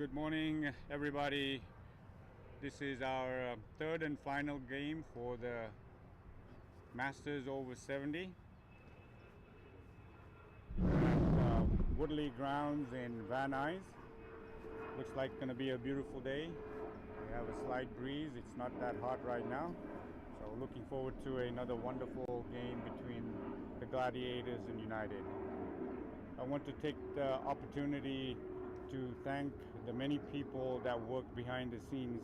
Good morning, everybody. This is our third and final game for the Masters over 70 at Woodley Grounds in Van Nuys. Looks like going to be a beautiful day. We have a slight breeze. It's not that hot right now. So looking forward to another wonderful game between the Gladiators and United. I want to take the opportunity to thank the many people that work behind the scenes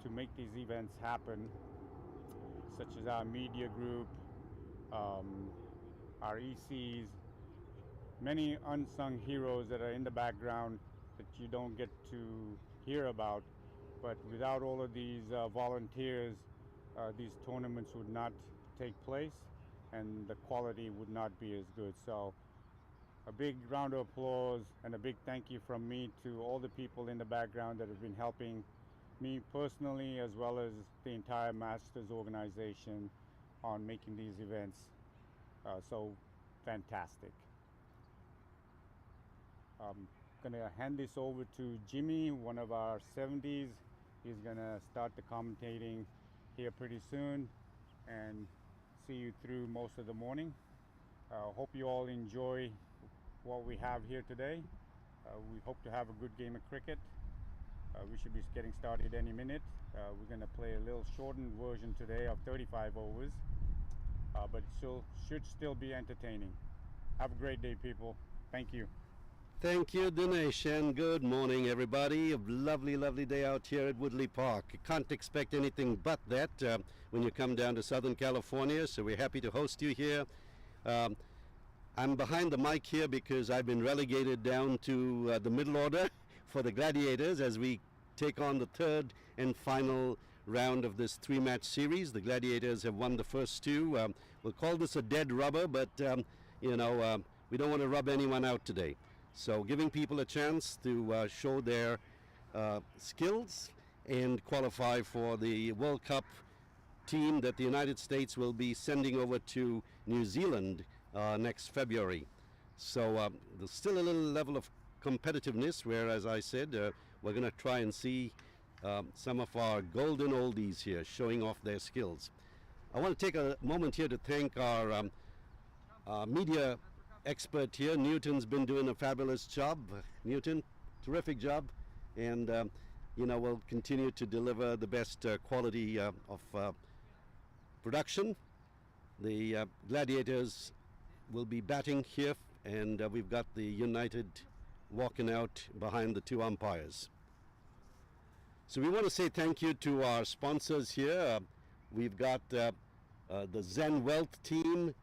to make these events happen, such as our media group, our ECs, many unsung heroes that are in the background that you don't get to hear about. But without all of these volunteers, these tournaments would not take place and the quality would not be as good. So a big round of applause and a big thank you from me to all the people in the background that have been helping me personally, as well as the entire Masters organization, on making these events so fantastic. I'm gonna hand this over to Jimmy, one of our 70s. He's gonna start the commentating here pretty soon and see you through most of the morning. Hope you all enjoy what we have here today. We hope to have a good game of cricket. We should be getting started any minute. We're going to play a little shortened version today of 35 overs, but it should still be entertaining. Have a great day, people. Thank you. Thank you, Dinesh, and good morning, everybody. A lovely day out here at Woodley Park. You can't expect anything but that when you come down to Southern California, so we're happy to host you here. I'm behind the mic here because I've been relegated down to the middle order for the Gladiators as we take on the third and final round of this three-match series. The Gladiators have won the first two. We'll call this a dead rubber, but we don't want to rub anyone out today. So giving people a chance to show their skills and qualify for the World Cup team that the United States will be sending over to New Zealand next February. So there's still a little level of competitiveness where, as I said, we're going to try and see some of our golden oldies here showing off their skills. I want to take a moment here to thank our media expert here. Newton's been doing a fabulous job. Newton, terrific job, and we'll continue to deliver the best quality of production. The Gladiators will be batting here, and we've got the United walking out behind the two umpires. So we want to say thank you to our sponsors here. We've got the Zen Wealth team,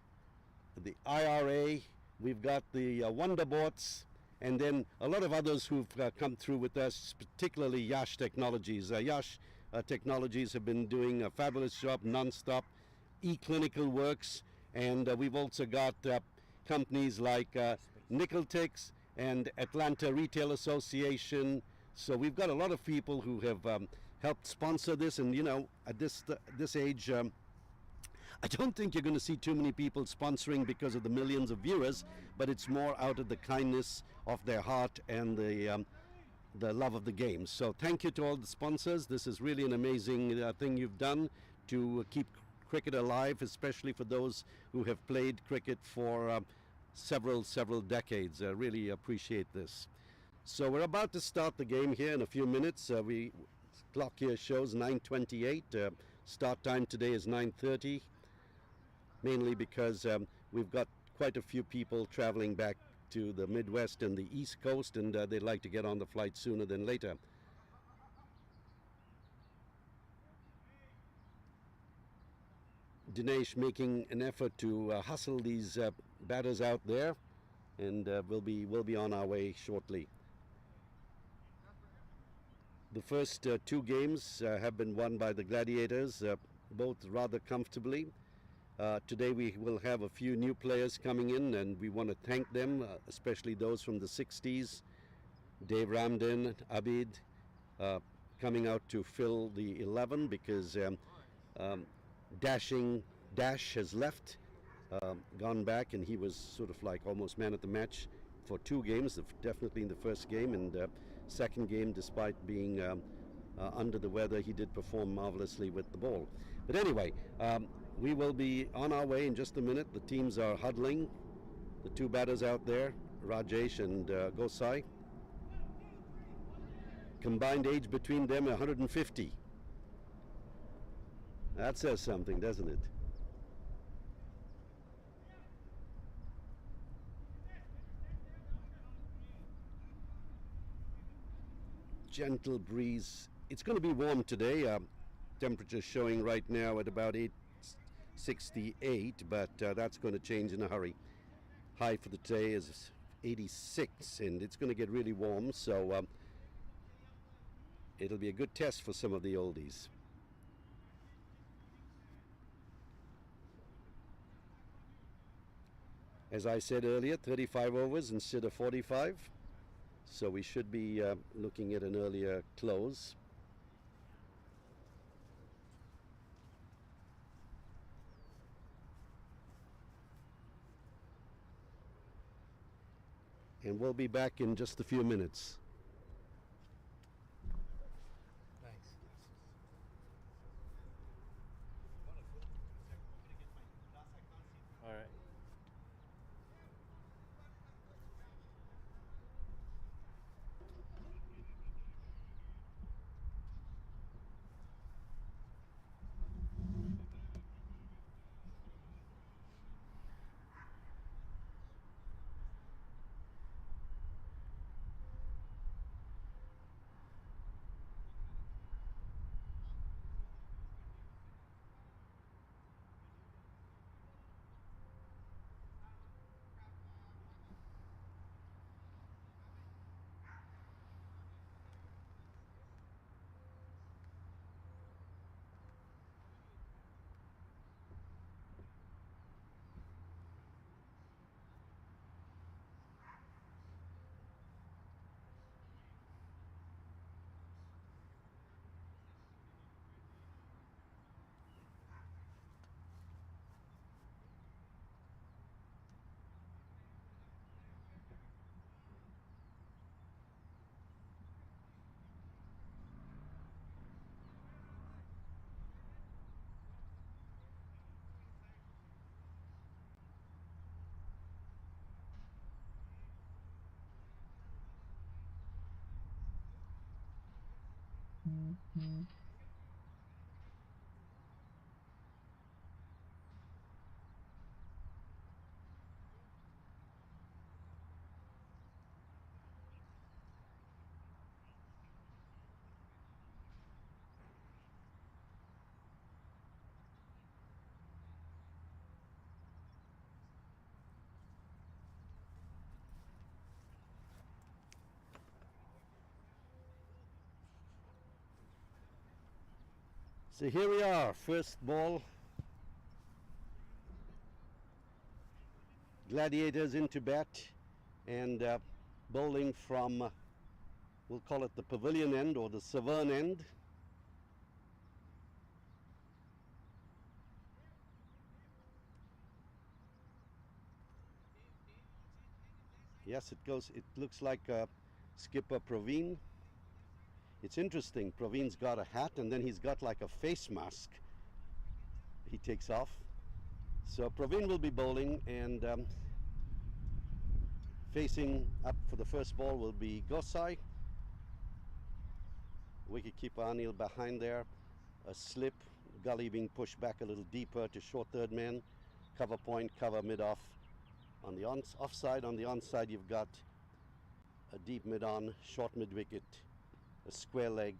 the IRA, we've got the Wonderbots, and then a lot of others who've come through with us, particularly Yash Technologies. Yash Technologies have been doing a fabulous job non-stop. eClinical Works, and we've also got companies like Nickeltex and Atlanta Retail Association. So we've got a lot of people who have helped sponsor this, and at this age, I don't think you're going to see too many people sponsoring because of the millions of viewers, but it's more out of the kindness of their heart and the love of the game. So thank you to all the sponsors. This is really an amazing thing you've done to keep cricket alive, especially for those who have played cricket for several decades. I really appreciate this. So we're about to start the game here in a few minutes. Clock here shows 9:28. Start time today is 9:30, mainly because we've got quite a few people traveling back to the Midwest and the East Coast, and they'd like to get on the flight sooner than later. Dinesh making an effort to hustle these batters out there, and we'll be on our way shortly. The first two games have been won by the Gladiators, both rather comfortably. Today we will have a few new players coming in, and we want to thank them, especially those from the 60s. Dave Ramden, Abid, coming out to fill the 11 because Dash has left, gone back, and he was sort of like almost man at the match for two games, definitely in the first game, and second game, despite being under the weather, he did perform marvelously with the ball. But anyway, we will be on our way in just a minute. The teams are huddling. The two batters out there, Rajesh and Gosai. Combined age between them 150. That says something, doesn't it? Gentle breeze. It's going to be warm today. Temperature showing right now at about 868, but that's going to change in a hurry. High for the day is 86, and it's going to get really warm, so it'll be a good test for some of the oldies. As I said earlier, 35 overs instead of 45, so we should be looking at an earlier close. And we'll be back in just a few minutes. Thanks. All right. So here we are, first ball. Gladiators into bat, and bowling from, we'll call it the pavilion end or the Severn end. Yes, it looks like skipper Praveen. It's interesting, Praveen's got a hat and then he's got like a face mask he takes off. So Praveen will be bowling, and facing up for the first ball will be Gosai. Wicketkeeper Anil behind there. A slip, gully being pushed back a little deeper to short third man. Cover point, cover mid-off. On the offside, on the onside you've got a deep mid-on, short mid-wicket, a square leg,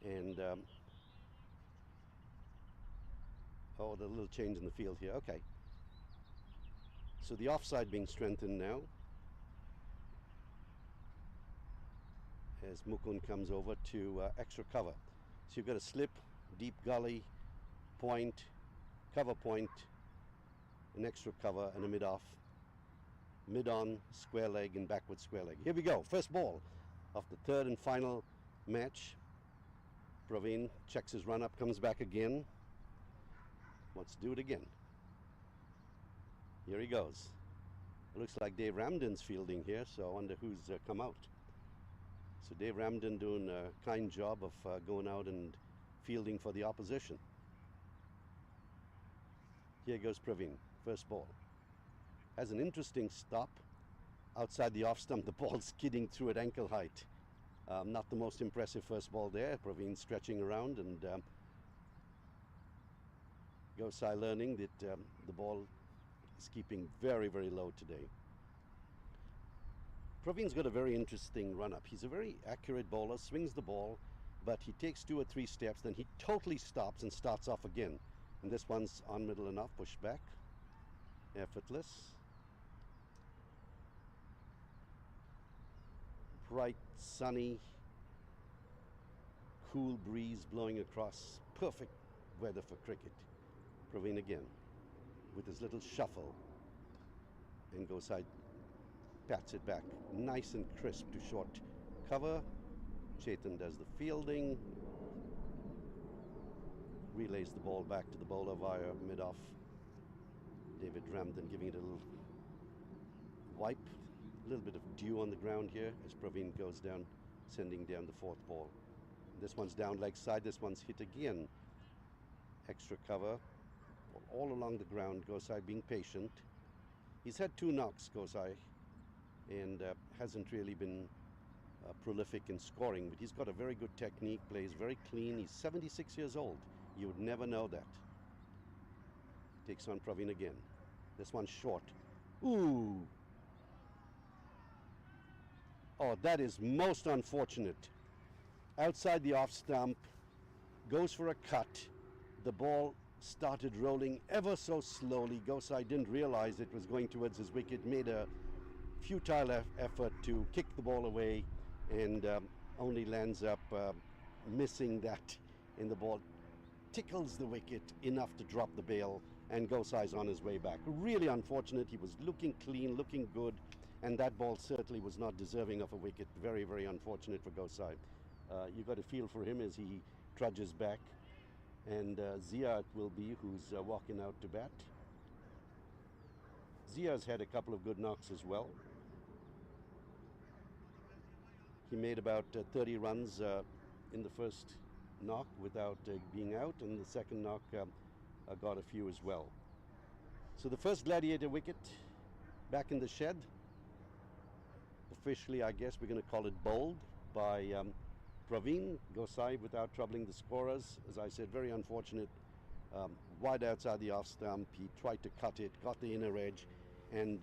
and oh, the little change in the field here. Okay. So the offside being strengthened now as Mukund comes over to extra cover. So you've got a slip, deep gully, point, cover point, an extra cover, and a mid-off, mid-on, square leg, and backward square leg. Here we go. First ball of the third and final match. Praveen checks his run-up, comes back again. Let's do it again. Here he goes. It looks like Dave Ramden's fielding here, so I wonder who's come out. So Dave Ramden doing a kind job of going out and fielding for the opposition. Here goes Praveen, first ball. Has an interesting stop outside the off stump. The ball skidding through at ankle height. Not the most impressive first ball there. Praveen stretching around, and Gosai learning that the ball is keeping very, very low today. Praveen's got a very interesting run-up. He's a very accurate bowler, swings the ball, but he takes 2 or 3 steps, then he totally stops and starts off again. And this one's on middle enough, push back, effortless. Bright, sunny, cool breeze blowing across. Perfect weather for cricket. Praveen again with his little shuffle, and Gosai pats it back nice and crisp to short cover. Chetan does the fielding, relays the ball back to the bowler via mid-off. David Ramden giving it a little wipe, a little bit of dew on the ground here as Praveen goes down, sending down the 4th ball. This one's down leg side, this one's hit again. Extra cover all along the ground. Gosai being patient. He's had 2 knocks, Gosai, and hasn't really been prolific in scoring, but he's got a very good technique, plays very clean. He's 76 years old. You would never know that. Takes on Praveen again. This one's short. Ooh. Oh, that is most unfortunate. Outside the off stump, goes for a cut. The ball started rolling ever so slowly. Gosai didn't realize it was going towards his wicket, made a futile effort to kick the ball away, and only lands up missing that in the ball. Tickles the wicket enough to drop the bail, and Gosai's on his way back. Really unfortunate. He was looking clean, looking good, and that ball certainly was not deserving of a wicket. Very, very unfortunate for Gosai. You got to feel for him as he trudges back. And Zia it will be who's walking out to bat. Zia's had a couple of good knocks as well. He made about 30 runs in the first knock without being out, and the second knock got a few as well. So the first Gladiator wicket back in the shed. Officially, I guess we're going to call it bowled by Praveen. Gosai without troubling the scorers. As I said, very unfortunate. Wide outside the off stump. He tried to cut it, got the inner edge, and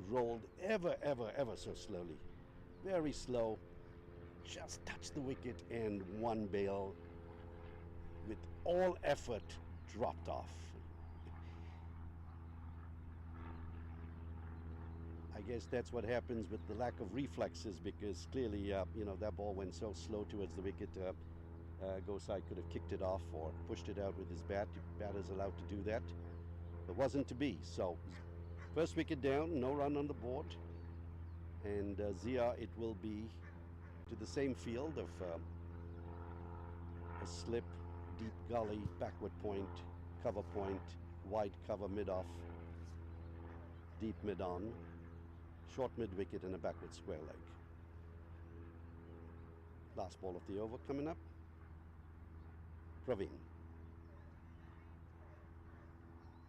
rolled ever so slowly. Very slow. Just touched the wicket, and one bail with all effort dropped off. I guess that's what happens with the lack of reflexes, because clearly, that ball went so slow towards the wicket. Gosai could have kicked it off or pushed it out with his bat. Batter's allowed to do that. It wasn't to be. So, first wicket down, no run on the board. And Zia, it will be to the same field of a slip, deep gully, backward point, cover point, wide cover mid-off, deep mid-on, short mid-wicket, and a backward square leg. Last ball of the over coming up. Praveen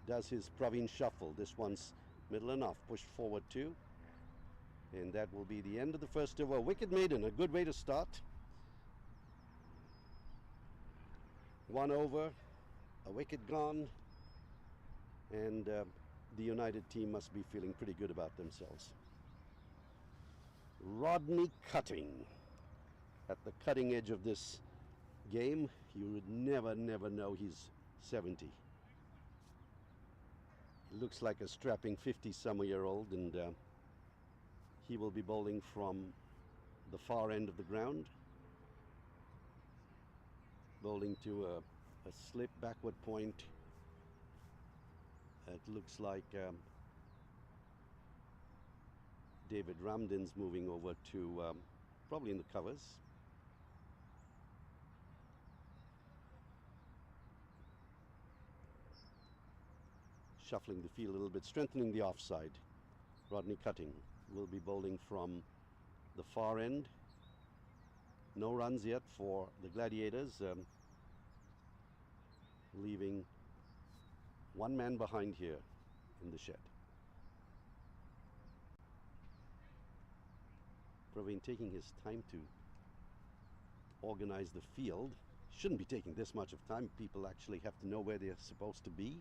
does his Praveen shuffle. This one's middle enough, pushed forward 2. And that will be the end of the first over. Wicket maiden, a good way to start. 1 over, a wicket gone, and the United team must be feeling pretty good about themselves. Rodney Cutting at the cutting edge of this game. You would never know he's 70. He looks like a strapping 50-some-year-old, and he will be bowling from the far end of the ground, bowling to a slip backward point. It looks like David Ramden's moving over to probably in the covers. Shuffling the field a little bit, strengthening the offside. Rodney Cutting will be bowling from the far end. No runs yet for the Gladiators, leaving one man behind here in the shed. Praveen taking his time to organize the field. Shouldn't be taking this much of time. People actually have to know where they're supposed to be.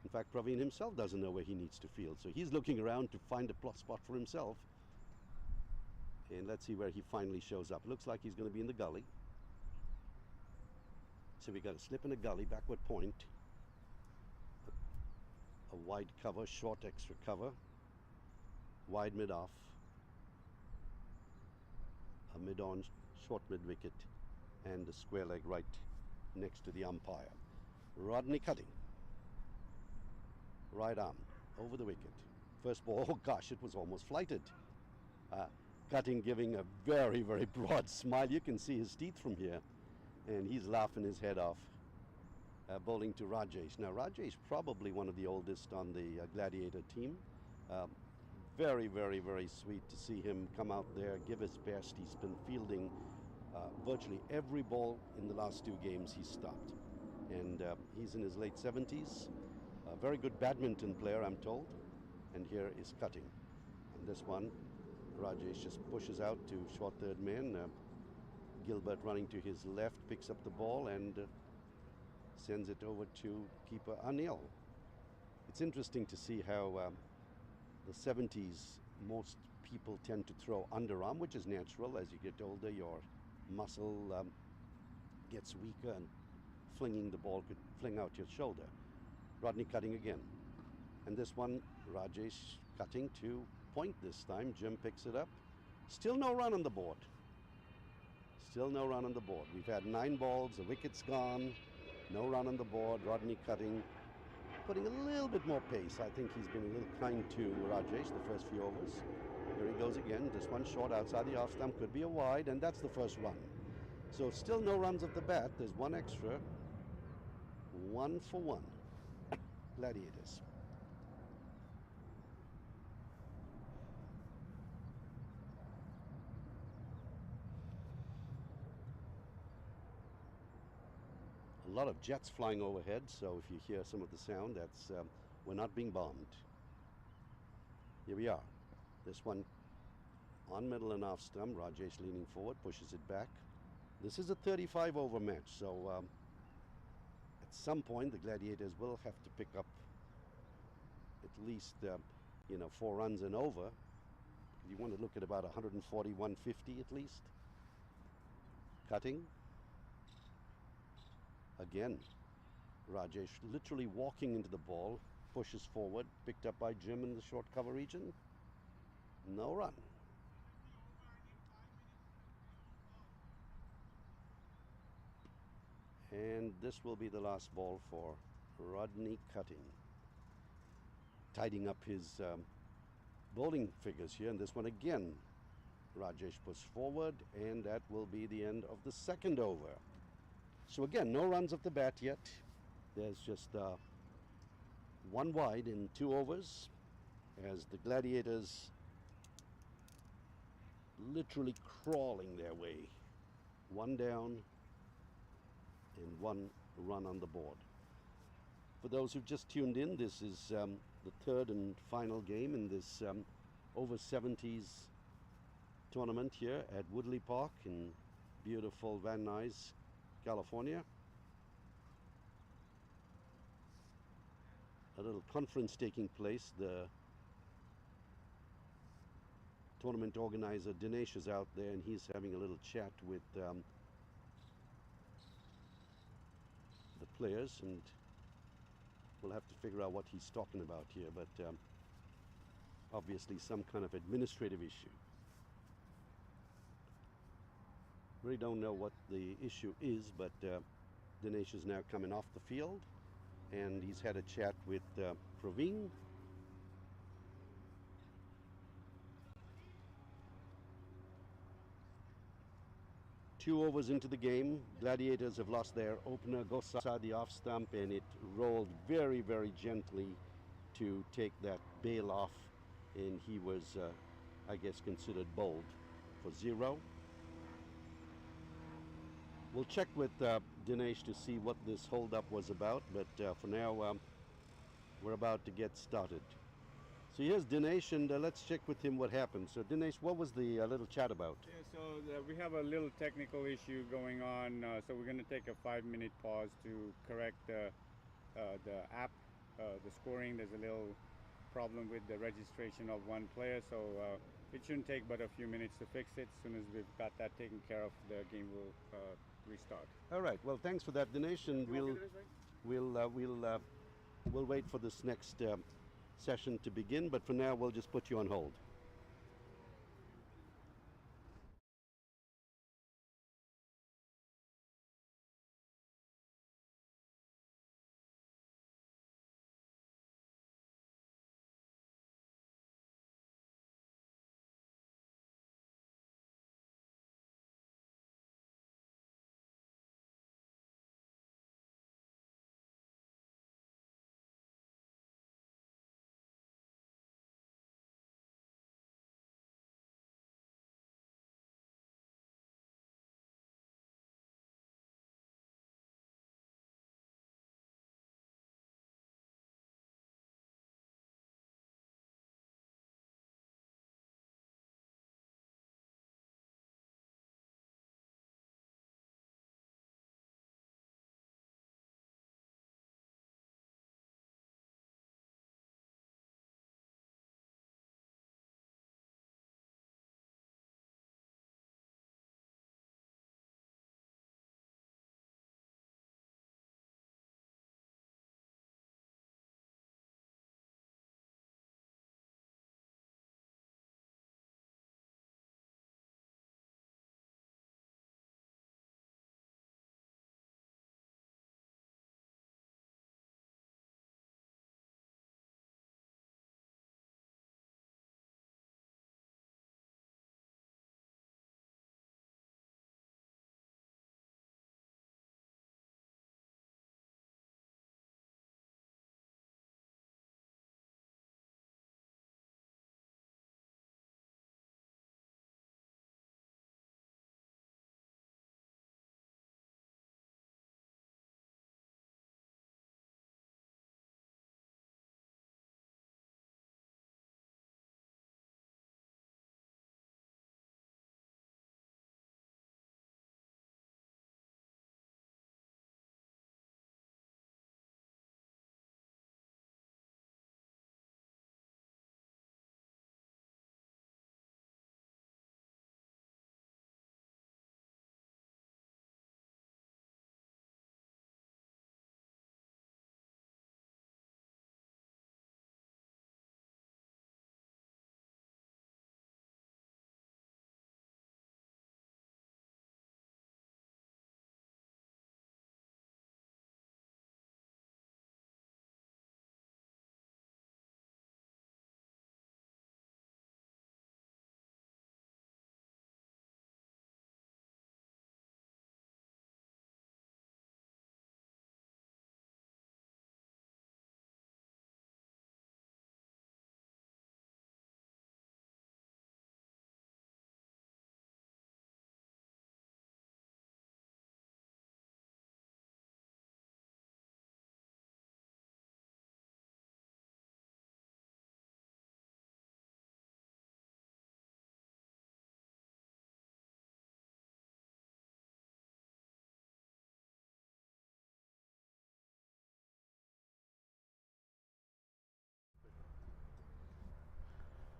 In fact, Praveen himself doesn't know where he needs to field, so he's looking around to find a spot for himself. And let's see where he finally shows up. Looks like he's going to be in the gully. So we got a slip in a gully, backward point. A wide cover, short extra cover. Wide mid off. A mid on, short mid wicket. And a square leg right next to the umpire. Rodney cutting. Right arm over the wicket. First ball, oh gosh, it was almost flighted. Cutting giving a very, very broad smile. You can see his teeth from here. And he's laughing his head off. Bowling to Rajesh. Now Rajesh probably one of the oldest on the Gladiator team. Very, very, very sweet to see him come out there, give his best. He's been fielding virtually every ball in the last 2 games he's stopped. And he's in his late 70s. A very good badminton player, I'm told. And here is cutting. And this one, Rajesh just pushes out to short third man. Gilbert running to his left, picks up the ball and sends it over to keeper Anil. It's interesting to see how the 70s, most people tend to throw underarm, which is natural. As you get older, your muscle gets weaker and flinging the ball could fling out your shoulder. Rodney cutting again. And this one, Rajesh cutting to point this time. Jim picks it up. Still no run on the board. Still no run on the board. We've had 9 balls, the wicket's gone. No run on the board. Rodney cutting, putting a little bit more pace. I think he's been a little kind to Rajesh the first few overs. Here he goes again. This one short outside the off stump. Could be a wide, and that's the first run. So still no runs at the bat. There's one extra. 1 for 1. Gladiators. A lot of jets flying overhead, so if you hear some of the sound, that's we're not being bombed. Here we are. This one on middle and off stump. Rajesh leaning forward, pushes it back. This is a 35 over match, so at some point the Gladiators will have to pick up at least 4 runs and over. You want to look at about 140, 150 at least. Cutting. Again, Rajesh literally walking into the ball, pushes forward, picked up by Jim in the short cover region. No run. And this will be the last ball for Rodney Cutting. Tidying up his bowling figures here, and this one again. Rajesh puts forward, and that will be the end of the second over. So again, no runs at the bat yet. There's just 1 wide in 2 overs as the Gladiators literally crawling their way. 1 down and 1 run on the board. For those who've just tuned in, this is the 3rd and final game in this over 70s tournament here at Woodley Park in beautiful Van Nuys, California. A little conference taking place. The tournament organizer Dinesh is out there and he's having a little chat with the players, and we'll have to figure out what he's talking about here, but obviously some kind of administrative issue. Really don't know what the issue is, but Dinesh is now coming off the field and he's had a chat with Praveen. Two overs into the game, Gladiators have lost their opener, goes outside the off stump, and it rolled very, very gently to take that bail off, and he was, I guess, considered bowled for 0. We'll check with Dinesh to see what this holdup was about, but for now, we're about to get started. So here's Dinesh, and let's check with him what happened. So Dinesh, what was the little chat about? Yeah, so we have a little technical issue going on, so we're going to take a 5-minute pause to correct the app, the scoring. There's a little problem with the registration of one player, so it shouldn't take but a few minutes to fix it. As soon as we've got that taken care of, the game will restart. All right. Well, thanks for that, Dinesh, and we'll wait for this next session to begin. But for now, we'll just put you on hold.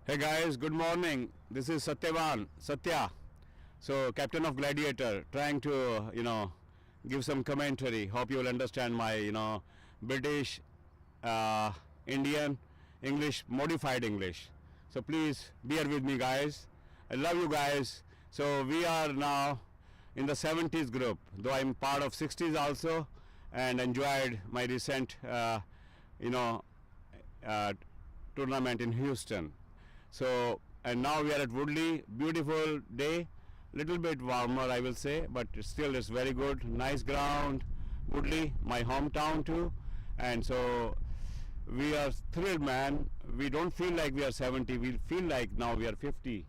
Hey guys, good morning. This is Satya. So captain of Gladiator, trying to give some commentary. Hope you will understand my British, Indian, English, modified English. So please bear with me, guys. I love you guys. So we are now in the 70s group, though I'm part of 60s also, and enjoyed my recent tournament in Houston. So, and now we are at Woodley. Beautiful day, little bit warmer I will say, but still it's very good. Nice ground, Woodley, my hometown too. And so we are thrilled, man. We don't feel like we are 70, we feel like now we are 50.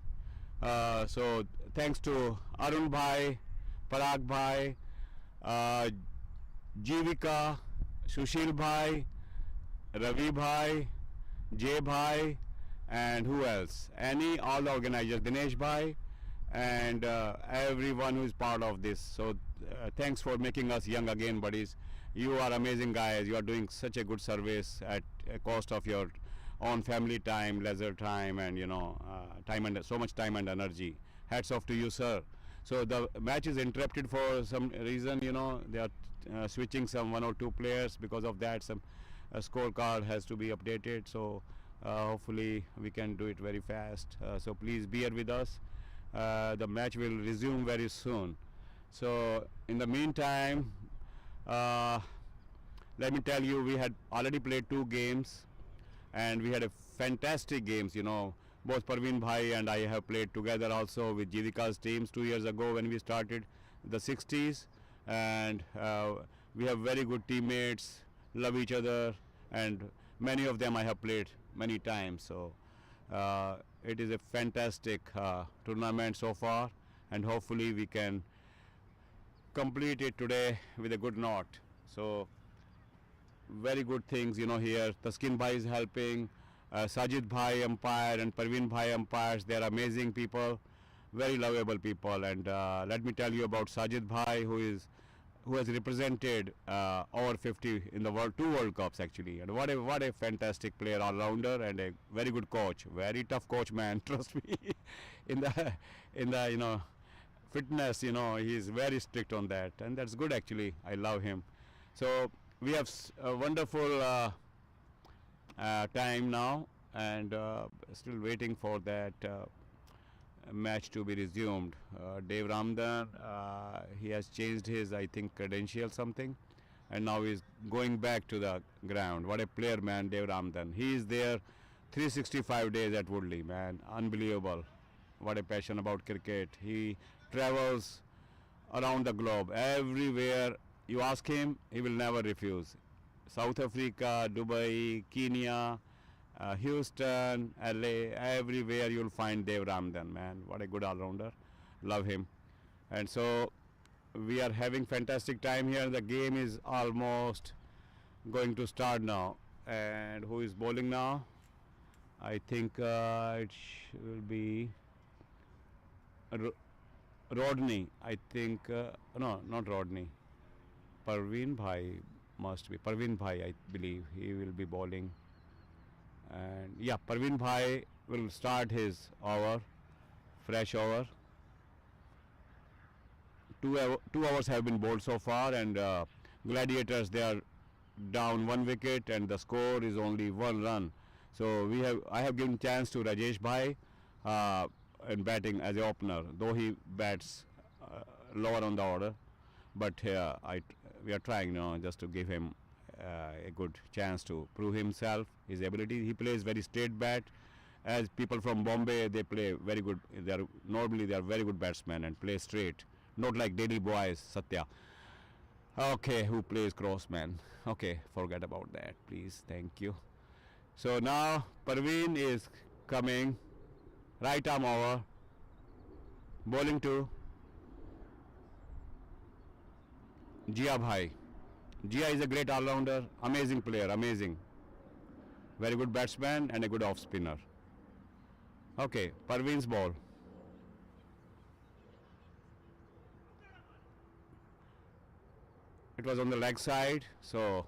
So thanks to Arun Bhai, Parag Bhai, uh, Jivika, Sushil Bhai, Ravi Bhai, Jay Bhai, and who else? All the organizers, Dinesh Bhai, and everyone who is part of this. So thanks for making us young again, buddies. You are amazing guys. You are doing such a good service at a cost of your own family time, leisure time, and time and so much time and energy. Hats off to you, sir. So the match is interrupted for some reason. They are switching some one or two players. Because of that, some scorecard has to be updated. So hopefully we can do it very fast. So please bear with us. The match will resume very soon. So in the meantime, let me tell you, we had already played 2 games, and we had a fantastic games. Both Parveen Bhai and I have played together also with Jivika's teams 2 years ago when we started the 60s, and we have very good teammates, love each other, and many of them I have played many times. So it is a fantastic tournament so far, and hopefully we can complete it today with a good note. So very good things here. Taskin Bhai is helping, Sajid Bhai umpire and Parveen Bhai umpires. They are amazing people, very lovable people. And let me tell you about Sajid Bhai, who has represented over 50 in the world, 2 World Cups actually. And what a fantastic player, all rounder, and a very good coach, very tough coach, man. Trust me. in the fitness, he is very strict on that, and that's good actually. I love him. So we have a wonderful time now, and still waiting for that match to be resumed. Dave Ramdan, he has changed his, I think, credential something, and now he's going back to the ground. What a player, man, Dave Ramdan. He is there 365 days at Woodley, man. Unbelievable. What a passion about cricket. He travels around the globe. Everywhere you ask him, he will never refuse. South Africa, Dubai, Kenya, Houston, LA, everywhere you'll find Dev Ramdan, man. What a good all-rounder. Love him. And so we are having fantastic time here. The game is almost going to start now. And who is bowling now? I think it will be Rodney. I think, no, not Rodney. Parveen Bhai must be. Parveen Bhai, I believe. He will be bowling. And yeah, Parveen Bhai will start his over, fresh over. 2 hours have been bowled so far, and Gladiators, they are down 1 wicket, and the score is only 1 run. So I have given chance to Rajesh Bhai in batting as an opener, though he bats lower on the order. But we are trying just to give him a good chance to prove himself, his ability. He plays very straight bat. As people from Bombay, they play very good. Normally they are very good batsmen and play straight, not like Delhi boys, Satya. Okay, who plays crossman? Okay, forget about that, please. Thank you. So now Parveen is coming, right arm over, bowling to Jia Bhai. Jia is a great all-rounder, amazing player, amazing. Very good batsman and a good off-spinner. Okay, Parveen's ball. It was on the leg side, so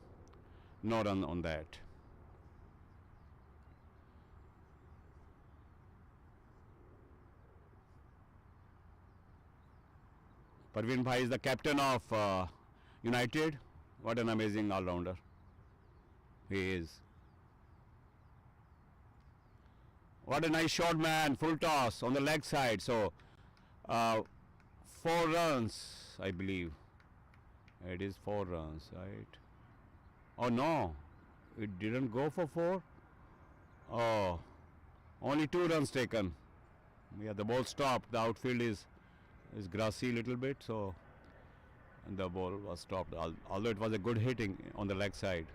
no run on that. Parveen Bhai is the captain of United. What an amazing all-rounder he is. What a nice shot, man. Full toss on the leg side. So 4 runs, I believe. It is 4 runs, right? Oh no, it didn't go for 4. Oh, only 2 runs taken. Yeah, the ball stopped. The outfield is grassy a little bit, so and the ball was stopped, although it was a good hitting on the leg side.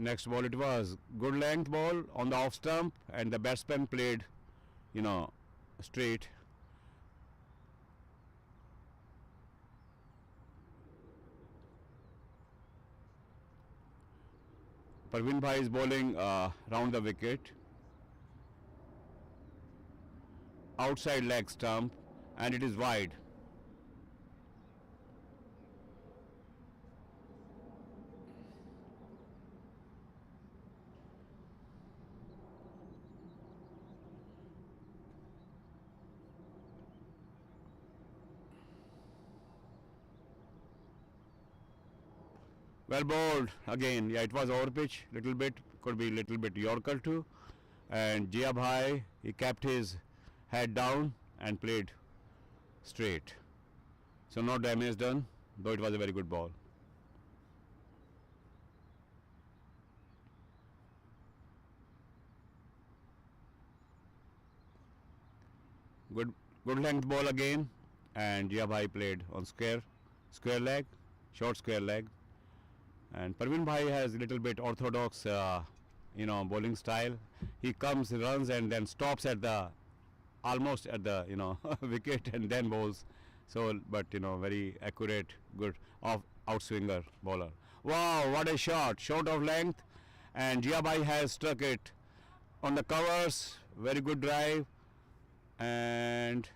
Next ball, it was good length ball on the off stump, and the batsman played, straight. Parveen Bhai is bowling round the wicket, outside leg stump, and it is wide. Well bowled again. Yeah, it was over pitch little bit. Could be little bit Yorker too. And Jia Bhai, he kept his head down and played straight. So no damage done, though it was a very good ball. Good length ball again, and Jia Bhai played on square leg, short square leg. And Parveen Bhai has a little bit orthodox, bowling style. He comes, runs, and then stops at the almost at the wicket and then bowls. So, but very accurate, good outswinger bowler. Wow, what a shot! Short of length, and Jia Bhai has struck it on the covers. Very good drive, and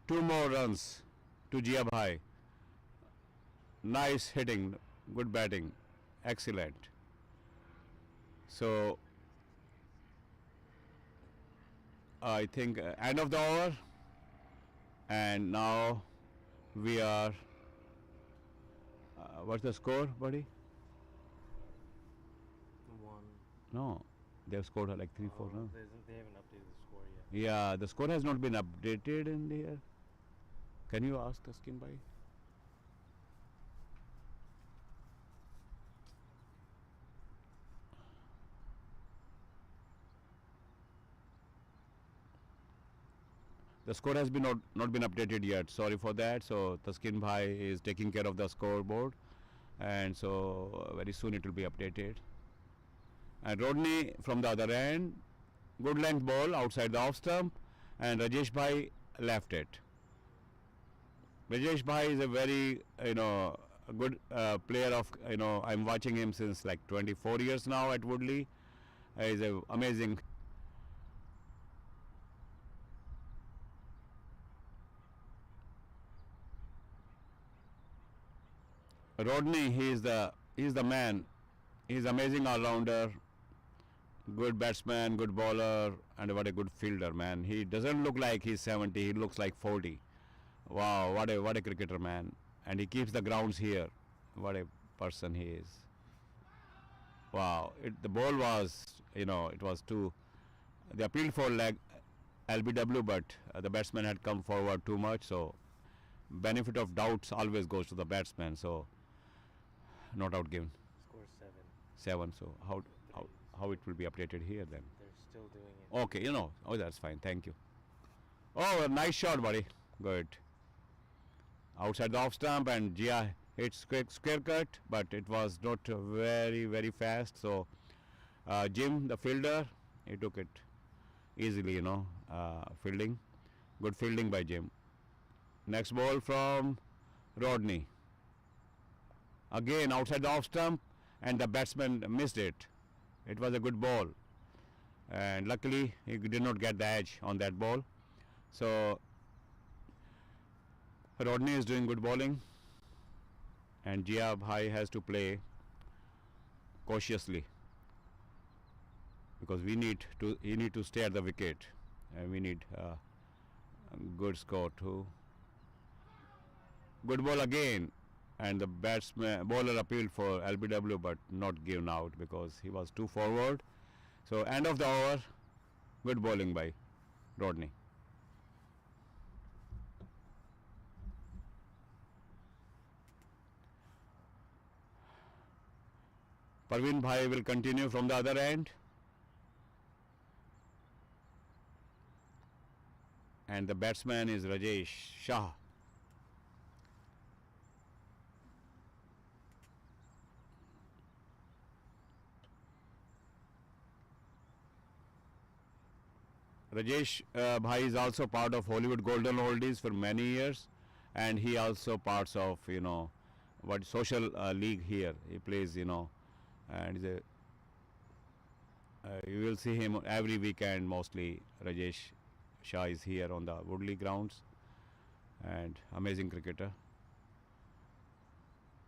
2 more runs to Jia Bhai. Nice hitting, good batting. Excellent. So I think end of the over, and now we are what's the score, buddy? 1. No, they've scored like 3-4 runs. They haven't updated the score yet. Yeah, the score has not been updated in here. Can you ask the skin by? The score has been not been updated yet. Sorry for that. So Taskin Bhai is taking care of the scoreboard, and so very soon it will be updated. And Rodney from the other end, good length ball outside the off stump, and Rajesh Bhai left it. Rajesh Bhai is a very good player of I'm watching him since like 24 years now at Woodley. He's an amazing. Rodney, he is the man. He's amazing all-rounder, good batsman, good bowler, and what a good fielder, man. He doesn't look like he's 70. He looks like 40. Wow, what a cricketer, man. And he keeps the grounds here. What a person he is. Wow, the ball was, it was too. They appealed for leg LBW, but the batsman had come forward too much. So benefit of doubts always goes to the batsman. So not out given. Score 7. 7. So how it will be updated here then? They're still doing it. Okay, oh, that's fine. Thank you. Oh, a nice shot, buddy. Good. Outside the off stump, and Jia hit square cut, but it was not very, very fast. So Jim, the fielder, he took it easily, fielding. Good fielding by Jim. Next ball from Rodney. Again outside the off stump, and the batsman missed it. It was a good ball, and luckily he did not get the edge on that ball. So Rodney is doing good bowling, and Jia Bhai has to play cautiously because he need to stay at the wicket, and we need a good score too. Good ball again, and the bowler appealed for LBW but not given out because he was too forward. So end of the over, good bowling by Rodney. Parveen Bhai will continue from the other end, and the batsman is Rajesh Shah. Rajesh Bhai is also part of Hollywood Golden Oldies for many years, and he also parts of what social league here. He plays and you will see him every weekend mostly. Rajesh Shah is here on the Woodley grounds, and amazing cricketer,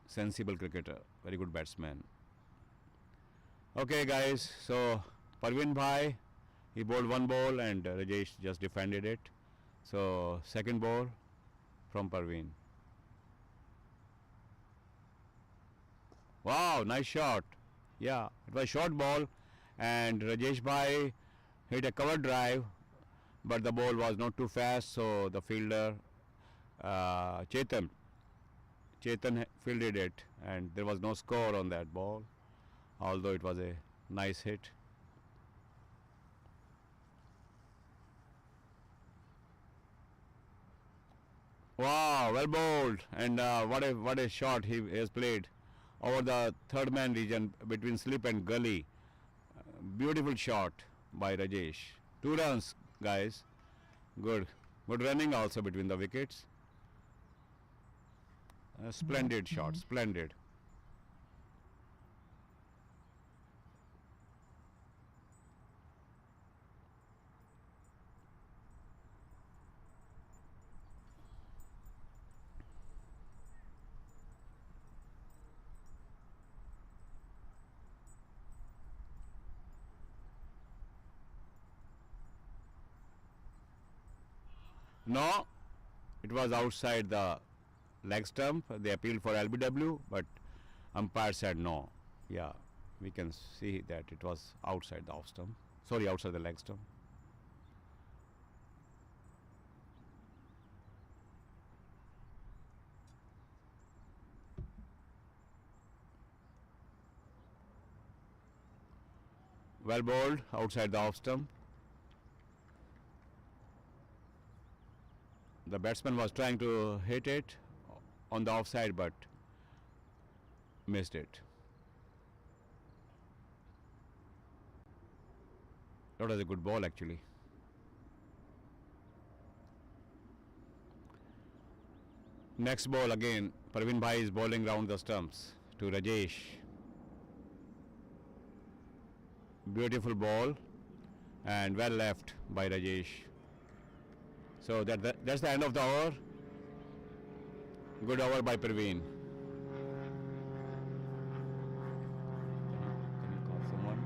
sensible cricketer, very good batsman. Okay guys, so Parveen Bhai, he bowled one ball and Rajesh just defended it. So second ball from Parveen. Wow, nice shot. Yeah, it was a short ball and Rajesh Bhai hit a cover drive, but the ball was not too fast, so the fielder Chetan fielded it, and there was no score on that ball, although it was a nice hit. Wow, well bowled, and what a shot he has played over the third man region between slip and gully. Beautiful shot by Rajesh. 2 runs, guys. Good running also between the wickets. Splendid shot, splendid. No, it was outside the leg stump. They appealed for LBW, but umpire said no. Yeah, we can see that it was outside the off stump. Sorry, outside the leg stump. Well bowled outside the off stump. The batsman was trying to hit it on the offside but missed it. That was a good ball actually. Next ball again, Parveen Bhai is bowling round the stumps to Rajesh. Beautiful ball and well left by Rajesh. So that's the end of the over. Good over by Parveen. Can you call someone?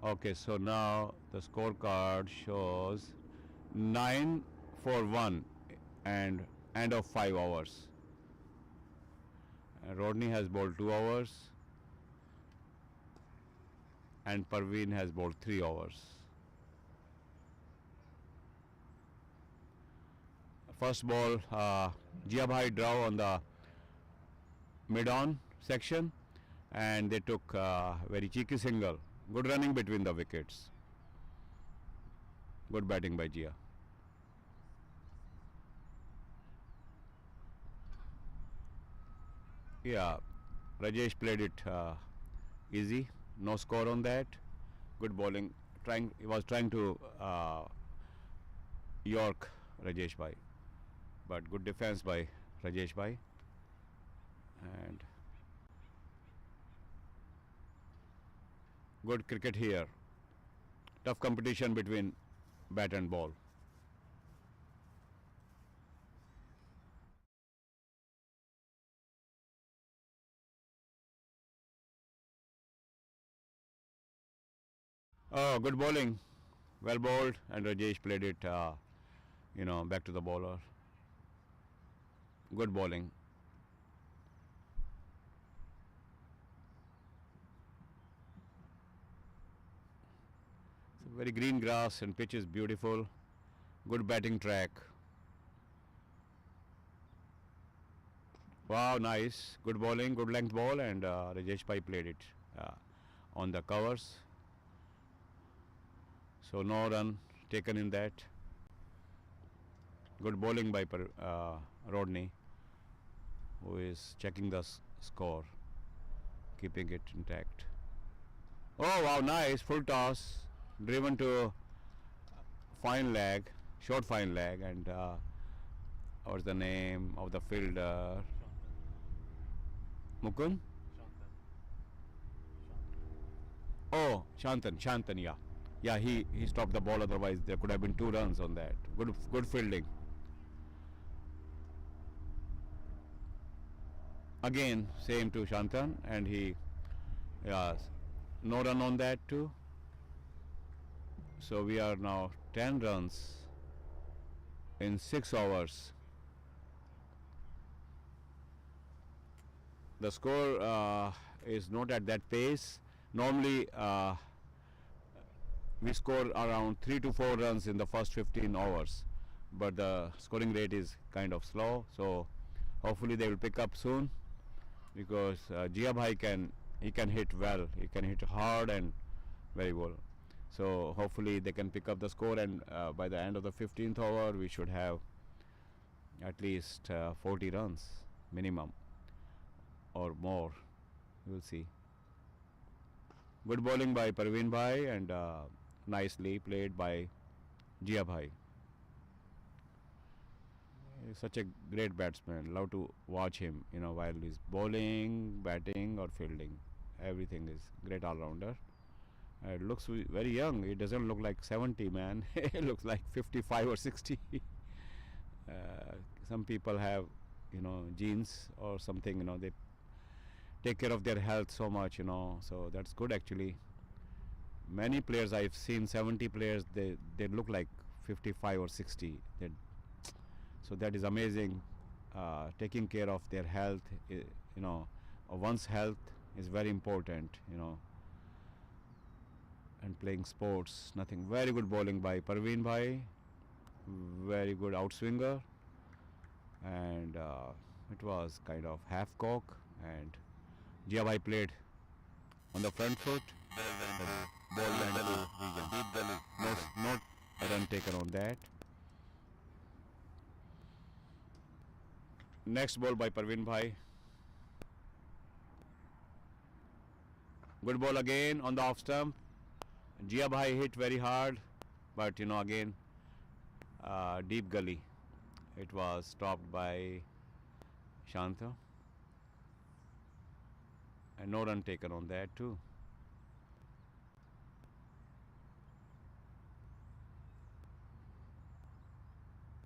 Okay, so now the scorecard shows 9 for 1 and end of 5 overs. Rodney has bowled 2 overs and Parveen has bowled 3 overs. First ball, Jia Bhai draw on the mid-on section and they took very cheeky single. Good running between the wickets. Good batting by Jia. Yeah, Rajesh played it easy. No score on that. Good bowling. He was trying to York Rajesh Bhai, but good defense by Rajesh Bhai. And good cricket here. Tough competition between bat and ball. Oh, good bowling. Well bowled, and Rajesh played it, back to the bowler. Good bowling. It's a very green grass and pitch is beautiful. Good batting track. Wow, nice. Good bowling, good length ball, and Rajesh Bhai played it on the covers. So no run taken in that. Good bowling by Rodney, who is checking the score, keeping it intact. Oh wow, nice full toss, driven to fine leg, short fine leg, and what's the name of the fielder? Mukund? Oh, Shantan, yeah. Yeah, he stopped the ball, otherwise there could have been 2 runs on that. Good fielding. Again, same to Shantan, and he, yeah, no run on that too. So we are now 10 runs in 6 overs. The score is not at that pace. Normally we score around 3 to 4 runs in the first 15 overs, but the scoring rate is kind of slow, so hopefully they will pick up soon, because Jia Bhai can hit well, he can hit hard and very well. So hopefully they can pick up the score, and by the end of the 15th over we should have at least 40 runs minimum or more. We'll see. Good bowling by Parveen Bhai, and nicely played by Jia Bhai. He's such a great batsman. Love to watch him, while he's bowling, batting or fielding. Everything is great all-rounder. It looks very young. It doesn't look like 70, man. It looks like 55 or 60. Some people have, genes or something, they take care of their health so much, so that's good actually. Many players I've seen, 70 players, they look like 55 or 60. So that is amazing. Taking care of their health, one's health is very important, and playing sports, nothing. Very good bowling by Parveen Bhai, very good outswinger, and it was kind of half cock, and Jia Bhai played on the front foot. Ball went to region. Not a run taken on that. Next ball by Parveen Bhai. Good ball again on the off stump. Jia Bhai hit very hard, but again deep gully. It was stopped by Shanta, and no run taken on that too.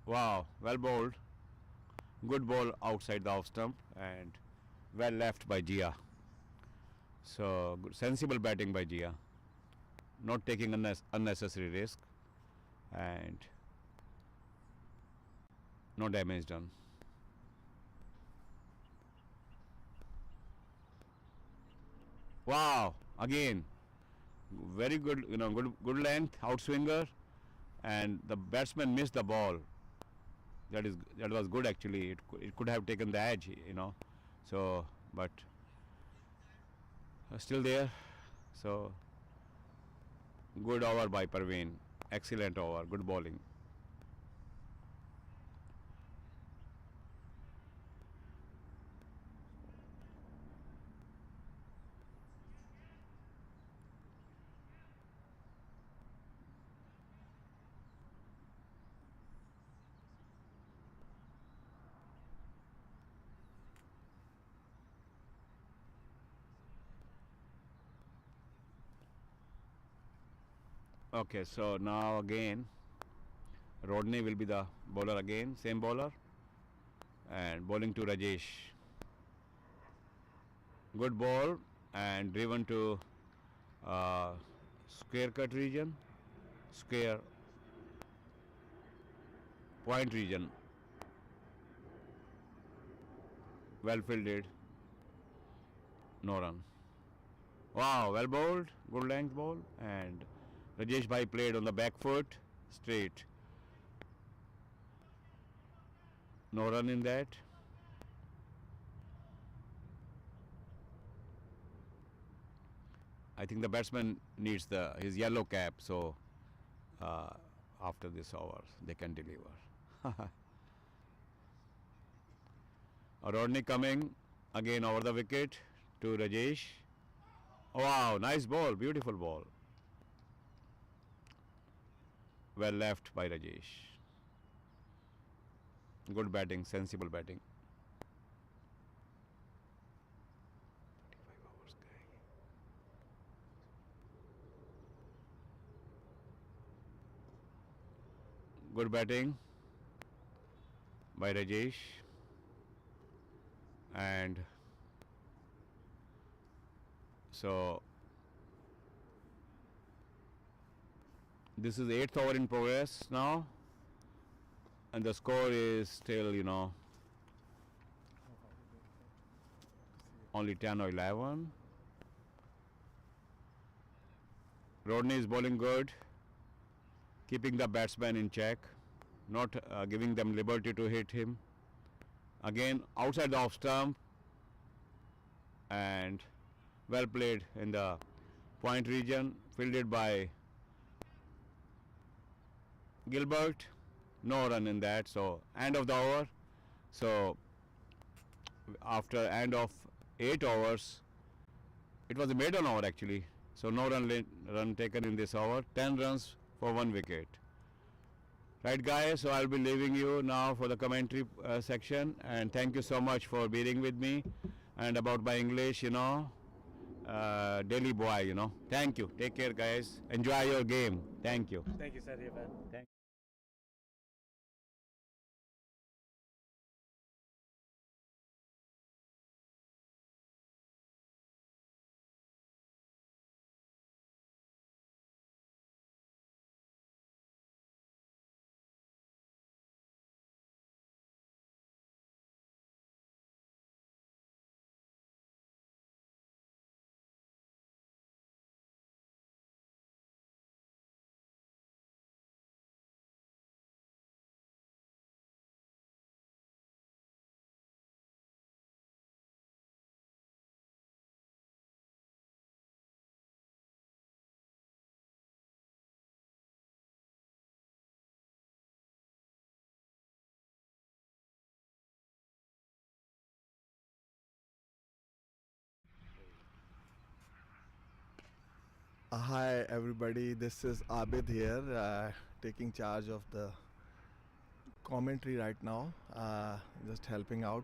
Wow, well bowled. Good ball outside the off stump and well left by Jia. So good, sensible batting by Jia, not taking unnecessary risk, and no damage done. Wow, again very good, good length outswinger, and the batsman missed the ball. That was good actually. It could have taken the edge, So, but still there. So good over by Parveen. Excellent over. Good bowling. Okay, so now again Rodney will be the bowler again, same bowler, and bowling to Rajesh. Good ball and driven to square cut region, square point region. Well fielded, no run. Wow, well bowled, good length ball, and Rajesh Bhai played on the back foot, straight. No run in that. I think the batsman needs his yellow cap, so after this over they can deliver. Rodney coming again over the wicket to Rajesh. Wow, nice ball, beautiful ball. Well left by Rajesh. Good batting, sensible batting. Good batting by Rajesh, and so this is 8th over in progress now, and the score is still, only 10 or 11. Rodney is bowling good, keeping the batsman in check, not giving them liberty to hit him. Again outside the off stump, and well played in the point region, fielded by Gilbert. No run in that, so end of the over. So after end of 8 overs, it was a maiden over actually, so no run taken in this over. 10 runs for 1 wicket. Right guys, so I'll be leaving you now for the commentary section, and thank you so much for bearing with me. And about my English, daily boy, thank you. Take care guys, enjoy your game. Thank you. Thank you, Satyavan. Thank Hi everybody, this is Abid here, taking charge of the commentary right now, just helping out.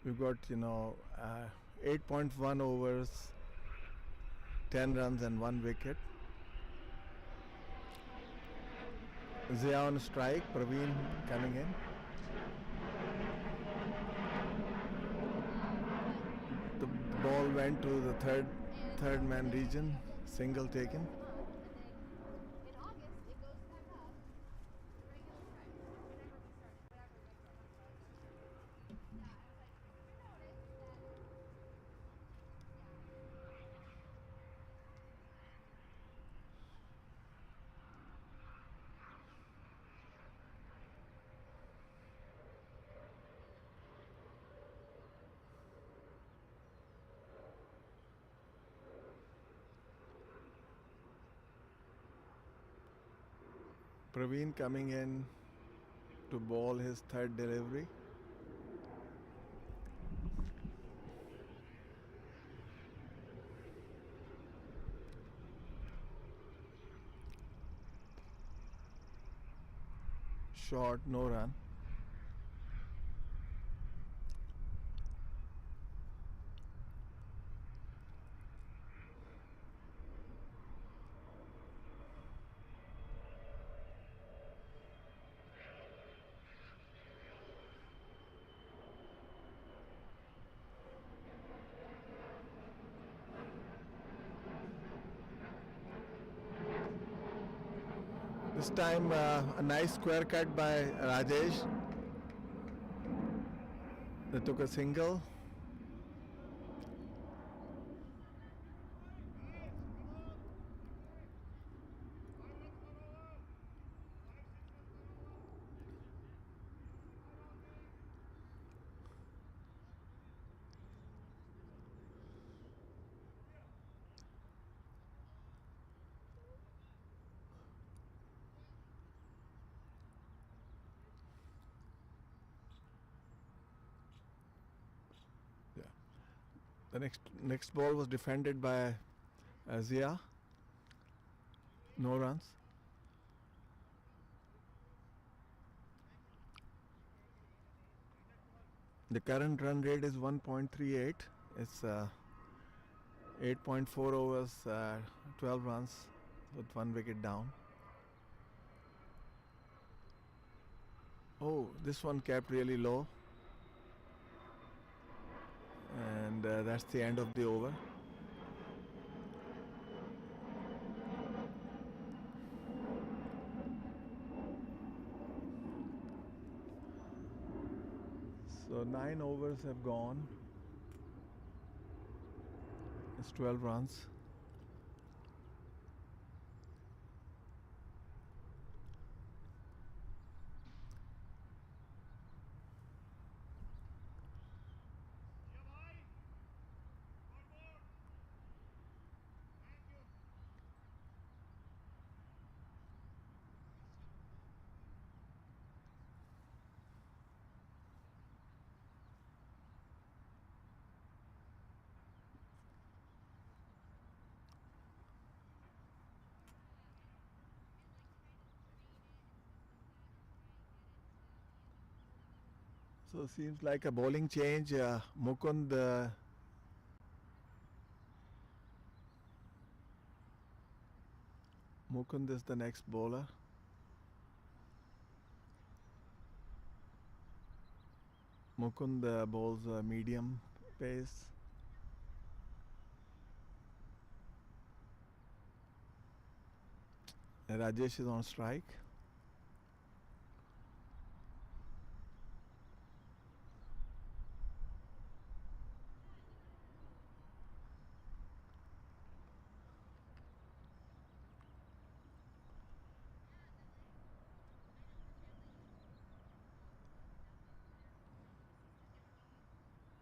We've got 8.1 overs, 10 runs and 1 wicket. Zia on strike, Praveen coming in. The ball went to the third man region, single taken. Praveen coming in to bowl his third delivery. Short, no run. This time a nice square cut by Rajesh. They took a single. The next ball was defended by Zia. No runs. The current run rate is 1.38. It's 8.4 overs, 12 runs with 1 wicket down. Oh, this one kept really low. And that's the end of the over. So 9 overs have gone. It's 12 runs. So seems like a bowling change. Mukund is the next bowler. Mukund bowls medium pace. Rajesh is on strike.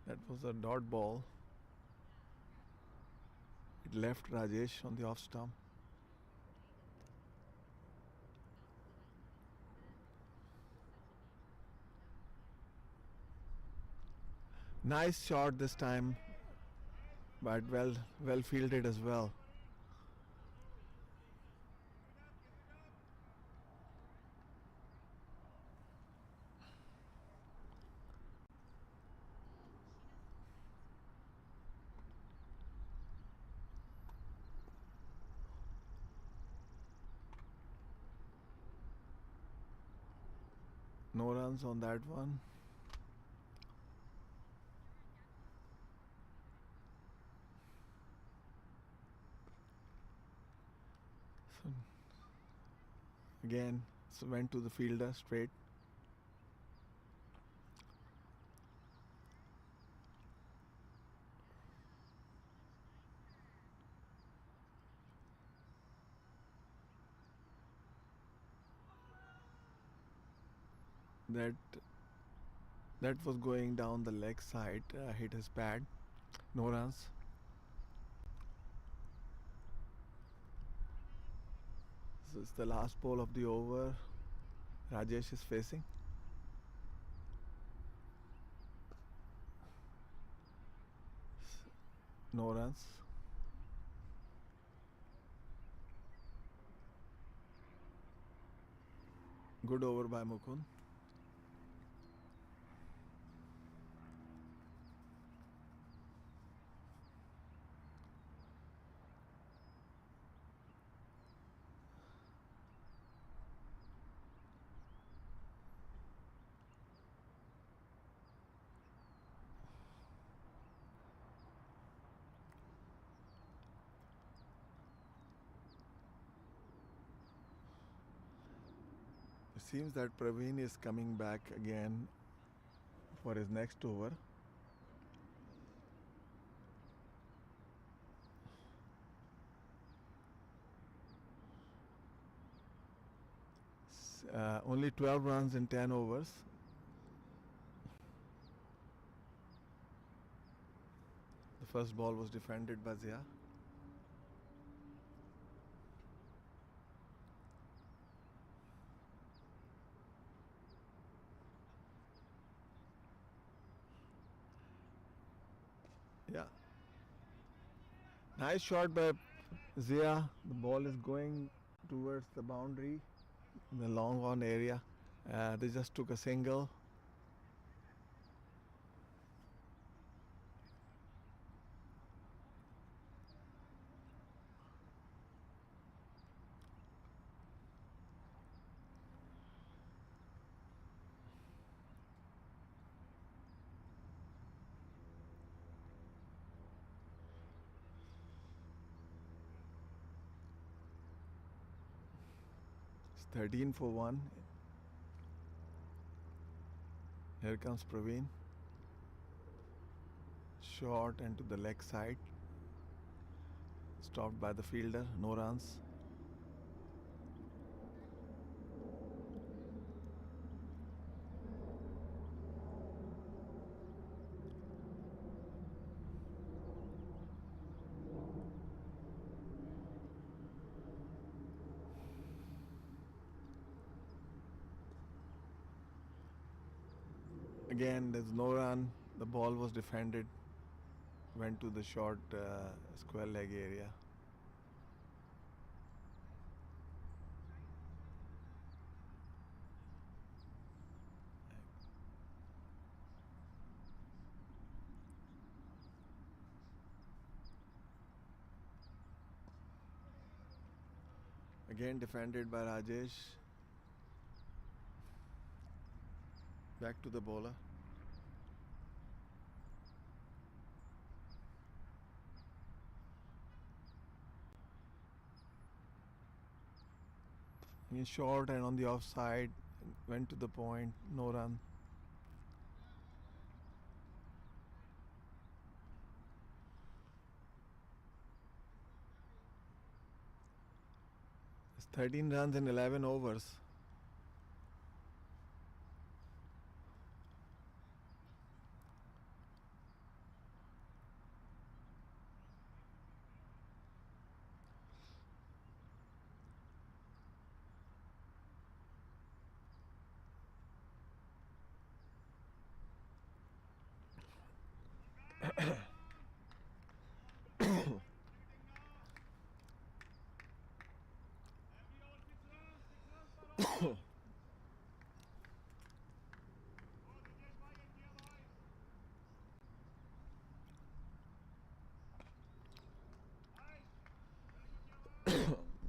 That was a dot ball. It left Rajesh on the off stump. Nice shot this time, but well fielded as well. No runs on that one. So again, went to the fielder straight. That was going down the leg side, hit his pad. No runs. So it's the last ball of the over. Rajesh is facing. No runs. Good over by Mukund. It seems that Praveen is coming back again for his next over. Only 12 runs in 10 overs. The first ball was defended by Zia. Yeah, Nice shot by Zia. The ball is going towards the boundary in the long on area. They just took a single. It's 13 for 1. Here comes Praveen. Short and to the leg side. Stopped by the fielder. No runs. Again, there's no run. The ball was defended. Went to the short square leg area. Again defended by Rajesh. Back to the bowler. He short and on the offside. Went to the point. No run. It's 13 runs in 11 overs.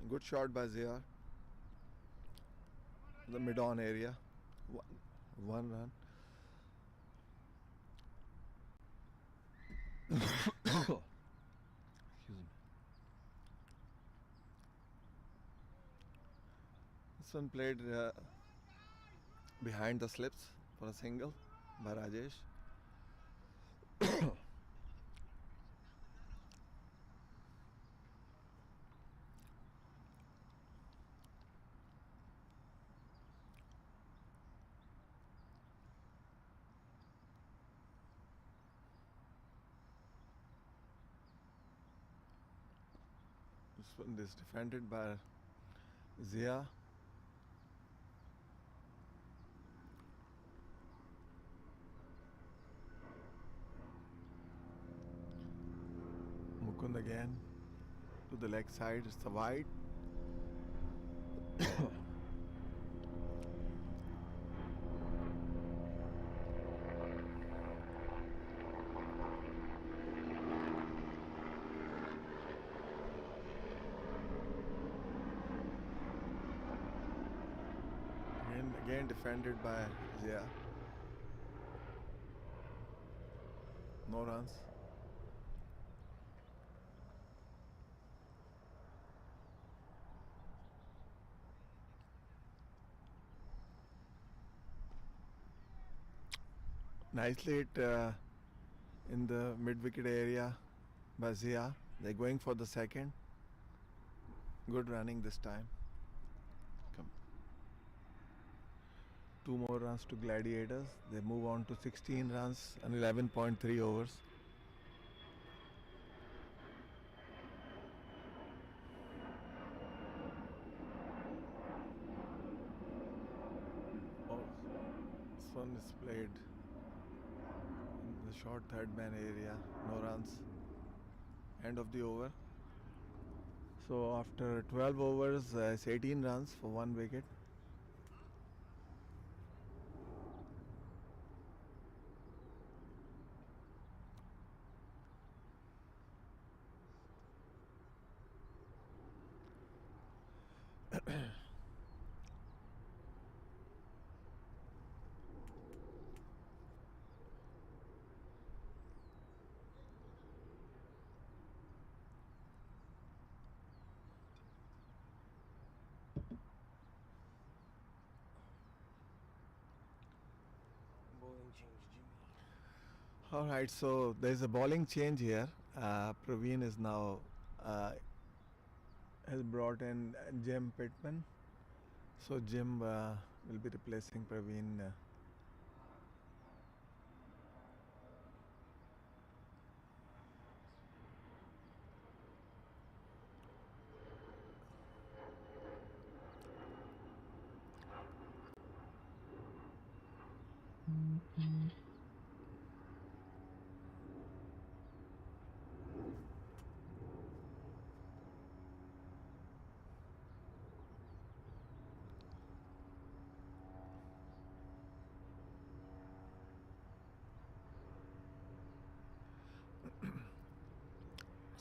Good shot by Zia. The mid-on area. One run. Excuse me. This one played behind the slips for a single by Rajesh. This one is defended by Zia. Mukund again to the leg side. It's a wide. Again defended by Zia. No runs. Nicely hit in the mid-wicket area by Zia. They're going for the second. Good running this time. Come. 2 more runs to Gladiators. They move on to 16 runs and 11.3 overs. Oh, this one is played in the short third man area. No runs. End of the over. So after 12 overs, it's 18 runs for 1 wicket. Bowling change, Jimmy. All right, so there's a bowling change here. Praveen is now has brought in Jim Pittman. So Jim will be replacing Praveen.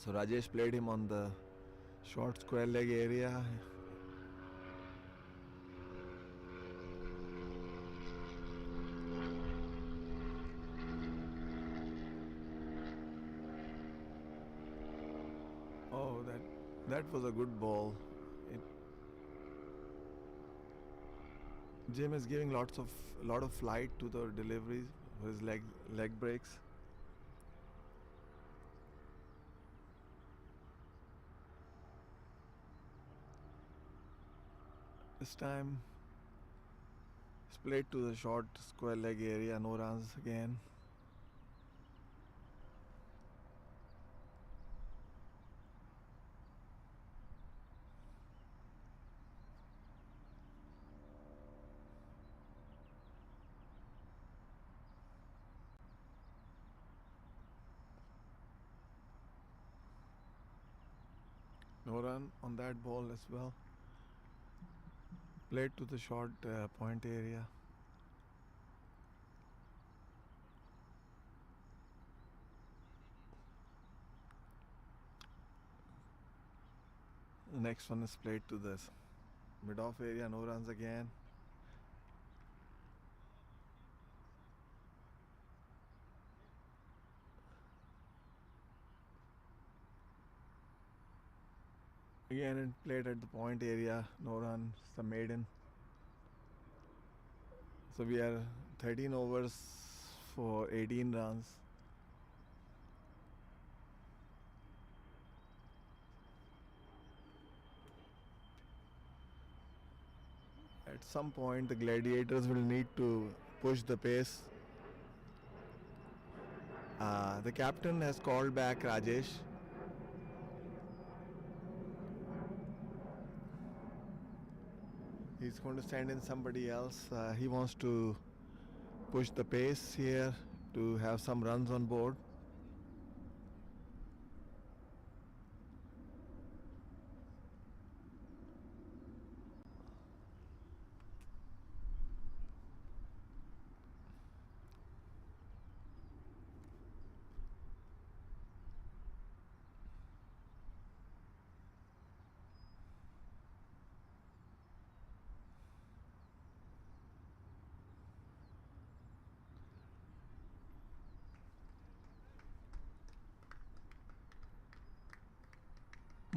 So Rajesh played him on the short square leg area. Oh, that was a good ball. It, Jim is giving lot of flight to the deliveries for his leg breaks. This time, it's played to the short square leg area, no runs again. No run on that ball as well. Played to the short point area. The next one is played to this mid-off area, no runs again. Again it played at the point area, no run, it's a maiden. So we are 13 overs for 18 runs. At some point the Gladiators will need to push the pace. The captain has called back Rajesh. He's going to send in somebody else. He wants to push the pace here to have some runs on board.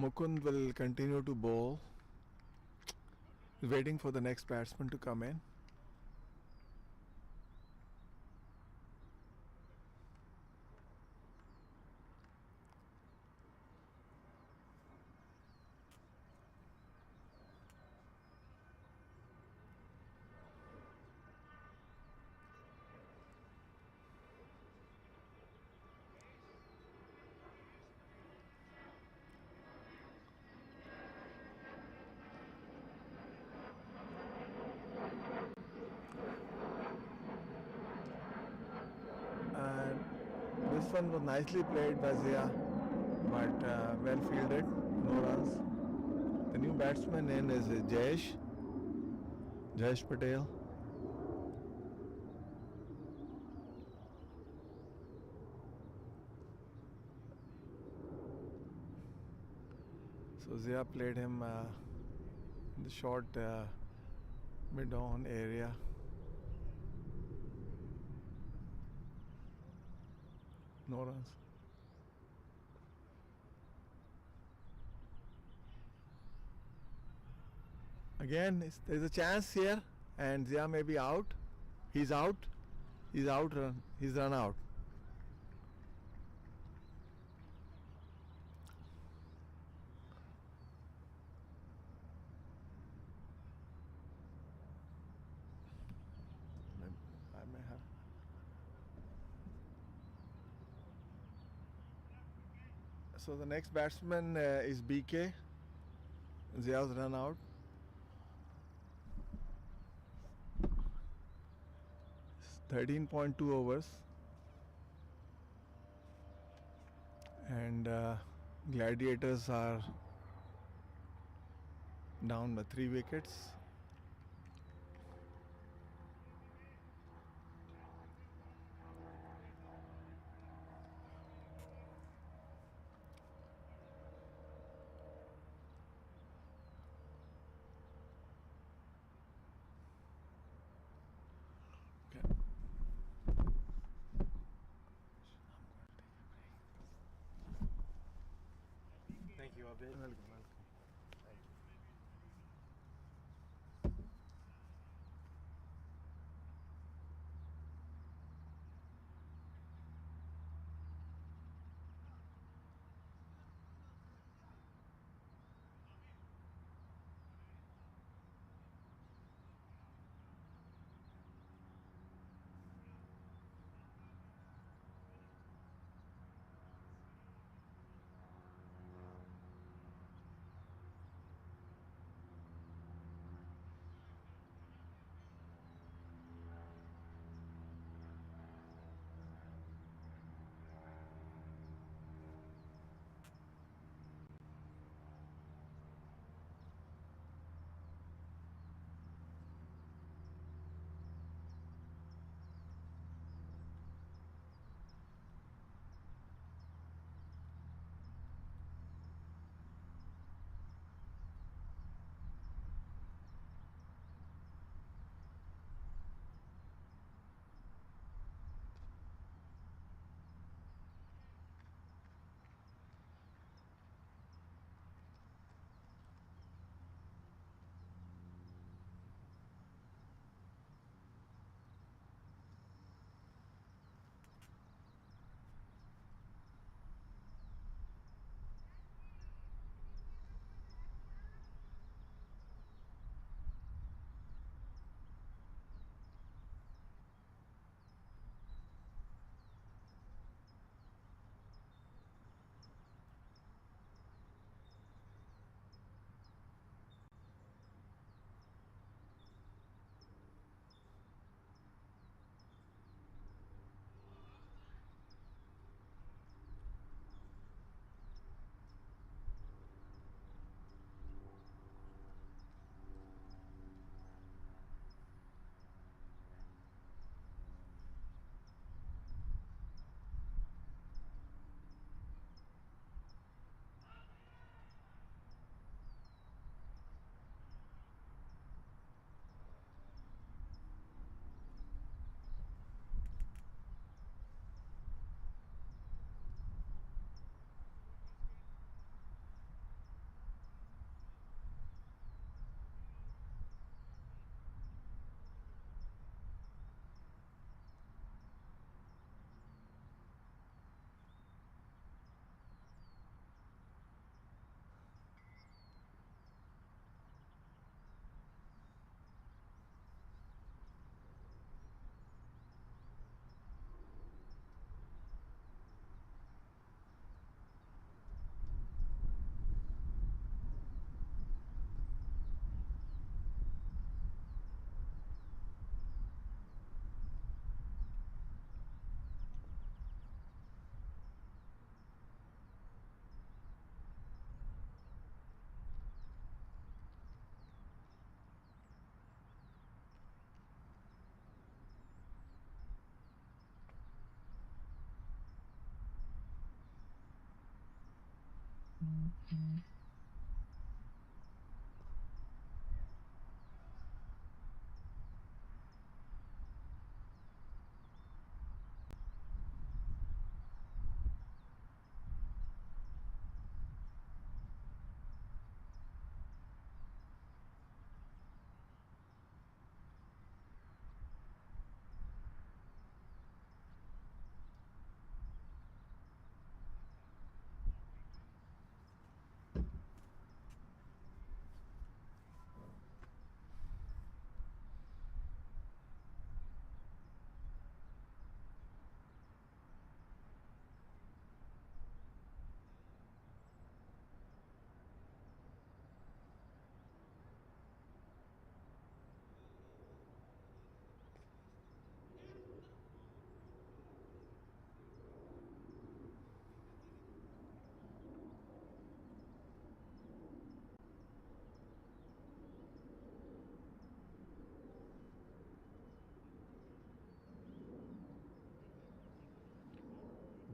Mukund will continue to bowl, waiting for the next batsman to come in. And this one was nicely played by Zia, but well fielded, no runs. The new batsman in is Jayesh Patel. So Zia played him in the short mid-on area. No runs. Again, there's a chance here, and Zia may be out. He's out. He's out. He's run out. I may have. So the next batsman is BK. Zia's run out. 13.2 overs, and Gladiators are down by 3 wickets. Thank you, Abid. Welcome. Thank you.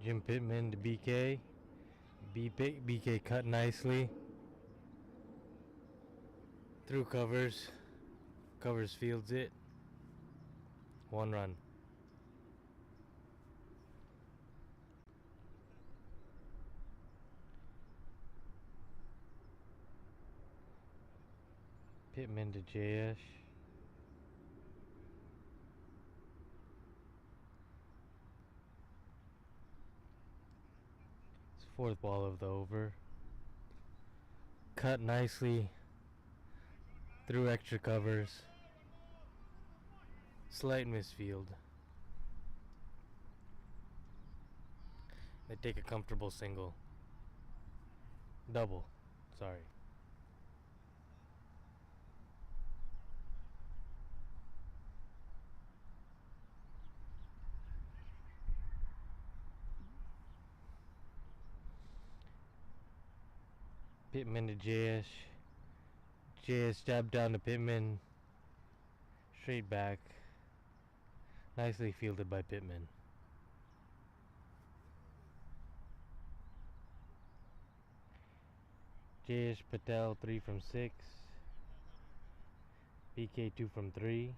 Jim Pittman to BK. BK cut nicely. Through covers. Covers fields it. 1 run. Pittman to JS. It's 4th ball of the over. Cut nicely through extra covers. Slight misfield. They take a comfortable single. Double. Sorry. Pittman to JS. JS jab down to Pittman. Straight back. Nicely fielded by Pittman. JS Patel 3 from 6. BK 2 from 3.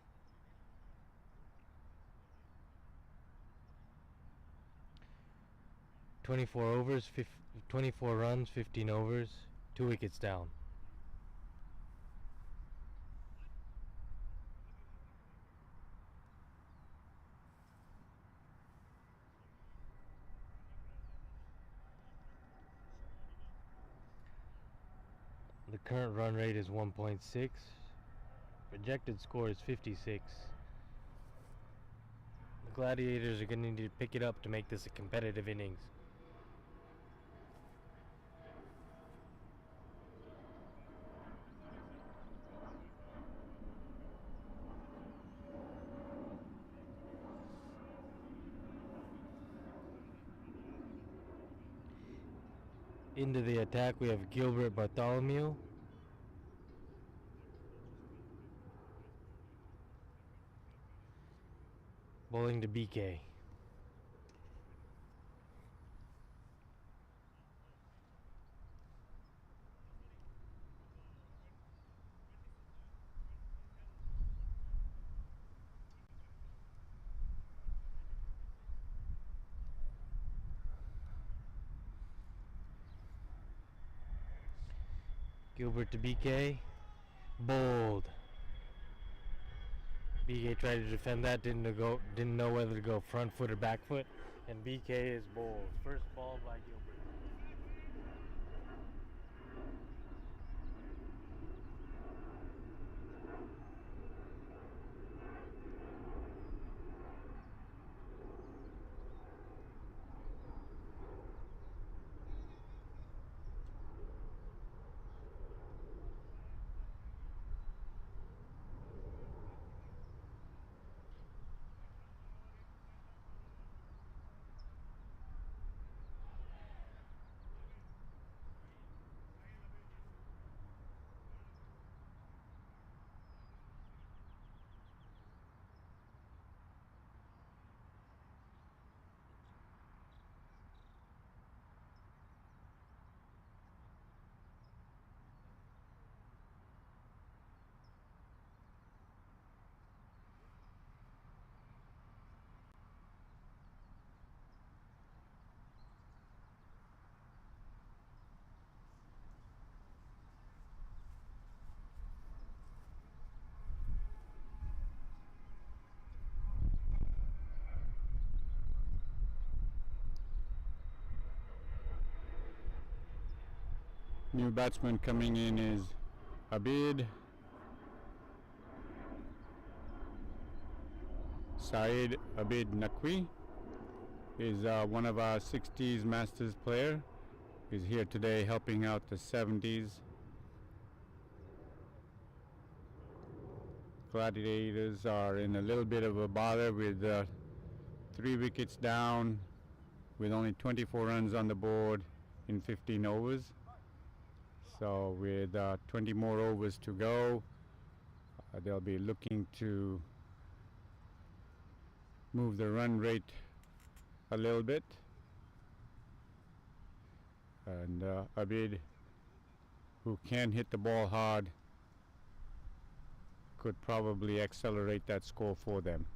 .24 overs, 24 runs, 15 overs, 2 wickets down. The current run rate is 1.6. Projected score is 56. The Gladiators are going to need to pick it up to make this a competitive innings. Into the attack we have Gilbert Bartholomew. Bowling to BK. Gilbert to BK. Bold. BK tried to defend that, didn't know whether to go front foot or back foot, and BK is bold. First ball by Gilbert. New batsman coming in is Abid. Saeed Abid Naqvi is one of our 60s Masters player. He's here today helping out the 70s. Gladiators are in a little bit of a bother with 3 wickets down with only 24 runs on the board in 15 overs. So with 20 more overs to go, they'll be looking to move the run rate a little bit. And Abid, who can hit the ball hard, could probably accelerate that score for them.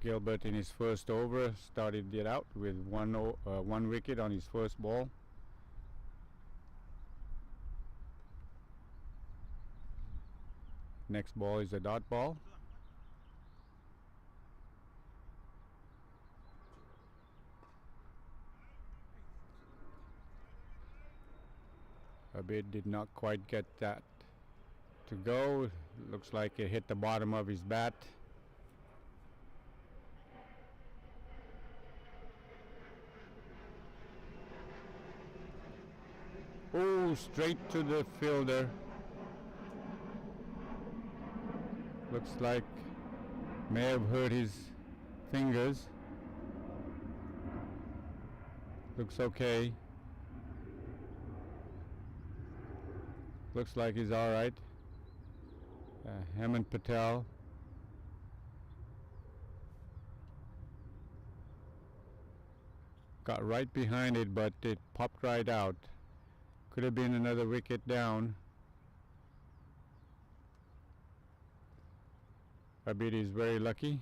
Gilbert in his first over started it out with one wicket on his first ball. Next ball is a dot ball. Abid did not quite get that to go. Looks like it hit the bottom of his bat. Oh, straight to the fielder. Looks like may have hurt his fingers. Looks okay. Looks like he's all right. Hemant Patel. Got right behind it, but it popped right out. Could have been another wicket down. Abid is very lucky.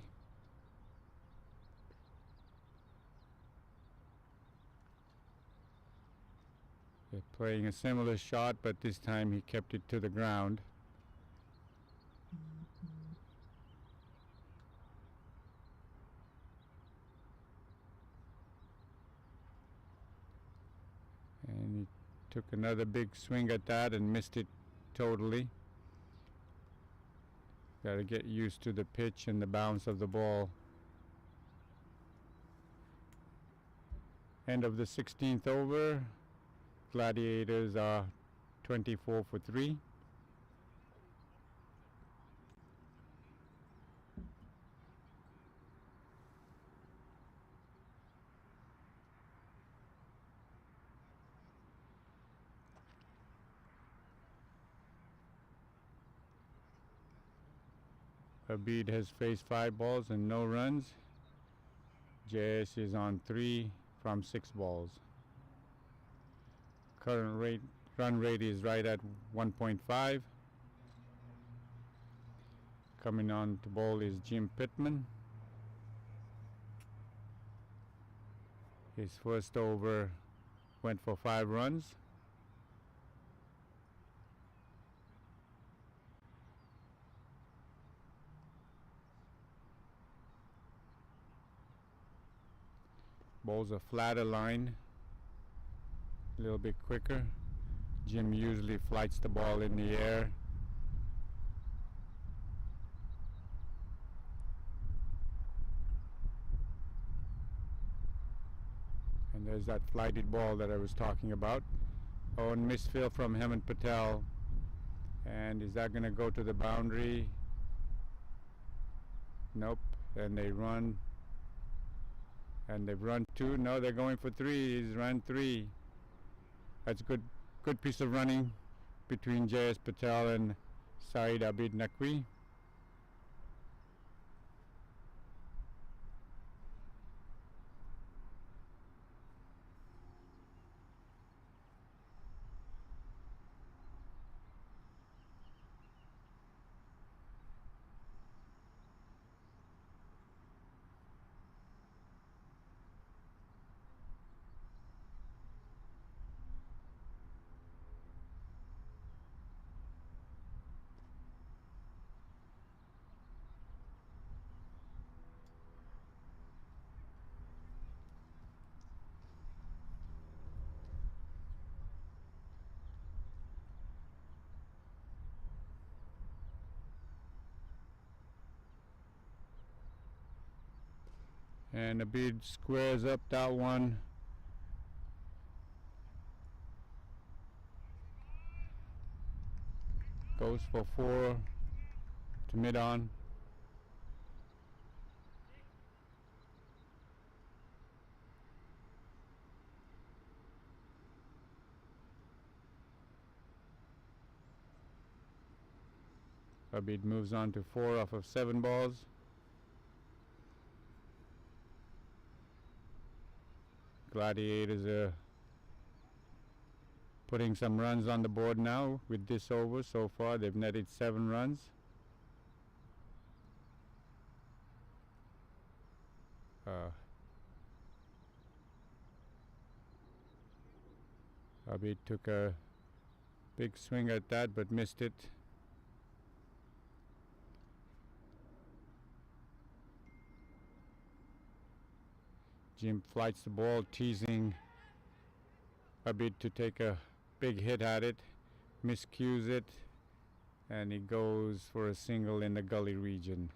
They're playing a similar shot, but this time he kept it to the ground. And he took another big swing at that and missed it totally. Got to get used to the pitch and the bounce of the ball. End of the 16th over. Gladiators are 24 for 3. Abid has faced 5 balls and no runs. JS is on 3 from 6 balls. Current run rate is right at 1.5. Coming on to bowl is Jim Pittman. His first over went for 5 runs. Bowls a flatter line, a little bit quicker. Jim usually flights the ball in the air. And there's that flighted ball that I was talking about. Oh, and misfield from Hemant Patel. And is that going to go to the boundary? Nope. And they run. And they've run 2. No, they're going for 3. He's run 3. That's good piece of running between J.S. Patel and Saeed Abid Naqvi. And Abid squares up that one. Goes for 4 to mid-on. Abid moves on to 4 off of 7 balls. Gladiators are putting some runs on the board now with this over. So far they've netted 7 runs. Abid took a big swing at that but missed it. Jim flights the ball, teasing Abid to take a big hit at it, miscues it, and he goes for a single in the gully region.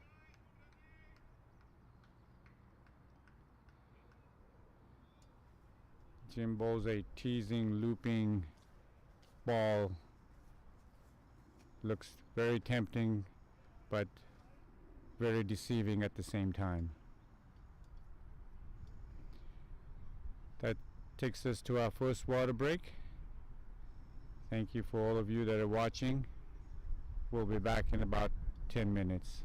Jim bowls a teasing, looping ball. Looks very tempting, but very deceiving at the same time. That takes us to our first water break. Thank you for all of you that are watching. We'll be back in about 10 minutes.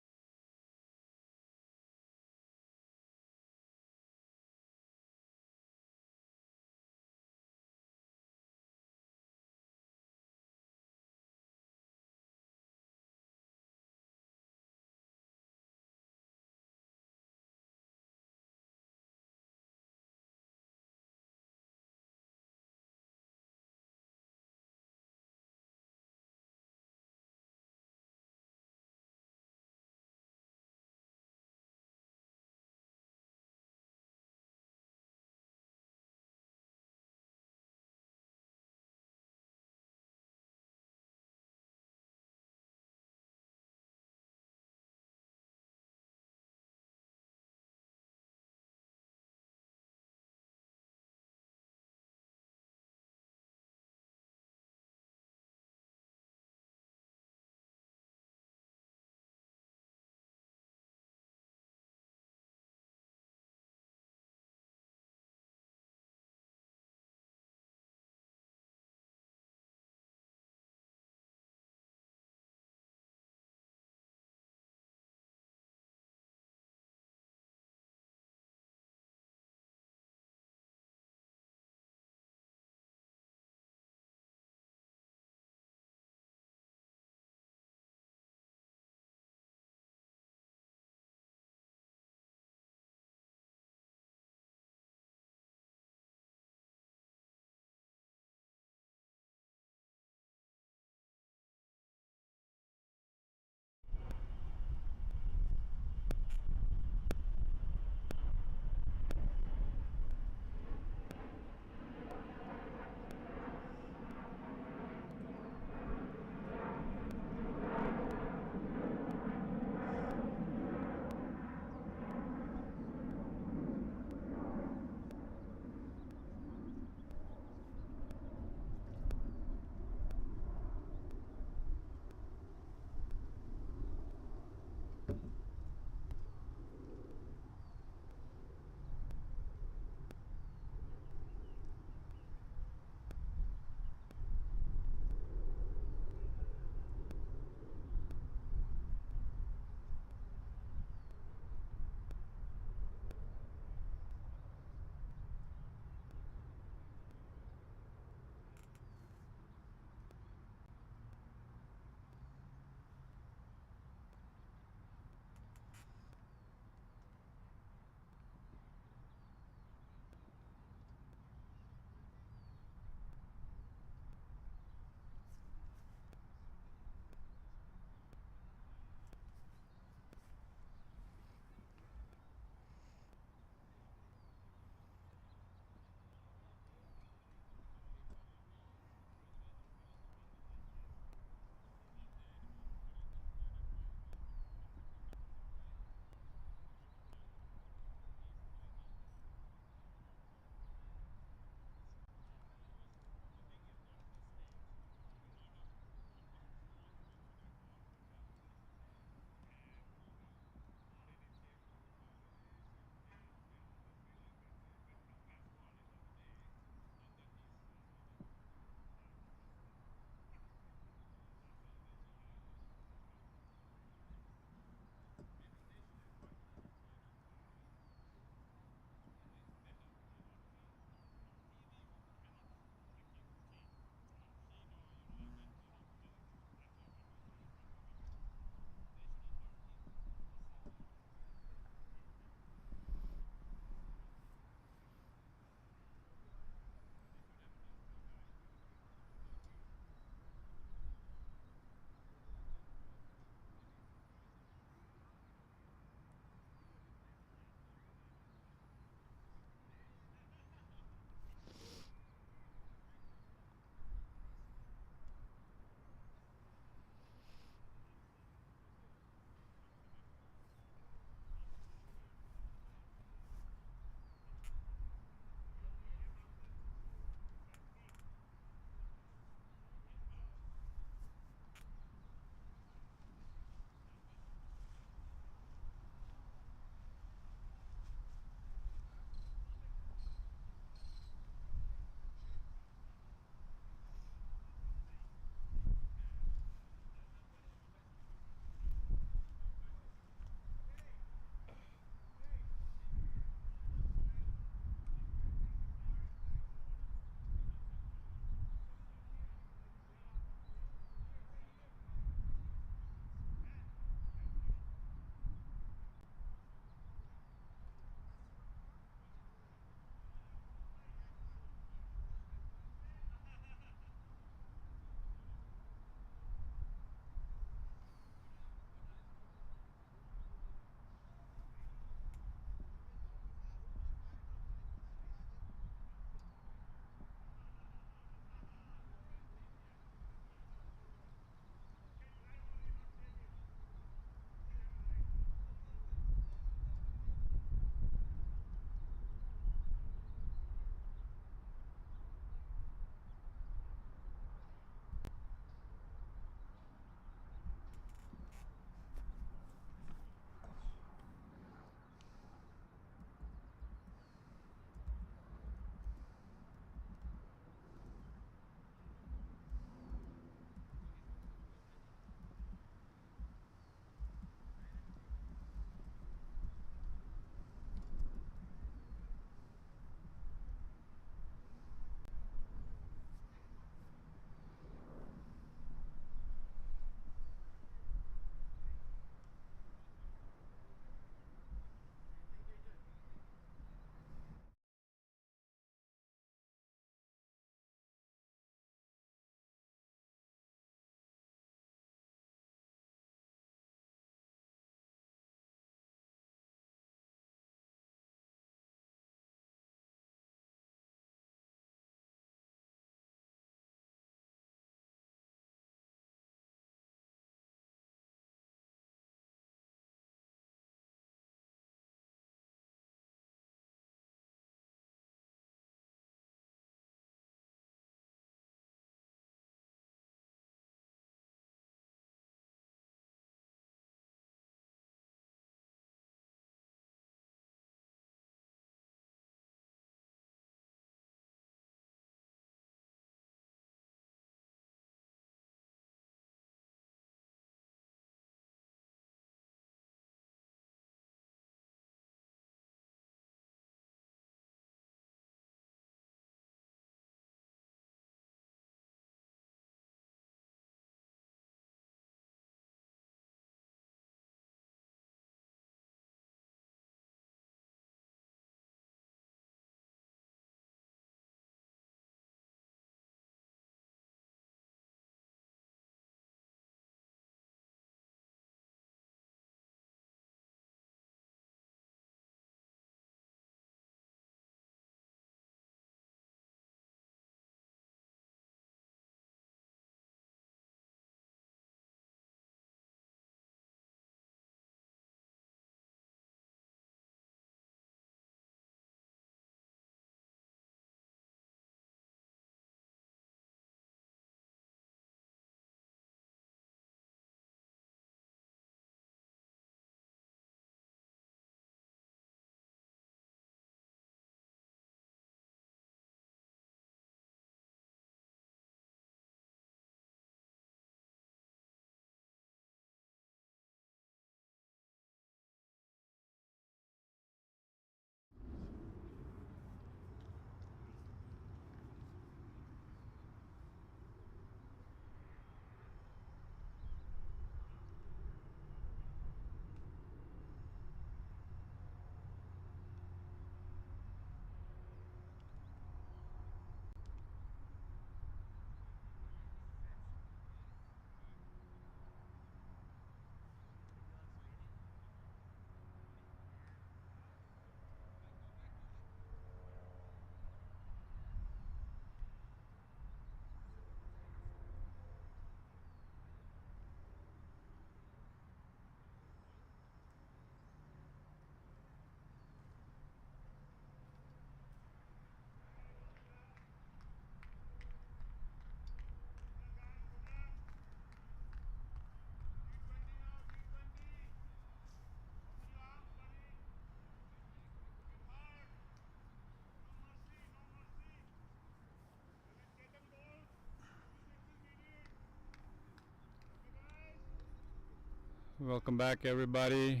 Welcome back, everybody.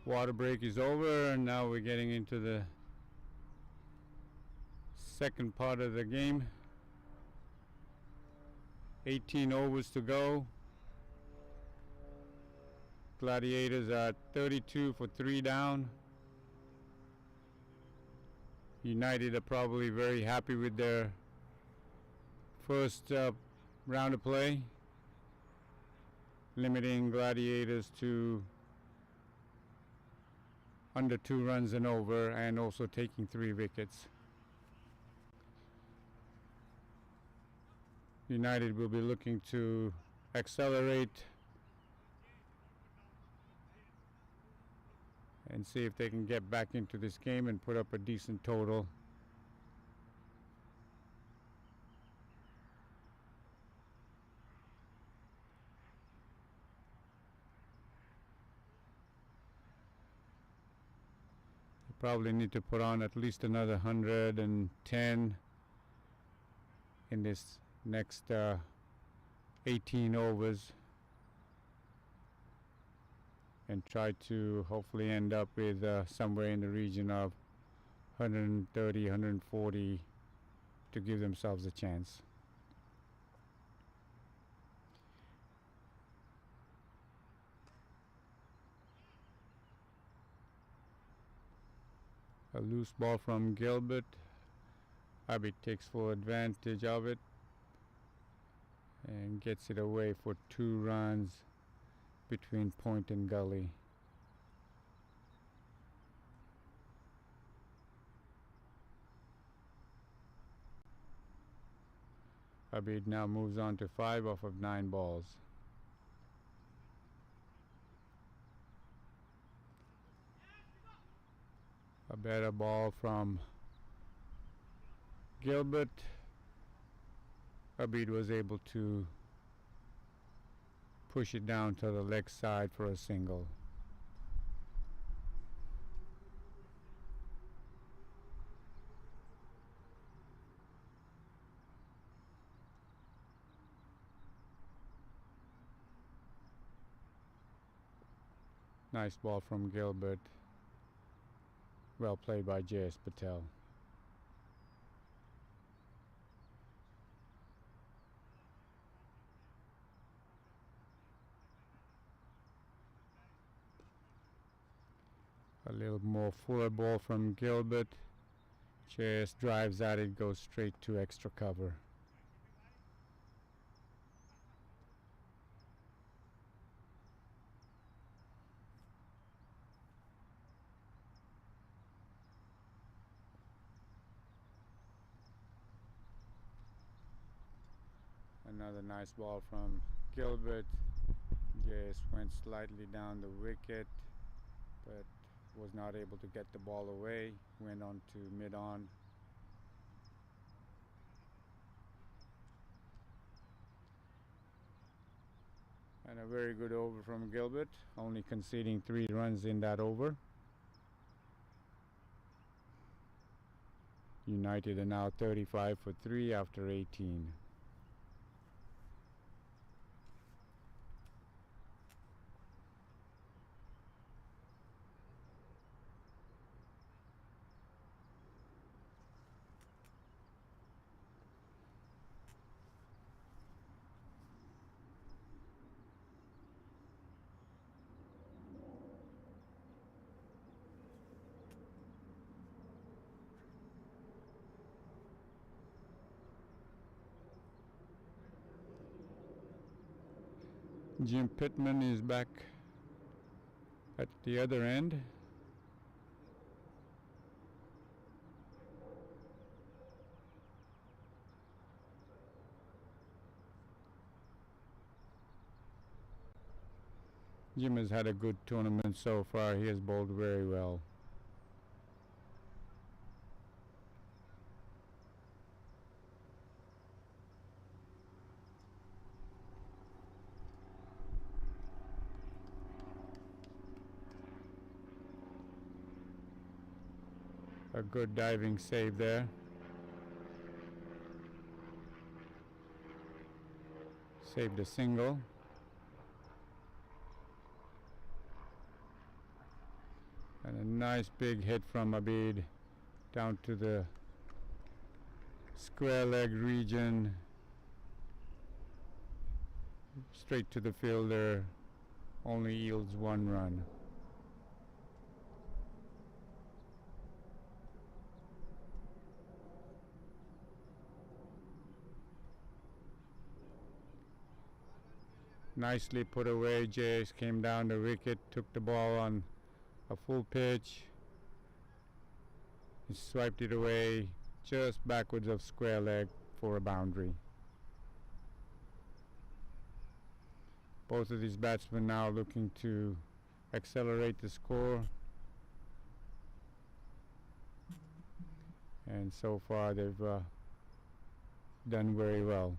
Water break is over, and now we're getting into the second part of the game. 18 overs to go. Gladiators are 32 for 3 down. United are probably very happy with their first round of play, limiting Gladiators to under 2 runs and over, and also taking 3 wickets. United will be looking to accelerate and see if they can get back into this game and put up a decent total. They probably need to put on at least another 110 in this next 18 overs, and try to hopefully end up with somewhere in the region of 130, 140 to give themselves a chance. A loose ball from Gilbert. Abid takes full advantage of it and gets it away for 2 runs between point and gully. Abid now moves on to 5 off of 9 balls. A better ball from Gilbert. Abid was able to push it down to the leg side for a single. Nice ball from Gilbert. Well played by J.S. Patel. A little more fuller ball from Gilbert. J.S. drives at it, goes straight to extra cover. Another nice ball from Gilbert. J.S. went slightly down the wicket, but was not able to get the ball away. Went on to mid-on. And a very good over from Gilbert, only conceding 3 runs in that over. United are now 35 for 3 after 18. Jim Pittman is back at the other end. Jim has had a good tournament so far. He has bowled very well. A good diving save there. Saved a single. nice big hit from Abid down to the square leg region, straight to the fielder, only yields 1 run. Nicely put away. JS came down the wicket, took the ball on a full pitch. He swiped it away just backwards of square leg for a boundary. Both of these batsmen now looking to accelerate the score. And so far they've done very well.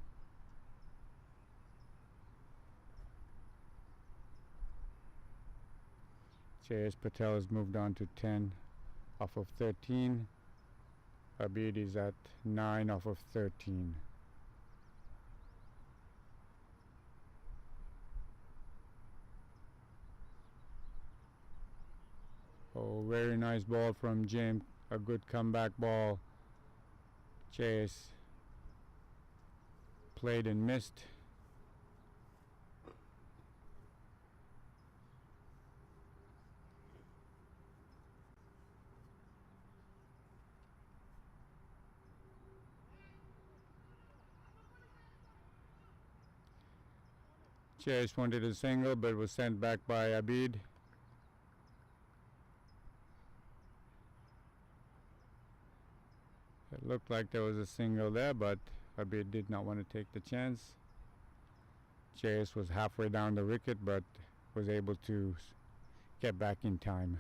J.S. Patel has moved on to 10 off of 13. Abid is at 9 off of 13. Oh, very nice ball from Jim. A good comeback ball. J.S. played and missed. J.S. wanted a single but was sent back by Abid. It looked like there was a single there, but Abid did not want to take the chance. J.S. was halfway down the wicket but was able to get back in time.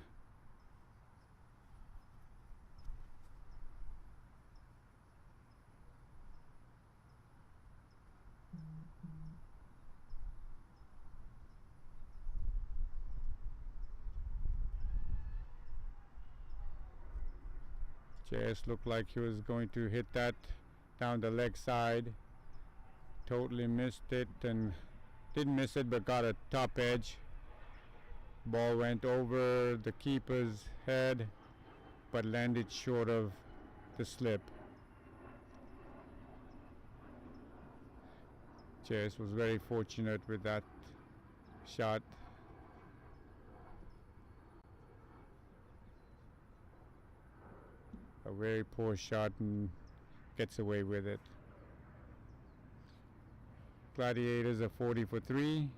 JS looked like he was going to hit that down the leg side. Totally missed it, and didn't miss it but got a top edge. Ball went over the keeper's head but landed short of the slip. JS was very fortunate with that shot. A very poor shot and gets away with it. Gladiators are 40 for 3.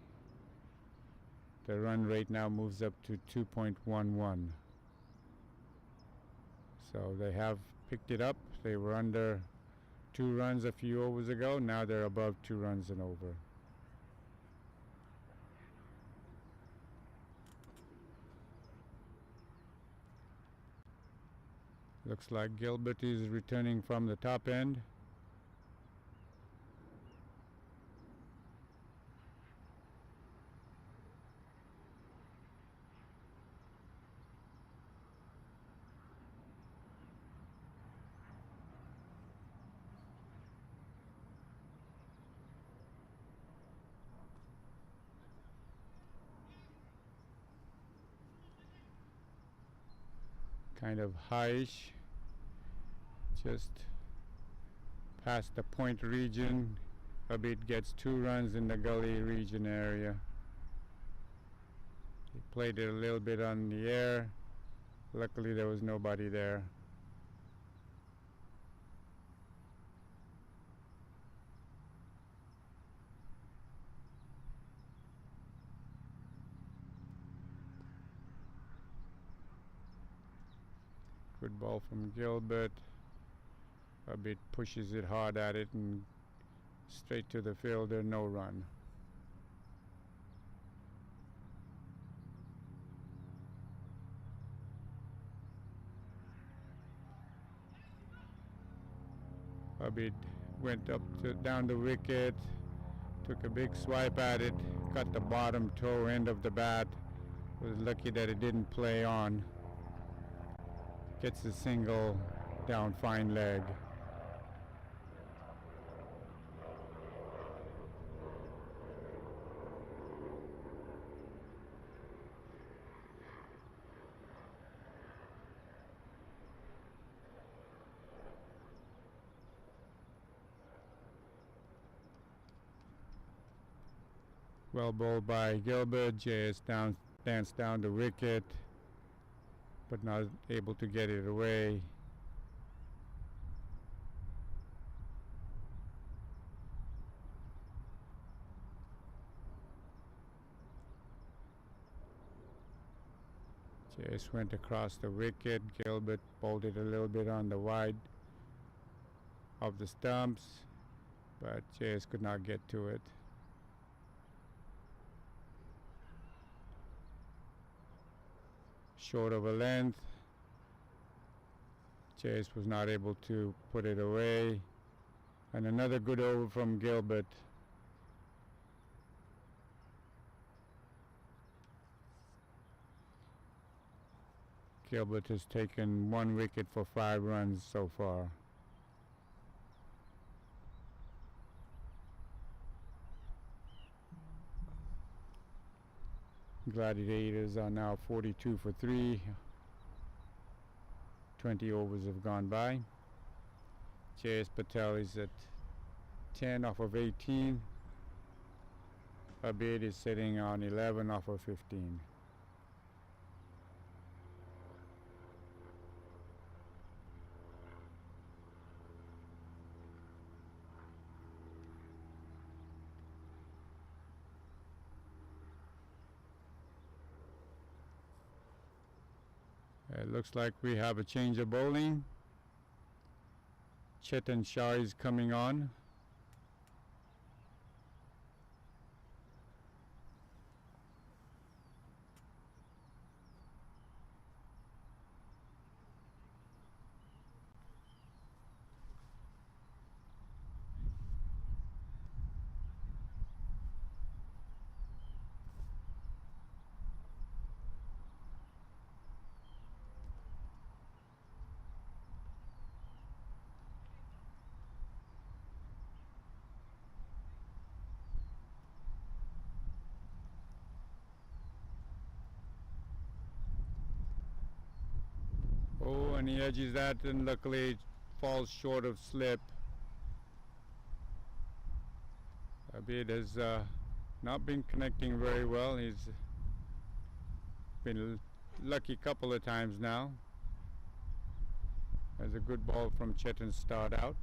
The run rate now moves up to 2.11. So they have picked it up. They were under 2 runs a few overs ago. Now they're above 2 runs and over. Looks like Gilbert is returning from the top end. Kind of highish. Just past the point region. Abid gets 2 runs in the gully region area. He played it a little bit on the air. Luckily there was nobody there. Good ball from Gilbert. Abid pushes it hard at it and straight to the fielder, no run. Abid went up to down the wicket, took a big swipe at it, cut the bottom toe end of the bat. Was lucky that it didn't play on. Gets a single down fine leg. Well bowled by Gilbert. JS danced down the wicket, but not able to get it away. JS went across the wicket. Gilbert bowled it a little bit on the wide of the stumps, but JS could not get to it. Short of a length. Chase was not able to put it away. And another good over from Gilbert. Gilbert has taken 1 wicket for 5 runs so far. Gladiators are now 42 for 3. 20 overs have gone by. J.S. Patel is at 10 off of 18. Abid is sitting on 11 off of 15. It looks like we have a change of bowling. Chetan Shah is coming on. Oh, and he edges that, and luckily it falls short of slip. Abid has not been connecting very well. He's been lucky a couple of times now. There's a good ball from Chetan start out.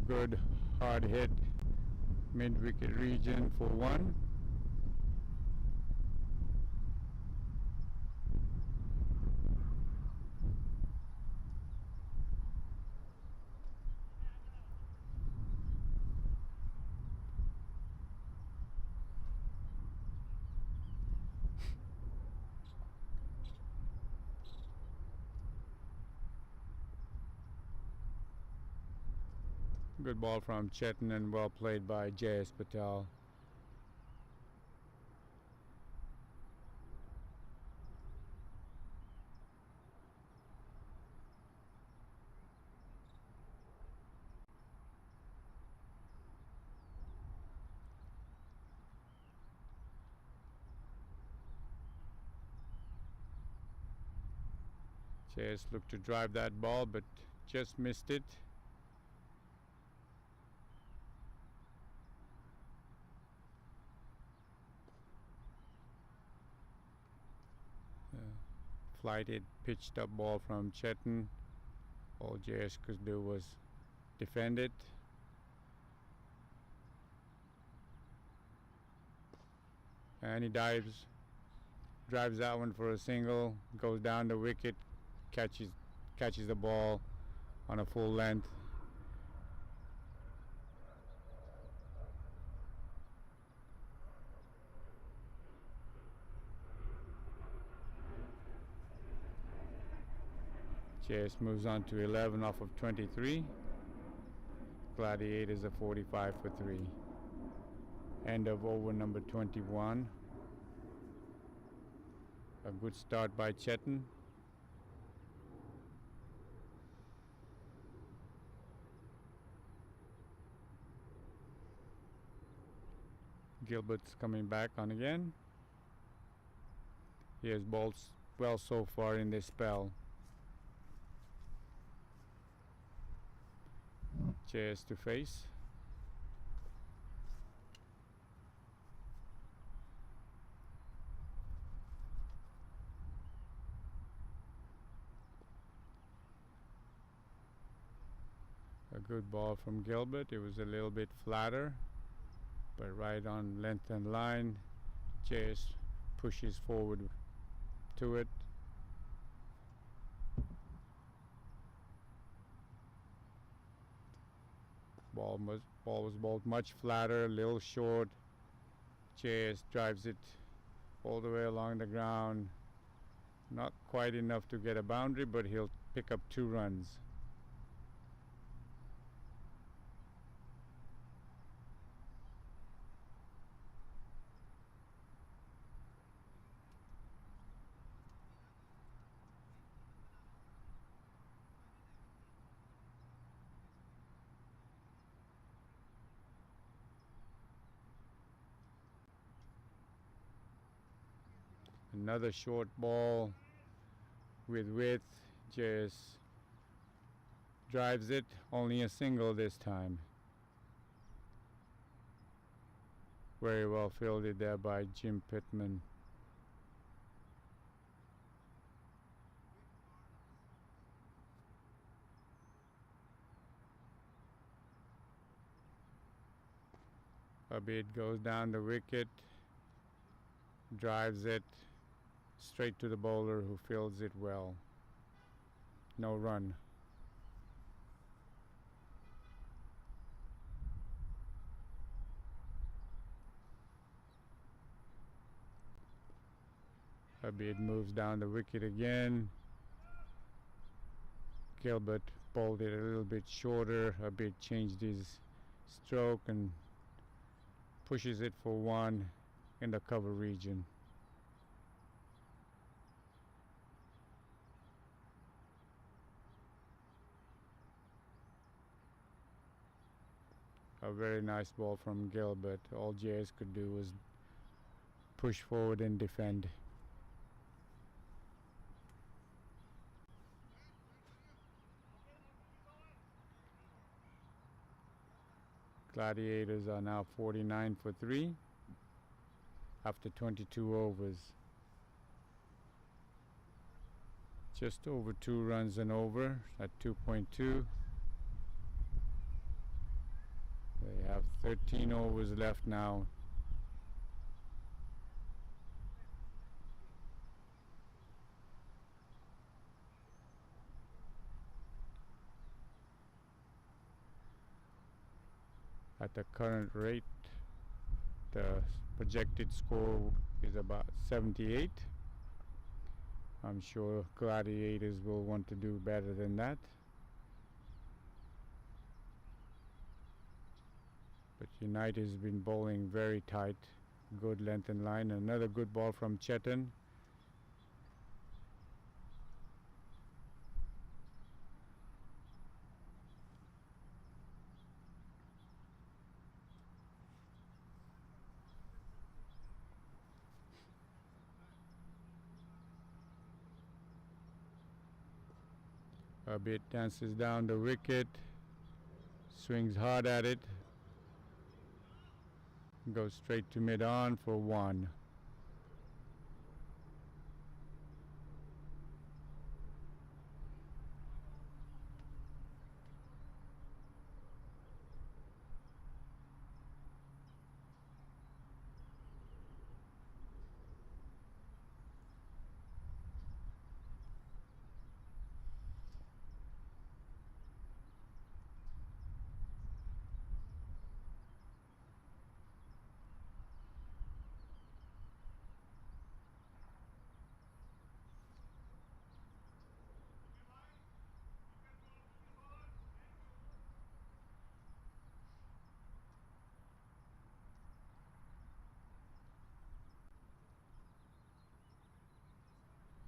Good hard hit mid-wicket region for 1. Good ball from Chetan and well played by J.S. Patel. J.S. looked to drive that ball but just missed it. Flighted, pitched up ball from Chetan. All JS could do was defend it. And he drives that one for a single, goes down the wicket, catches the ball on a full length. JS moves on to 11 off of 23. Gladiators are 45 for 3. End of over number 21. A good start by Chetan. Gilbert's coming back on again. Here's balls well so far in this spell. Chairs to face. A good ball from Gilbert. It was a little bit flatter, but right on length and line. Chase pushes forward to it. Ball was bowled much flatter, a little short. Chase drives it all the way along the ground. Not quite enough to get a boundary, but he'll pick up 2 runs. Another short ball with width. Just drives it. Only a single this time. Very well fielded there by Jim Pittman. Abid goes down the wicket, drives it straight to the bowler, who fields it well. No run. Abid moves down the wicket again. Gilbert bowled it a little bit shorter. Abid changed his stroke and pushes it for 1 in the cover region. A very nice ball from Gilbert. All JS could do was push forward and defend. Gladiators are now 49 for 3 after 22 overs. Just over 2 runs and over at 2.2. They have 13 overs left now. At the current rate, the projected score is about 78. I'm sure Gladiators will want to do better than that. But United has been bowling very tight. Good length and line. Another good ball from Chetan. A bit dances down the wicket, swings hard at it, goes straight to mid-on for 1.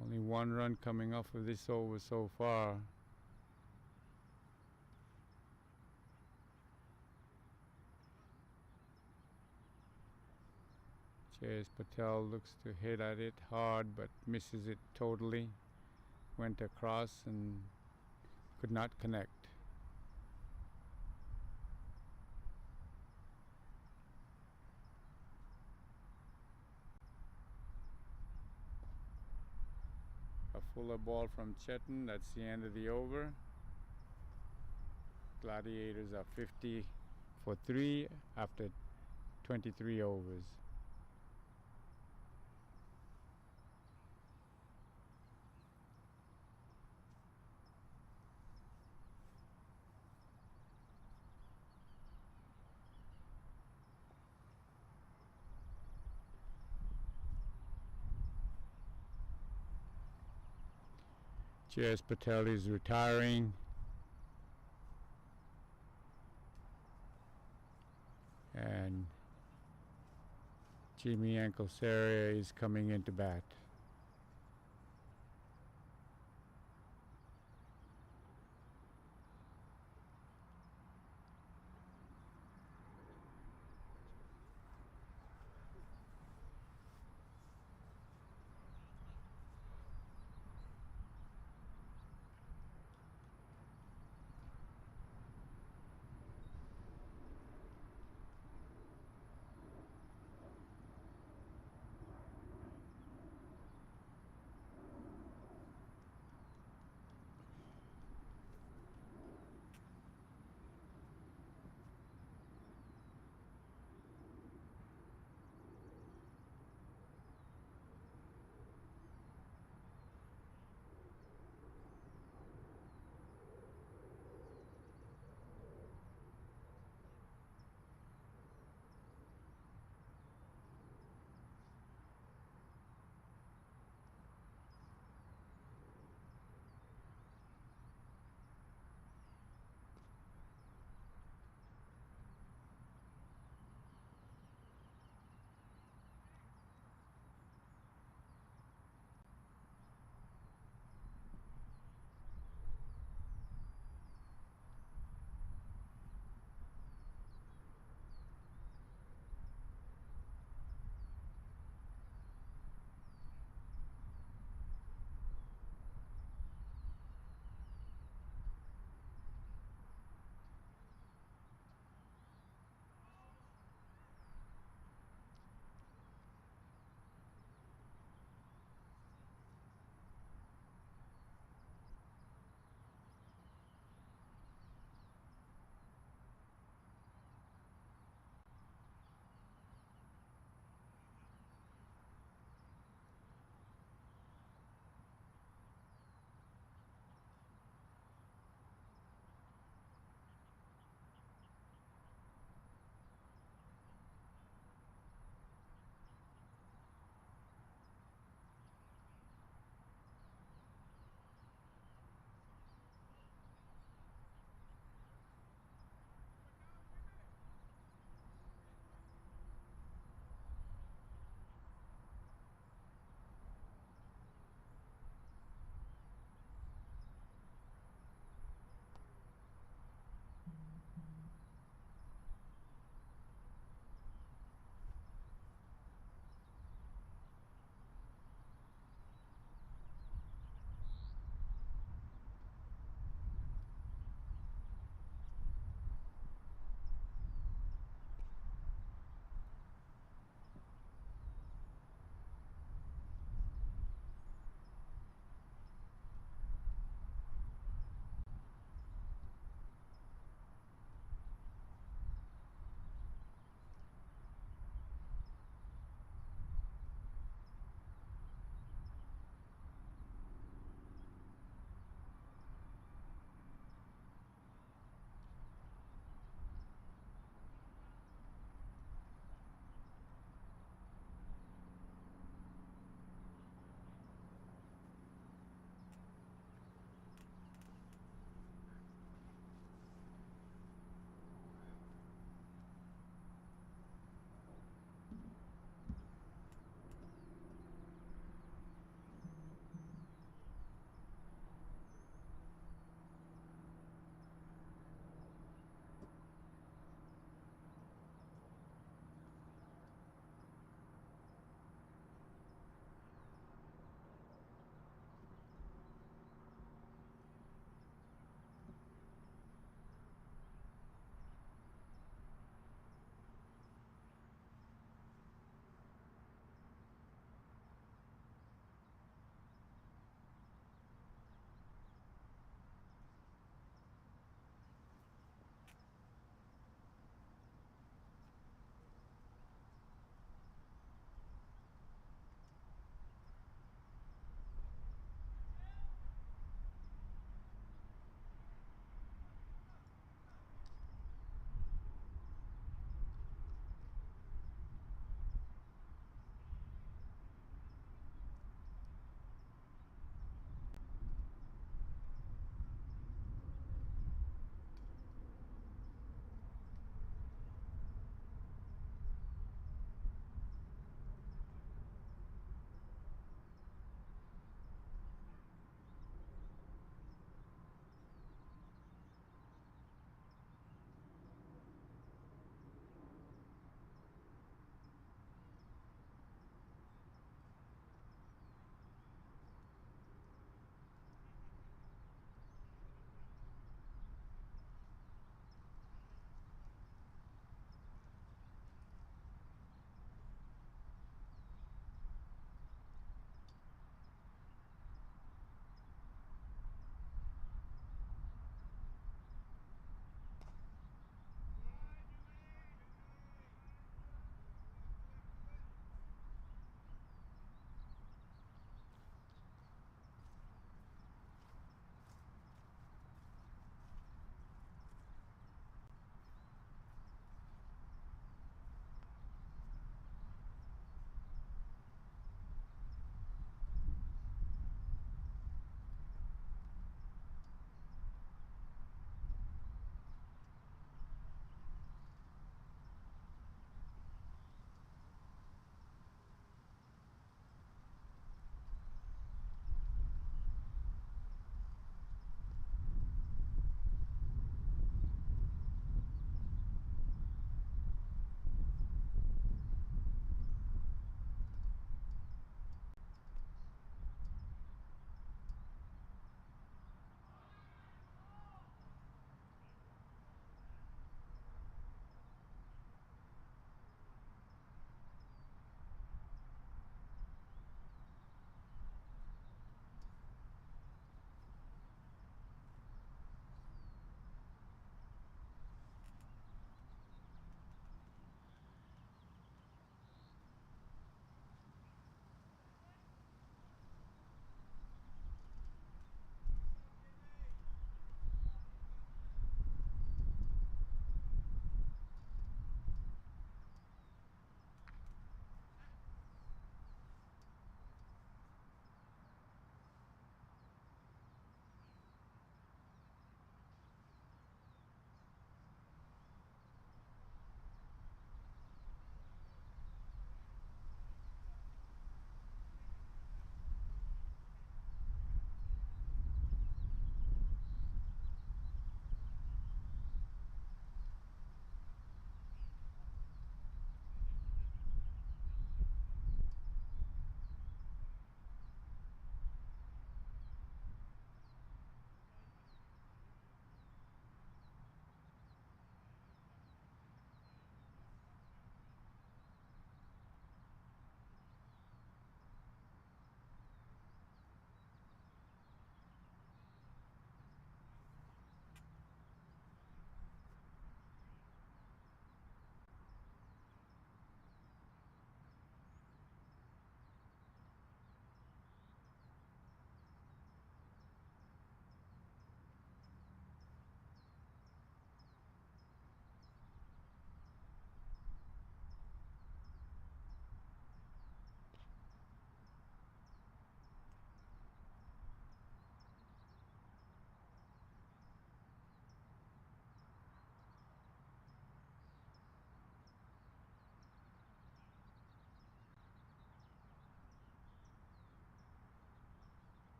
Only 1 run coming off of this over so far. J.S. Patel looks to hit at it hard but misses it totally. Went across and could not connect. A fuller ball from Chetan. That's the end of the over. Gladiators are 50 for 3 after 23 overs. J.S. Patel is retiring. And Jimmy Anklesaria is coming into bat.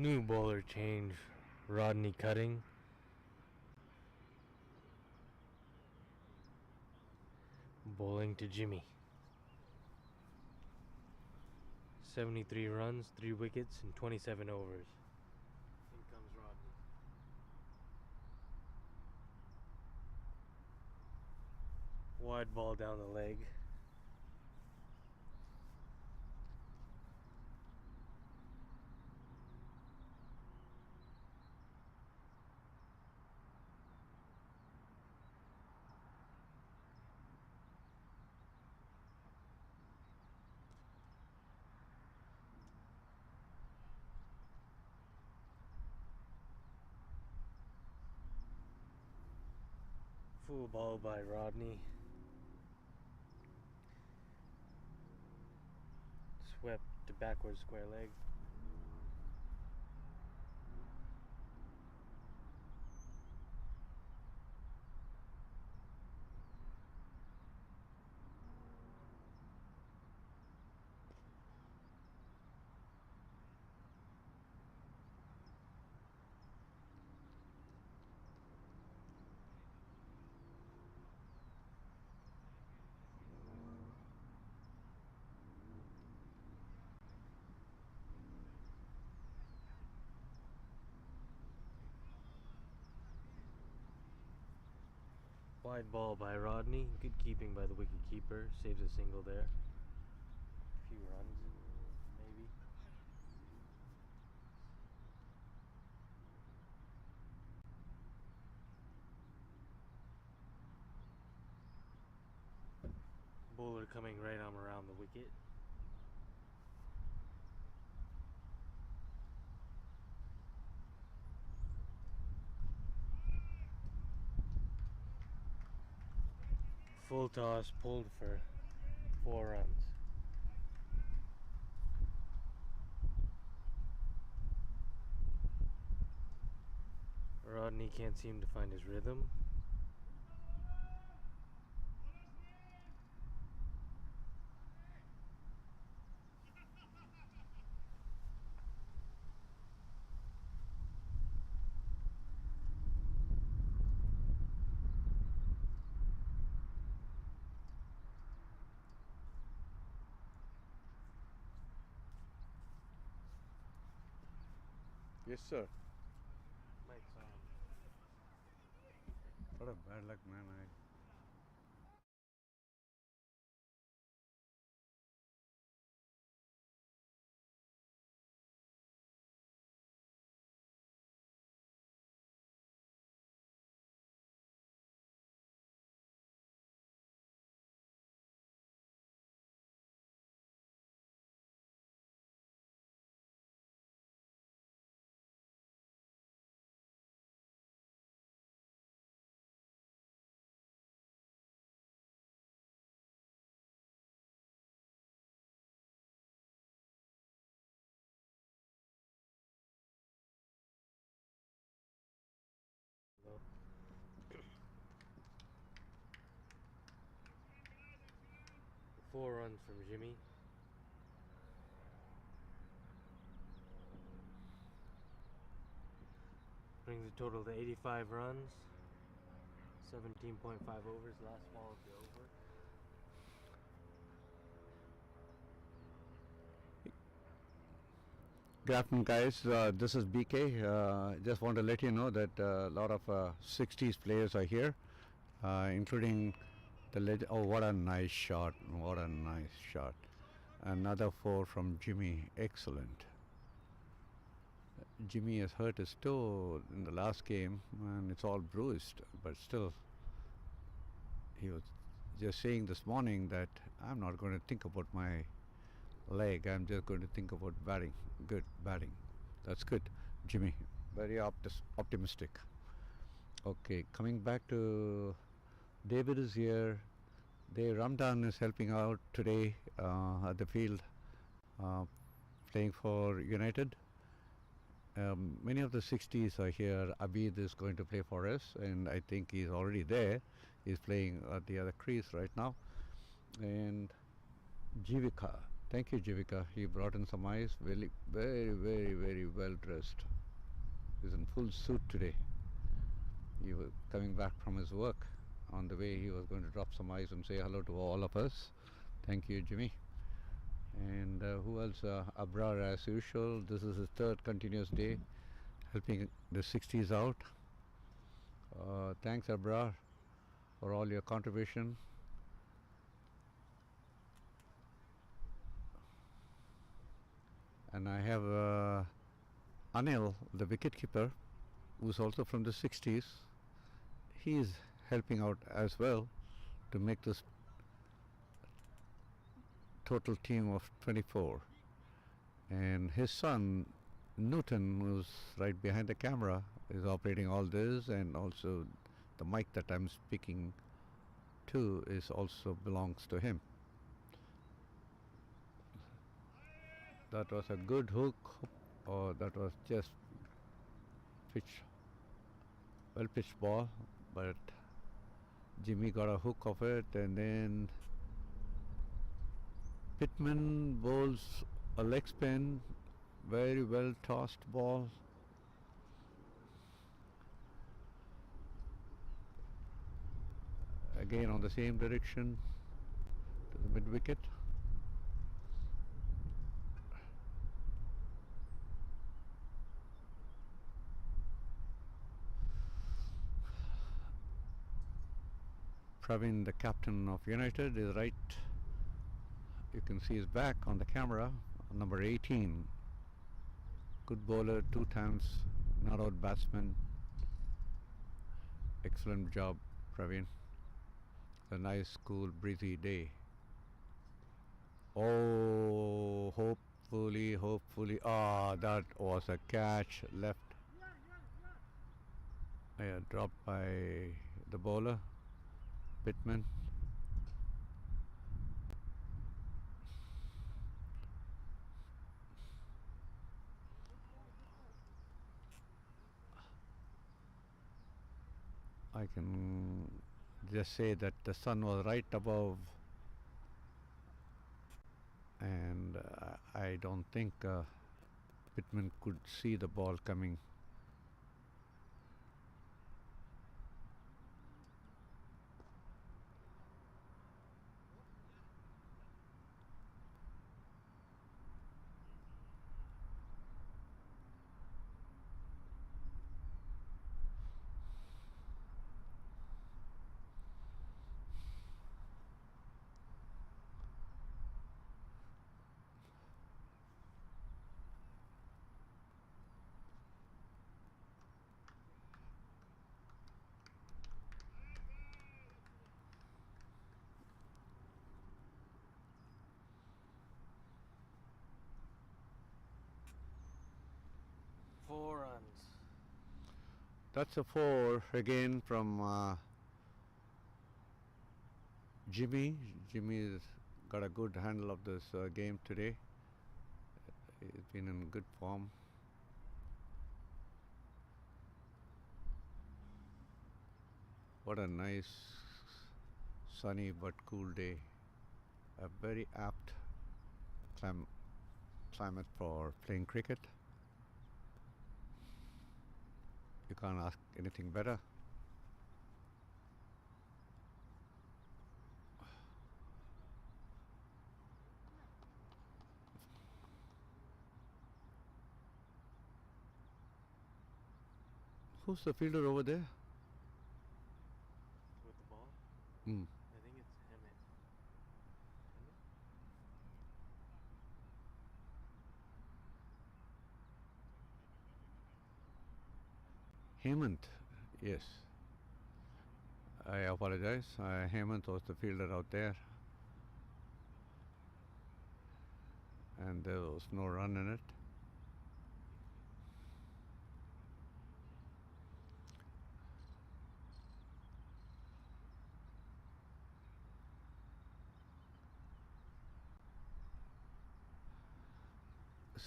New bowler change. Rodney cutting. Bowling to Jimmy. 73 runs, 3 wickets, and 27 overs. In comes Rodney. Wide ball down the leg. Full ball by Rodney. Swept to backward square leg. Wide ball by Rodney. Good keeping by the wicket keeper. Saves a single there. Few runs, maybe. Bowler coming right arm around the wicket. Full toss, pulled for 4 runs. Rodney can't seem to find his rhythm. Yes, sir. Mike's on. What a bad luck, man. No. 4 runs from Jimmy. Brings the total to 85 runs. 17.5 overs. Last ball of the over. Good afternoon, guys. This is BK. Just want to let you know that a lot of 60s players are here, including the oh, what a nice shot! What a nice shot! Another 4 from Jimmy. Excellent. Jimmy has hurt his toe in the last game, and it's all bruised. But still, he was just saying this morning that I'm not going to think about my leg. I'm just going to think about batting. Good batting. That's good, Jimmy. Very optimistic. Okay, coming back to David is here. Ramdan is helping out today at the field, playing for United. Many of the 60s are here. Abid is going to play for us, and I think he's already there. He's playing at the other crease right now. And Jivika Thank you, Jivika. He brought in some ice. Very, very, very, very well dressed. He's in full suit today. He was coming back from his work. On the way, he was going to drop some ice and say hello to all of us. Thank you, Jimmy. And who else? Abrar, as usual. This is his third continuous day helping the 60s out. Thanks, Abrar, for all your contribution. And I have Anil, the wicketkeeper, who's also from the 60s. He is helping out as well to make this total team of 24. And his son, Newton, who's right behind the camera, is operating all this, and also the mic that I'm speaking to is also belongs to him. That was a good hook, or that was just well pitched ball, but Jimmy got a hook of it, and then Pittman bowls a leg spin, very well tossed ball. Again on the same direction to the mid wicket. Praveen, the captain of United, is right. You can see his back on the camera, number 18. Good bowler, 2 times not out batsman. Excellent job, Praveen. It's a nice, cool, breezy day. Oh, hopefully, that was a catch left. Yeah, dropped by the bowler, Pittman. I can just say that the sun was right above, and I don't think Pittman could see the ball coming. That's a 4 again from Jimmy. Jimmy's got a good handle of this game today. He's been in good form. What a nice sunny but cool day. A very apt climate for playing cricket. You can't ask anything better. Who's the fielder over there? With the ball? Mm. I think it's Hemant, yes. I apologize. Hemant was the fielder out there. And there was no run in it.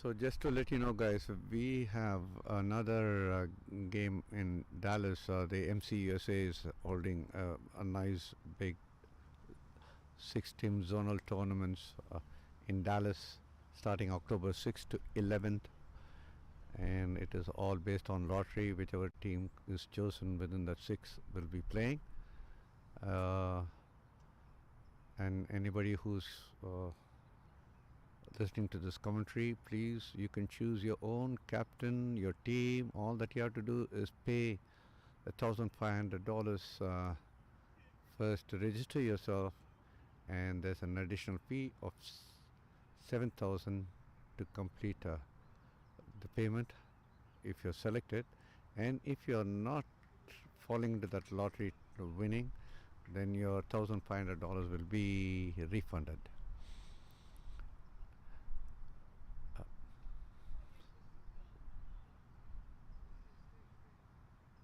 So just to let you know, guys, we have another game in Dallas. The MCUSA is holding a nice big 6-team zonal tournaments in Dallas starting October 6th to 11th, and it is all based on lottery. Whichever team is chosen within that 6 will be playing, and anybody who's listening to this commentary, please, you can choose your own captain, your team. All that you have to do is pay $1,500 first to register yourself, and there's an additional fee of $7,000 to complete the payment if you're selected. And if you're not falling into that lottery winning, then your $1,500 will be refunded.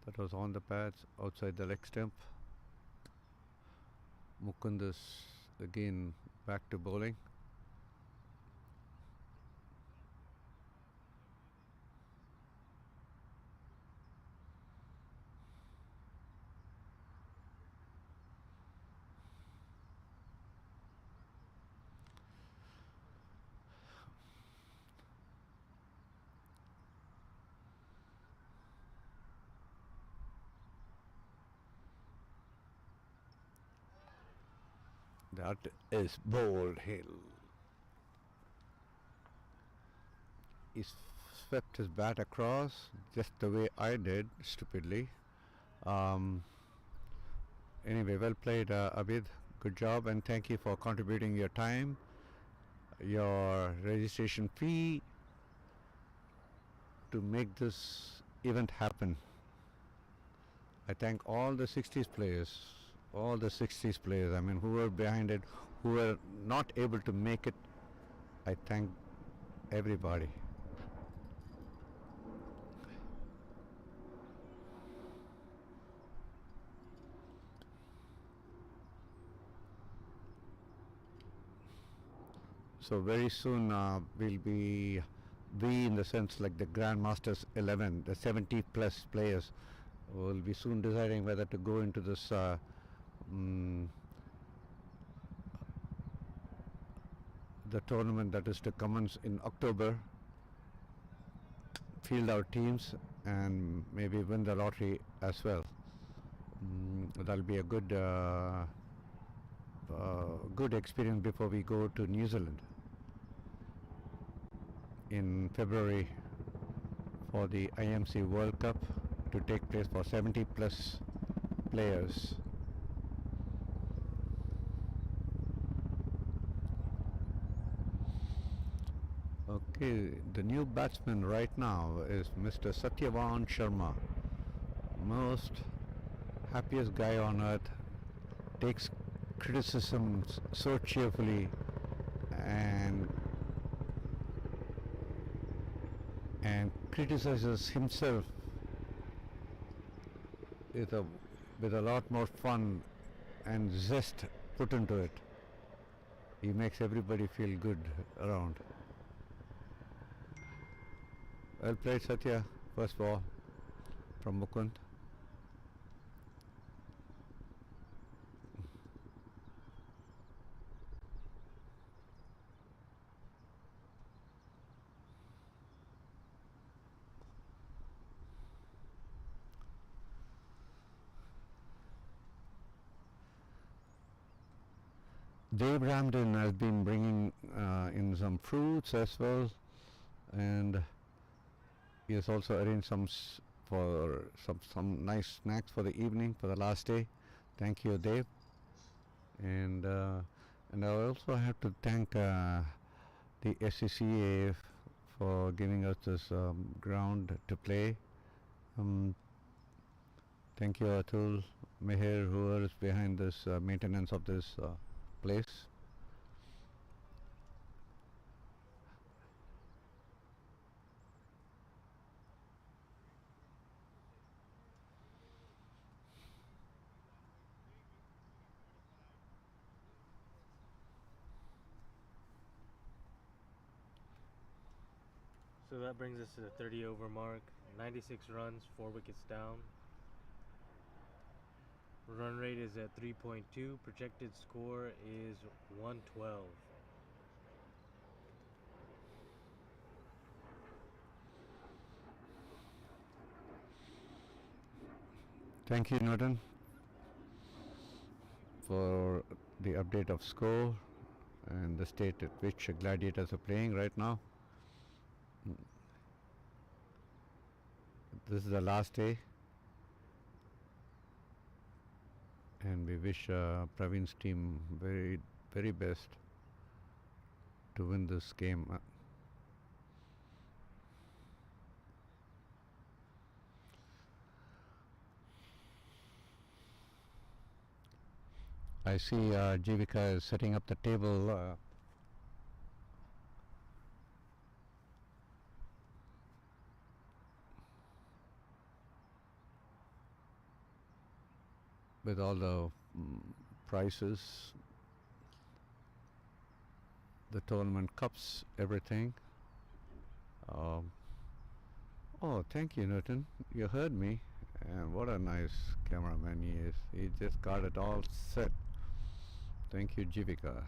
That was on the pads outside the leg stump. Mukund is again back to bowling. That is Bold Hill. He swept his bat across just the way I did, stupidly. Anyway, well played, Abid. Good job, and thank you for contributing your time, your registration fee to make this event happen. I thank all the 60s players. All the 60s players, I mean, who were behind it, who were not able to make it. I thank everybody. So very soon we'll be, we in the sense like the Grandmasters 11, the 70 plus players will be soon deciding whether to go into this the tournament that is to commence in October, field our teams and maybe win the lottery as well. That'll be a good good experience before we go to New Zealand in February for the IMC World Cup to take place for 70 plus players. Okay, the new batsman right now is Mr. Satyavan Sharma. Most happiest guy on earth, takes criticisms so cheerfully and criticizes himself with a lot more fun and zest put into it. He makes everybody feel good around. Well played, Satya. First ball from Mukund. Dave Ramden has been bringing in some fruits as well, and he has also arranged for some nice snacks for the evening, for the last day. Thank you, Dave. And I also have to thank the SCCA for giving us this ground to play. Thank you, Atul, Meher, who is behind this maintenance of this place. So that brings us to the 30 over mark. 96 runs, 4 wickets down. Run rate is at 3.2. Projected score is 112. Thank you, Norton, for the update of score and the state at which Gladiators are playing right now. This is the last day, and we wish Praveen's team very best to win this game. I see Jivika is setting up the table. With all the prices, the tournament cups, everything. Oh, thank you, Newton. You heard me. And what a nice cameraman he is. He just got it all set. Thank you, Jivika.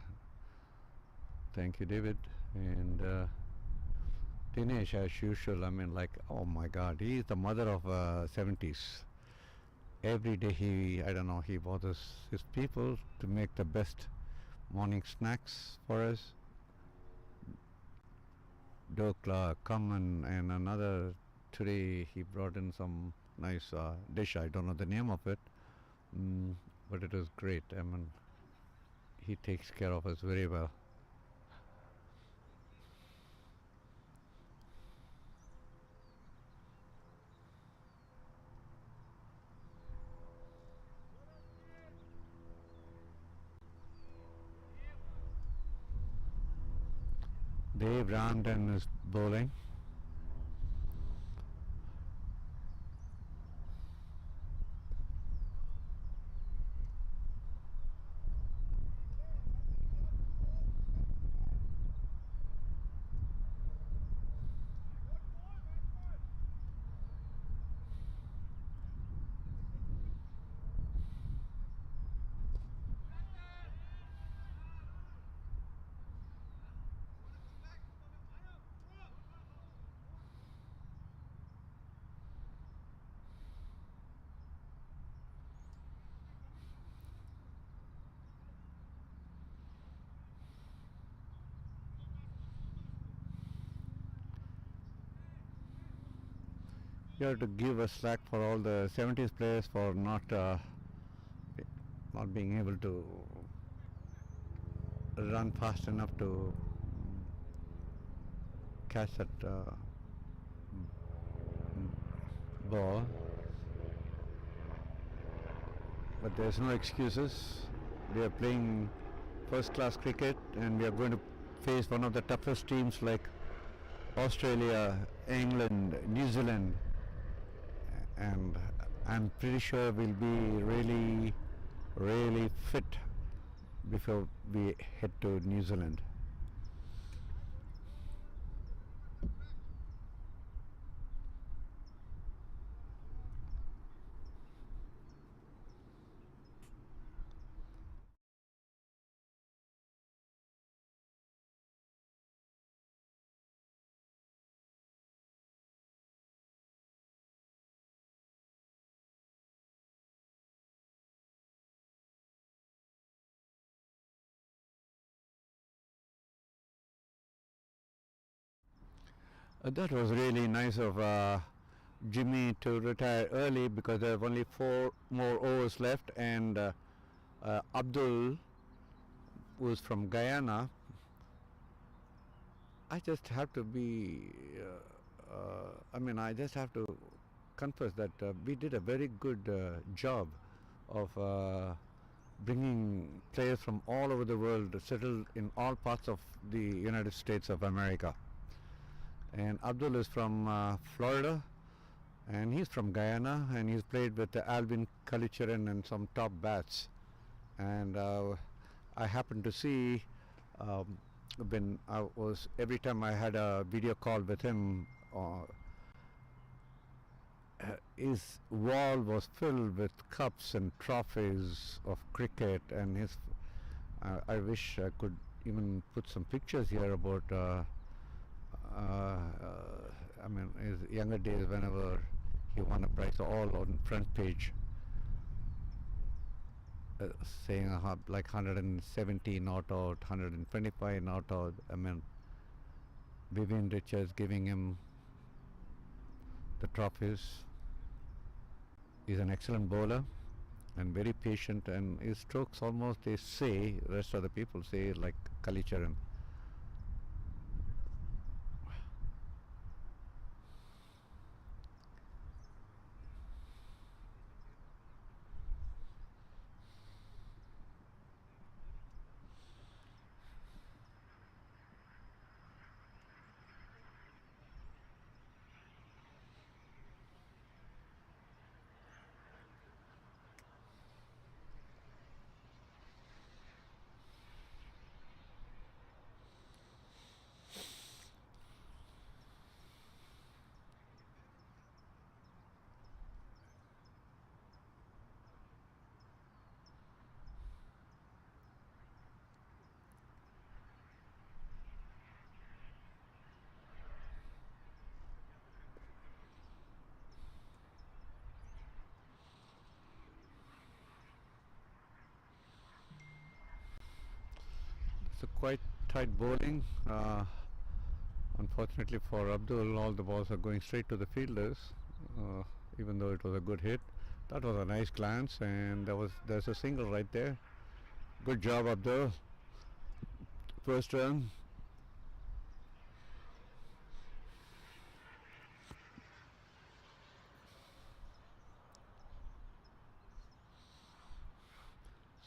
Thank you, David. And Dinesh, as usual, I mean, like, oh my God, he is the mother of 70s. Every day I don't know, he bothers his people to make the best morning snacks for us. Dokla, Kaman, and another, today he brought in some nice dish. I don't know the name of it, but it was great. I mean, he takes care of us very well. Dave Ramden is bowling. You have to give a slack for all the 70s players for not being able to run fast enough to catch that ball. But there's no excuses. We are playing first class cricket, and we are going to face one of the toughest teams like Australia, England, New Zealand, and I'm pretty sure we'll be really fit before we head to New Zealand. That was really nice of Jimmy to retire early, because there are only 4 more overs left, and Abdul, who's from Guyana, I just have to be, I just have to confess that we did a very good job of bringing players from all over the world settled in all parts of the United States of America. And Abdul is from Florida, and he's from Guyana, and he's played with Alvin Kalicharan and some top bats. And I happened to see when every time I had a video call with him, his wall was filled with cups and trophies of cricket, and I wish I could even put some pictures here about his younger days, whenever he won a prize, all on front page. saying like 170 not out, 125 not out. I mean, Vivian Richards giving him the trophies. He's an excellent bowler and very patient, and his strokes almost, they say, rest of the people say, like Kalicharan. It's a quite tight bowling. Unfortunately for Abdul, all the balls are going straight to the fielders, even though it was a good hit. That was a nice glance, and there's a single right there. Good job, Abdul. First run.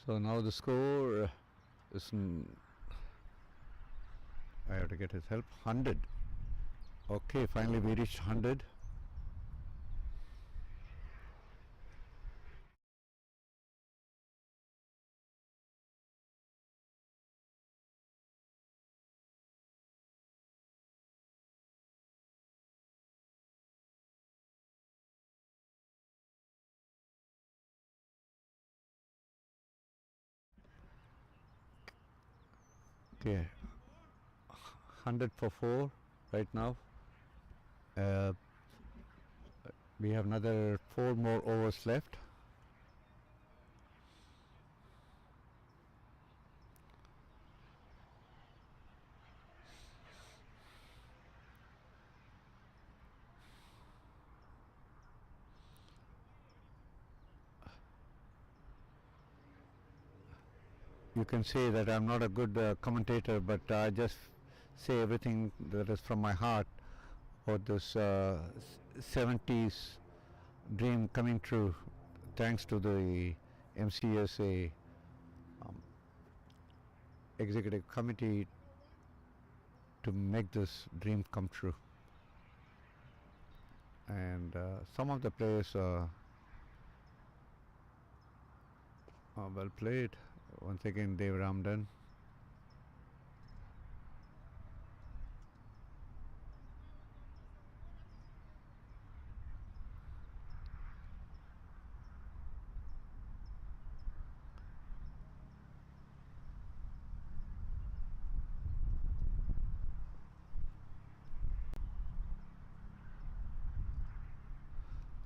So now the score is, I have to get his help, 100. Okay, finally we reached 100. Okay, 100 for 4 right now. We have another 4 more overs left. You can say that I'm not a good commentator, but I just say everything that is from my heart about this 70s dream coming true, thanks to the MCSA executive committee to make this dream come true. And some of the players are well played. Once again, Dave Ramdan.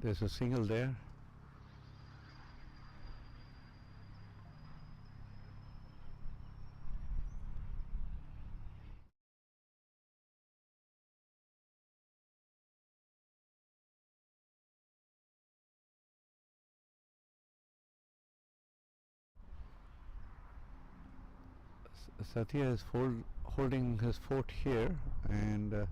There's a single there. Satya is holding his fort here, and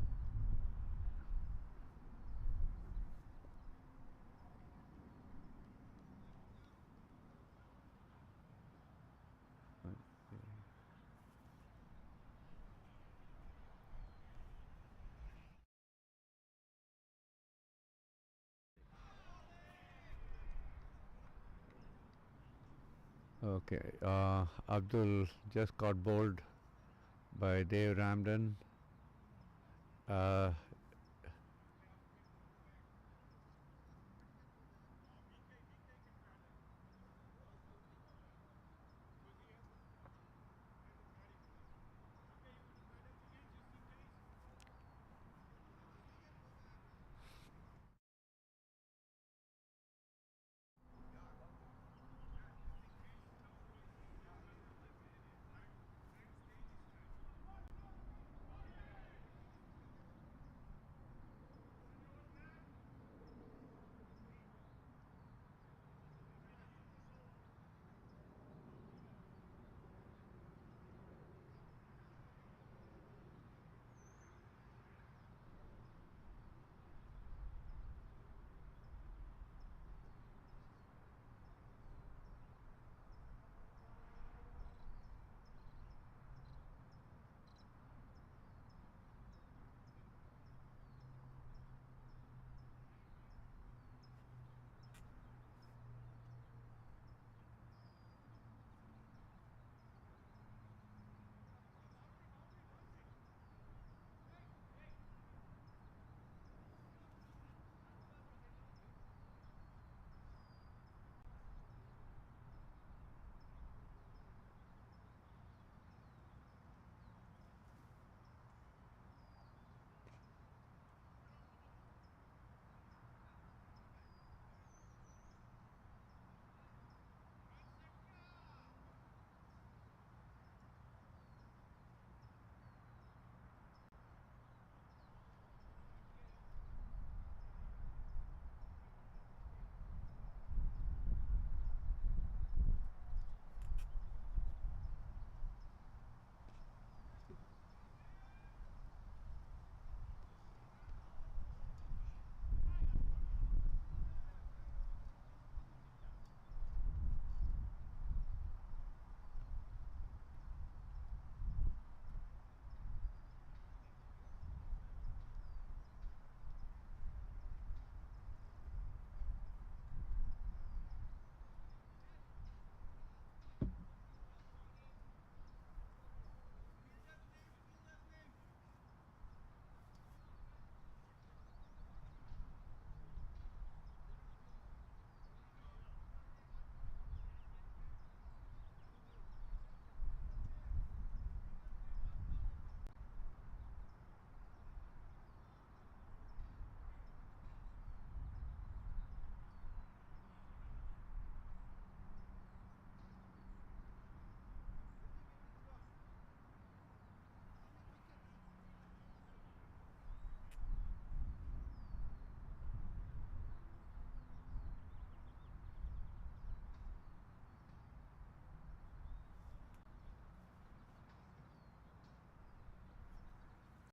okay, Abdul just got bowled by Dave Ramdan.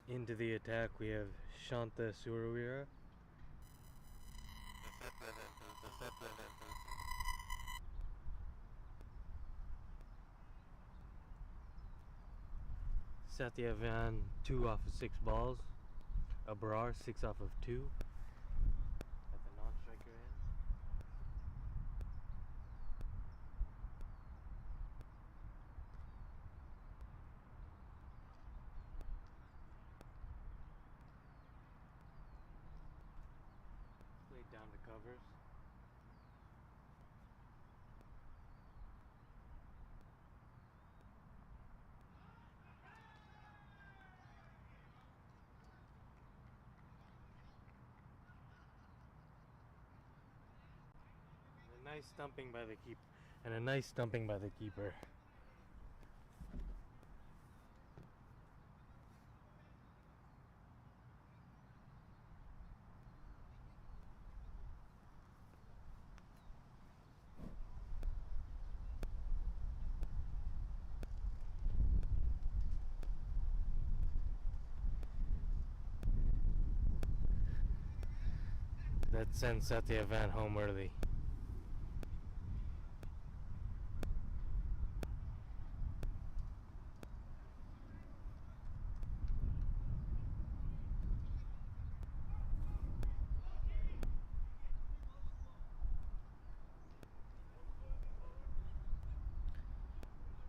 Into the attack we have Shanta Surawira. Satyavan 2 off of 6 balls. Abrar 6 off of 2 at the non-striker end. Played down to covers. And a nice stumping by the keeper. And a nice stumping by the keeper. That sends Satyavan home early.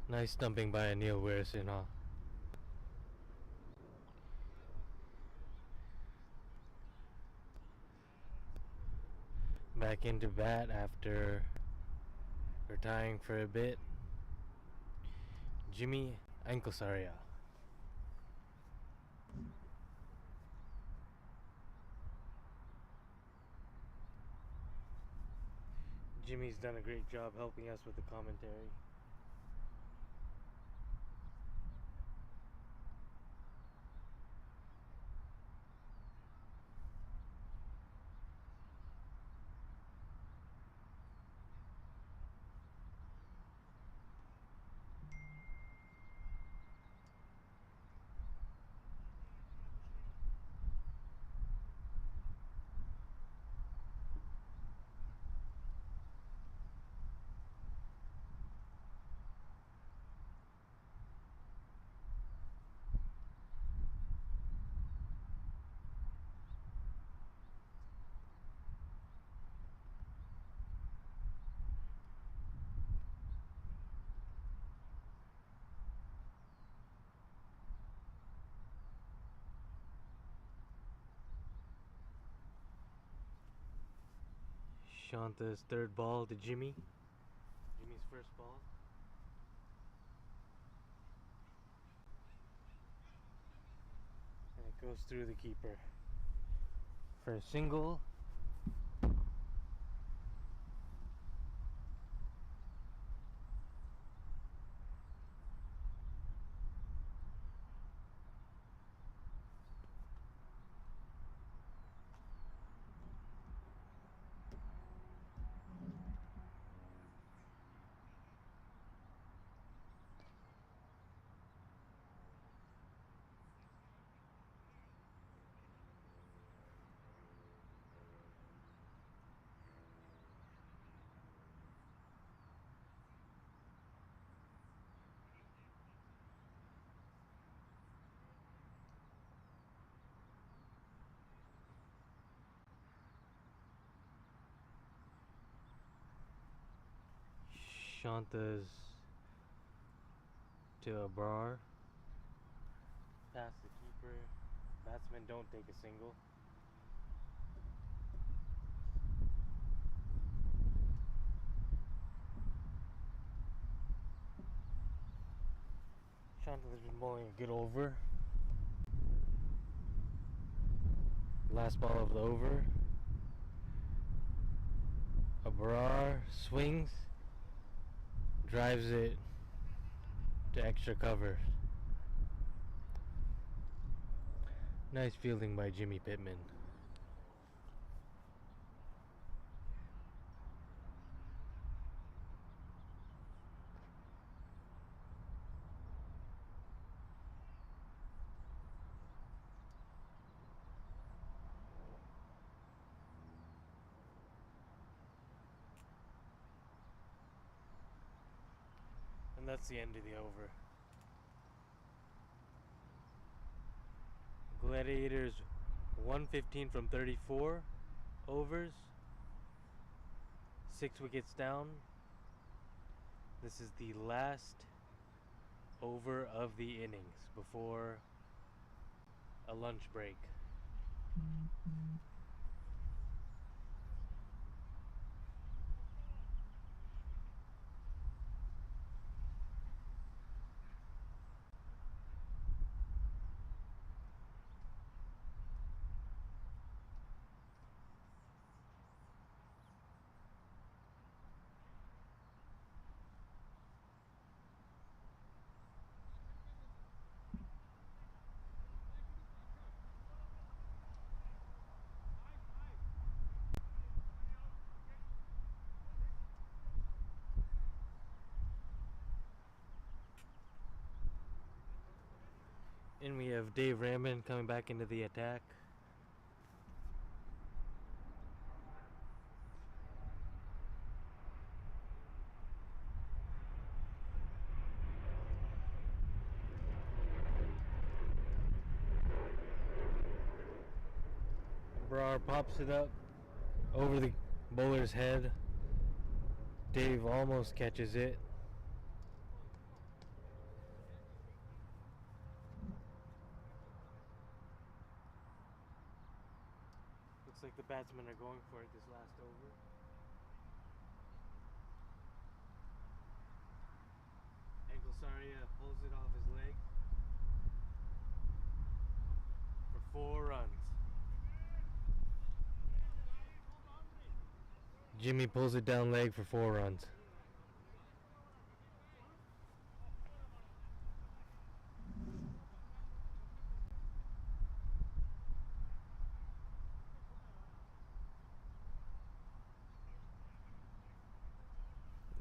Nice stumping by Anil Weerasinha. Back into bat after retiring for a bit. Jimmy Ankosaria. Jimmy's done a great job helping us with the commentary. Shanta's third ball to Jimmy. Jimmy's first ball. And it goes through the keeper for a single. Shanta's to Abrar. Past the keeper. Batsmen don't take a single. Shanta's been bowling a good over. Last ball of the over. Abrar swings. Drives it to extra cover. Nice fielding by Jimmy Pittman. And that's the end of the over. Gladiators 115 from 34 overs. 6 wickets down. This is the last over of the innings before a lunch break. And we have Dave Raman coming back into the attack. Brar pops it up over the bowler's head. Dave almost catches it. Looks like the batsmen are going for it this last over. Ankelsaria pulls it off his leg for 4 runs. Jimmy pulls it down leg for 4 runs.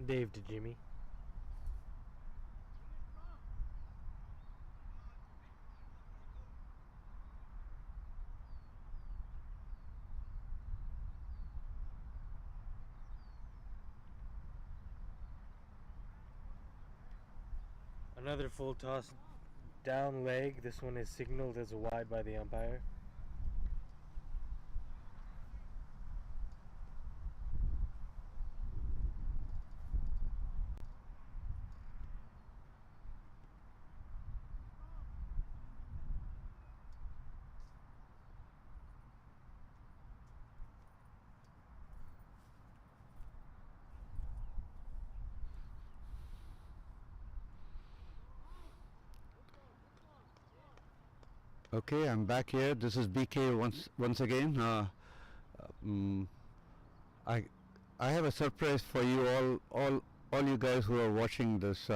Dave to Jimmy. Another full toss down leg. This one is signaled as a wide by the umpire. Okay, I'm back here. This is BK once again. I have a surprise for you all you guys who are watching this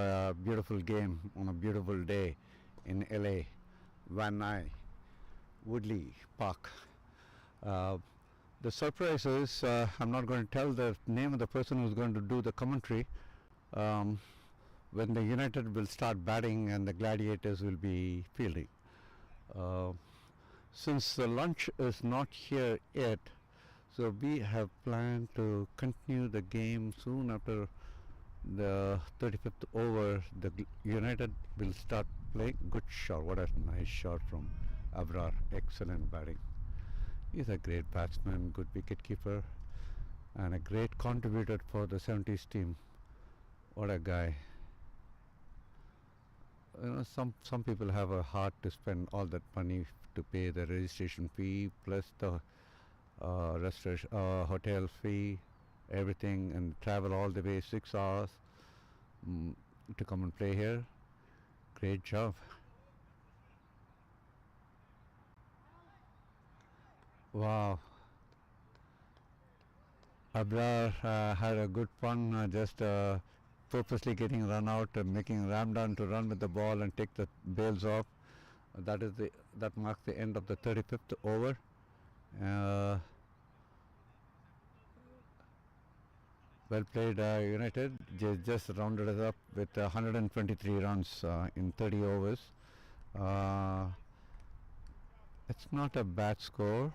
beautiful game on a beautiful day in LA, Van Nuys, Woodley Park. The surprise is I'm not going to tell the name of the person who's going to do the commentary when the United will start batting and the Gladiators will be fielding. Since the lunch is not here yet, so we have planned to continue the game soon after the 35th over. The United will start playing. Good shot, what a nice shot from Abrar, excellent batting. He's a great batsman, good wicket keeper, and a great contributor for the 70s team. What a guy. You know, some people have a heart to spend all that money to pay the registration fee plus the hotel fee, everything, and travel all the way 6 hours to come and play here. Great job. Wow. Abrar had a good fun, just purposely getting run out and making Ramdan to run with the ball and take the bails off. That marks the end of the 35th over. Well played, United. Just rounded us up with 123 runs in 30 overs. It's not a bad score.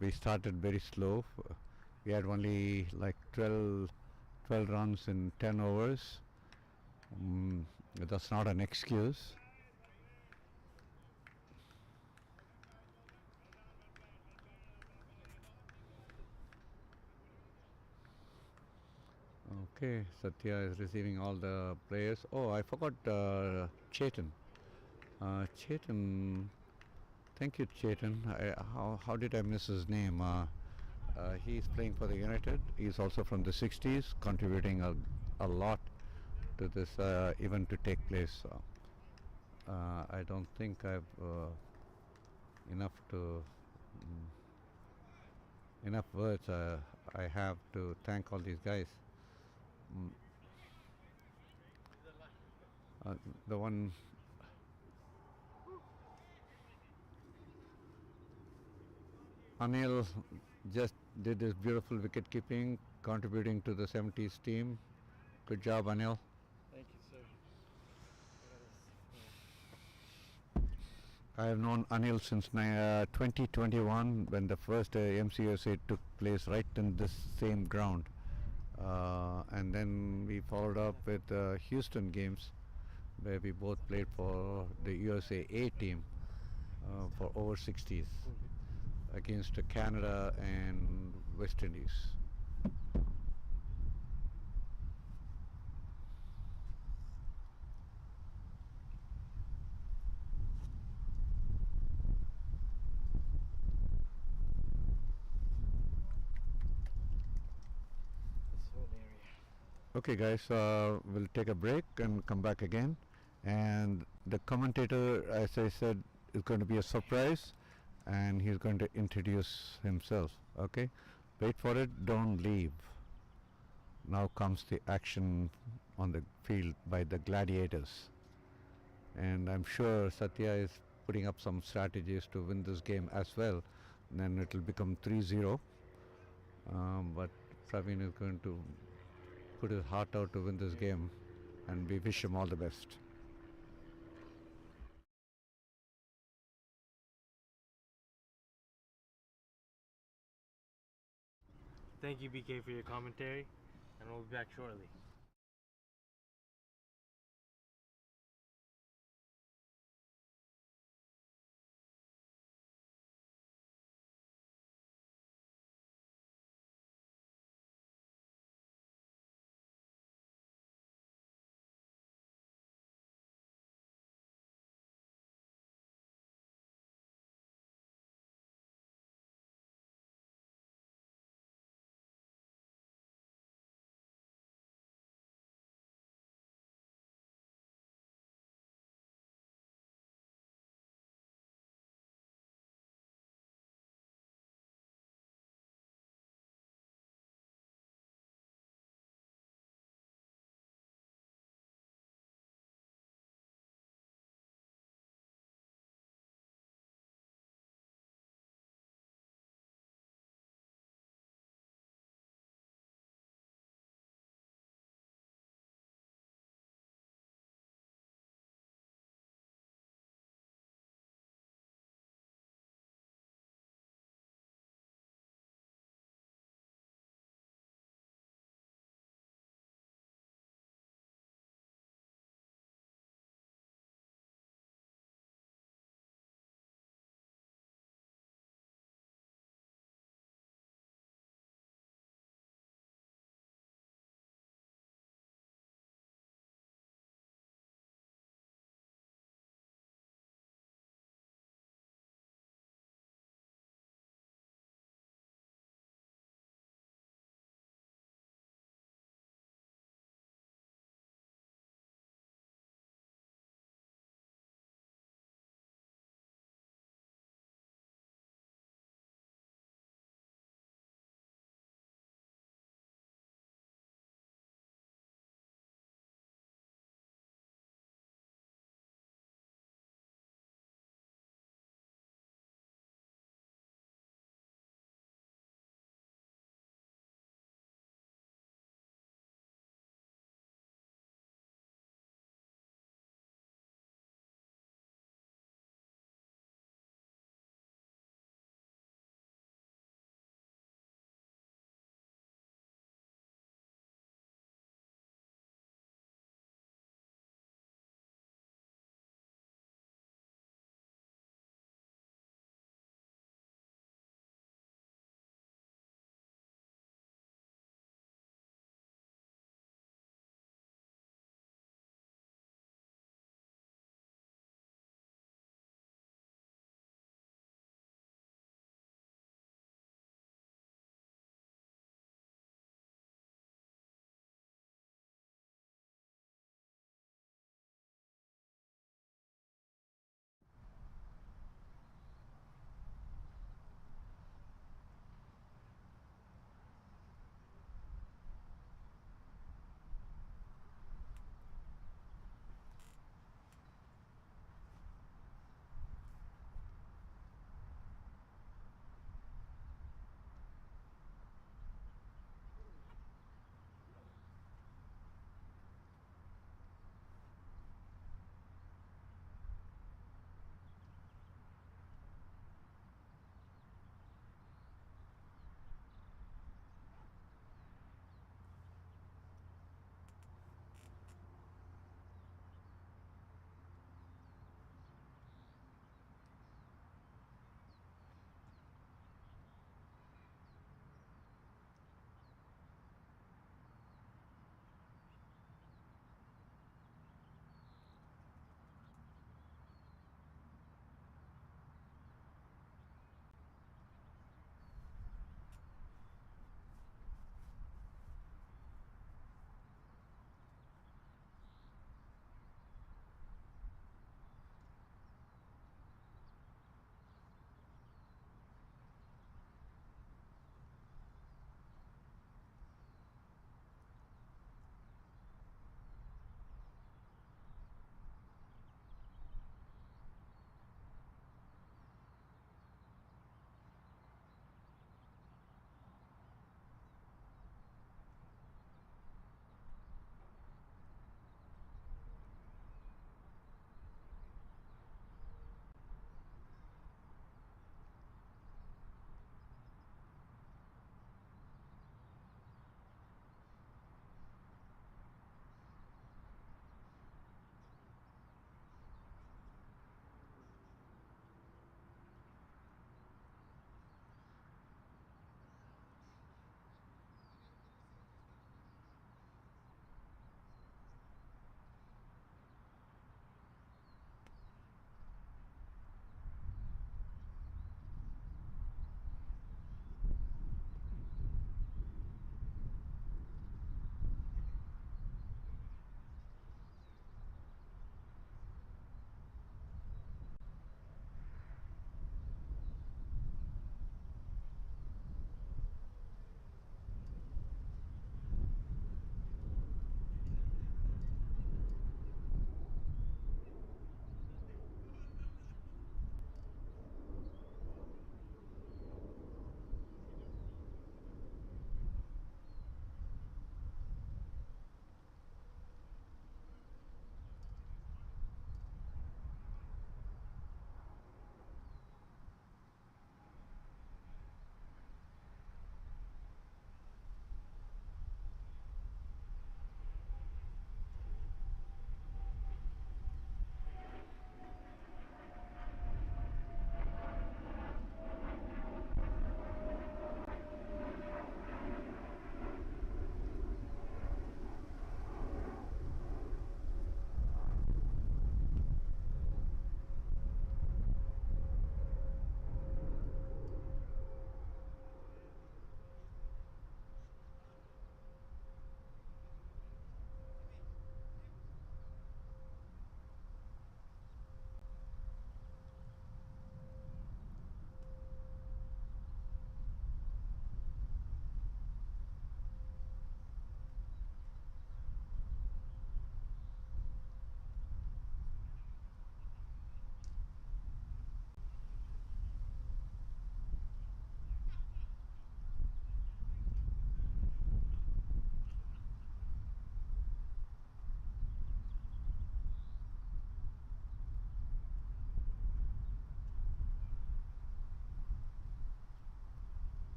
We started very slow. We had only like 12 runs in 10 overs. Mm, that's not an excuse. Okay, Satya is receiving all the players. Oh, I forgot Chetan. Chetan, thank you, Chetan. How did I miss his name? He's playing for the United. He's also from the 60s, contributing a lot to this event to take place. I don't think I've enough to enough words. I have to thank all these guys. Mm, the one Anil just did this beautiful wicket keeping, contributing to the 70s team. Good job, Anil. Thank you, sir. I have known Anil since 2021 when the first MCSA took place right in this same ground. And then we followed up with Houston games where we both played for the USA A team for over 60s against Canada and West Indies. This whole area. Okay, guys, we'll take a break and come back again. And the commentator, as I said, is going to be a surprise, and he's going to introduce himself. Okay, wait for it, don't leave. Now comes the action on the field by the Gladiators. And I'm sure Satya is putting up some strategies to win this game as well. Then it will become 3-0. But Praveen is going to put his heart out to win this game, and we wish him all the best. Thank you, BK, for your commentary, and we'll be back shortly.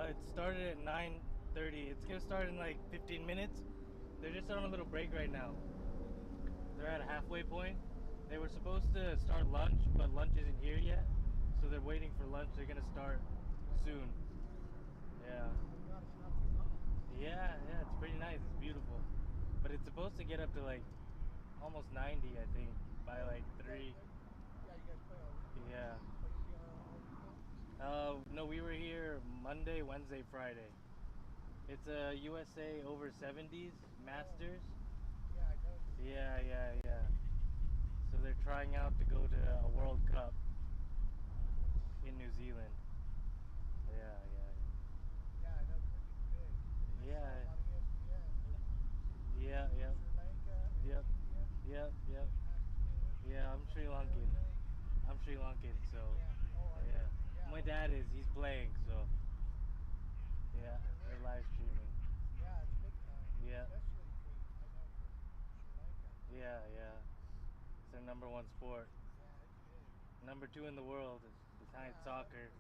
It started at 9:30. It's gonna start in like 15 minutes. They're just on a little break right now. They're at a halfway point. They were supposed to start lunch, but lunch isn't here yet. So they're waiting for lunch. They're gonna start soon. Yeah. Yeah, it's pretty nice. It's beautiful. But it's supposed to get up to like almost 90, I think, by like 3. Yeah. No, we were here Monday, Wednesday, Friday. It's a USA over 70s Masters. Yeah. So they're trying out to go to a World Cup in New Zealand. Yeah. Yep. Yeah, I'm Sri Lankan. So yeah. My dad is. He's playing, so yeah. They're live streaming. Yeah. It's their number 1 sport. Number 2 in the world behind soccer.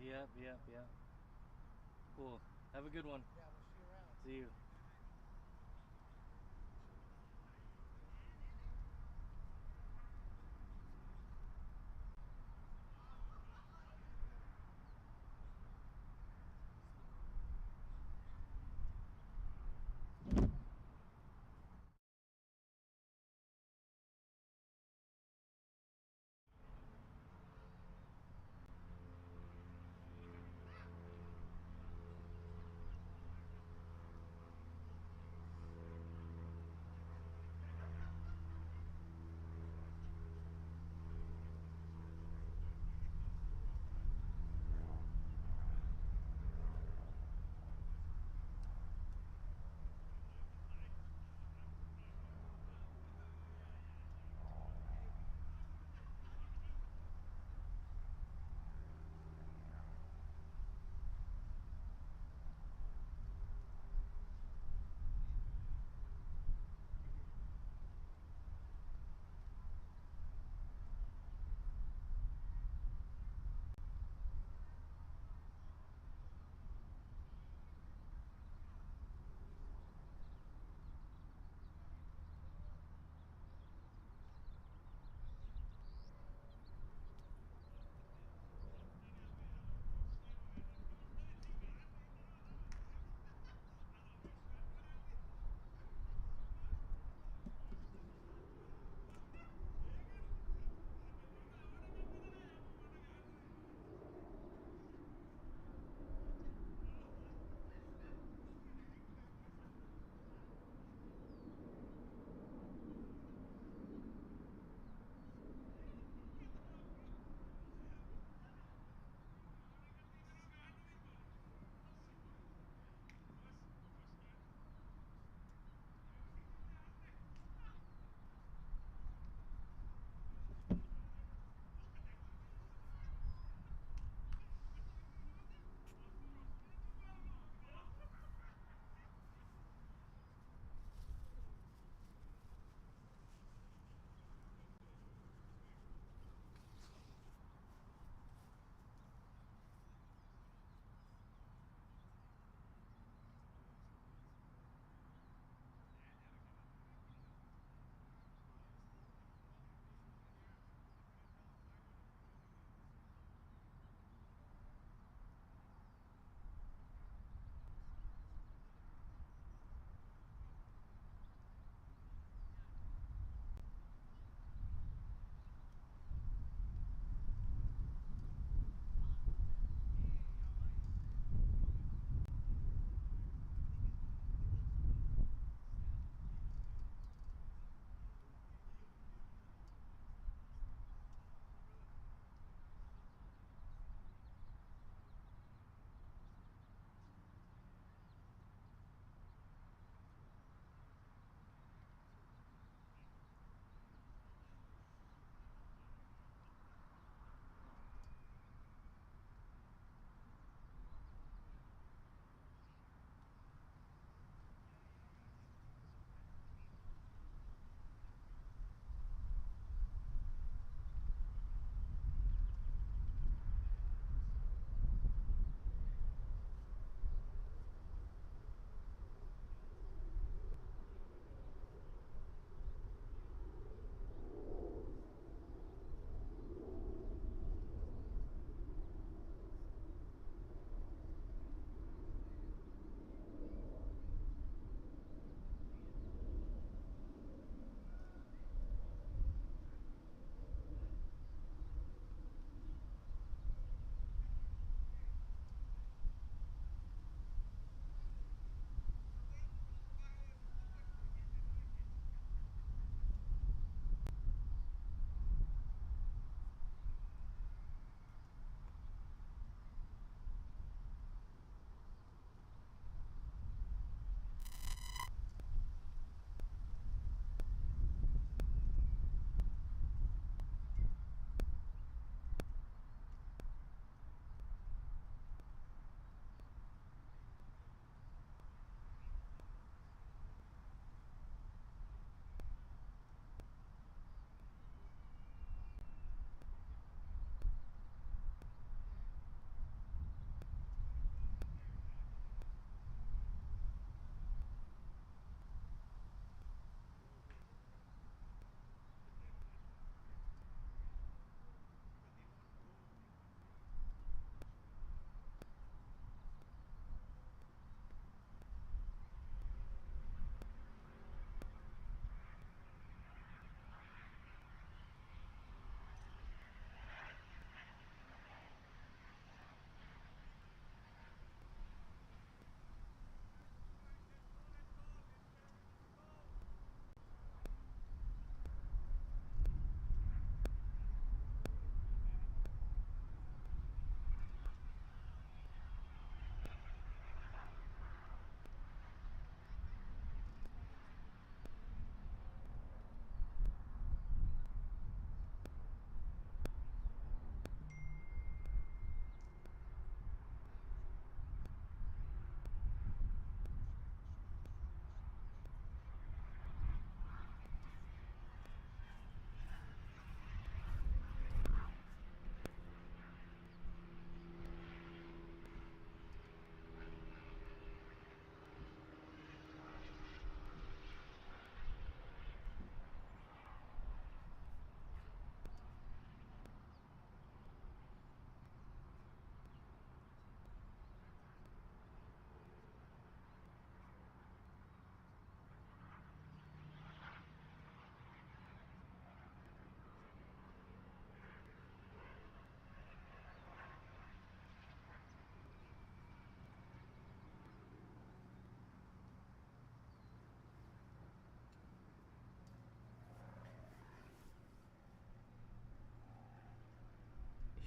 Yeah. Yep. Cool. Have a good one. See you.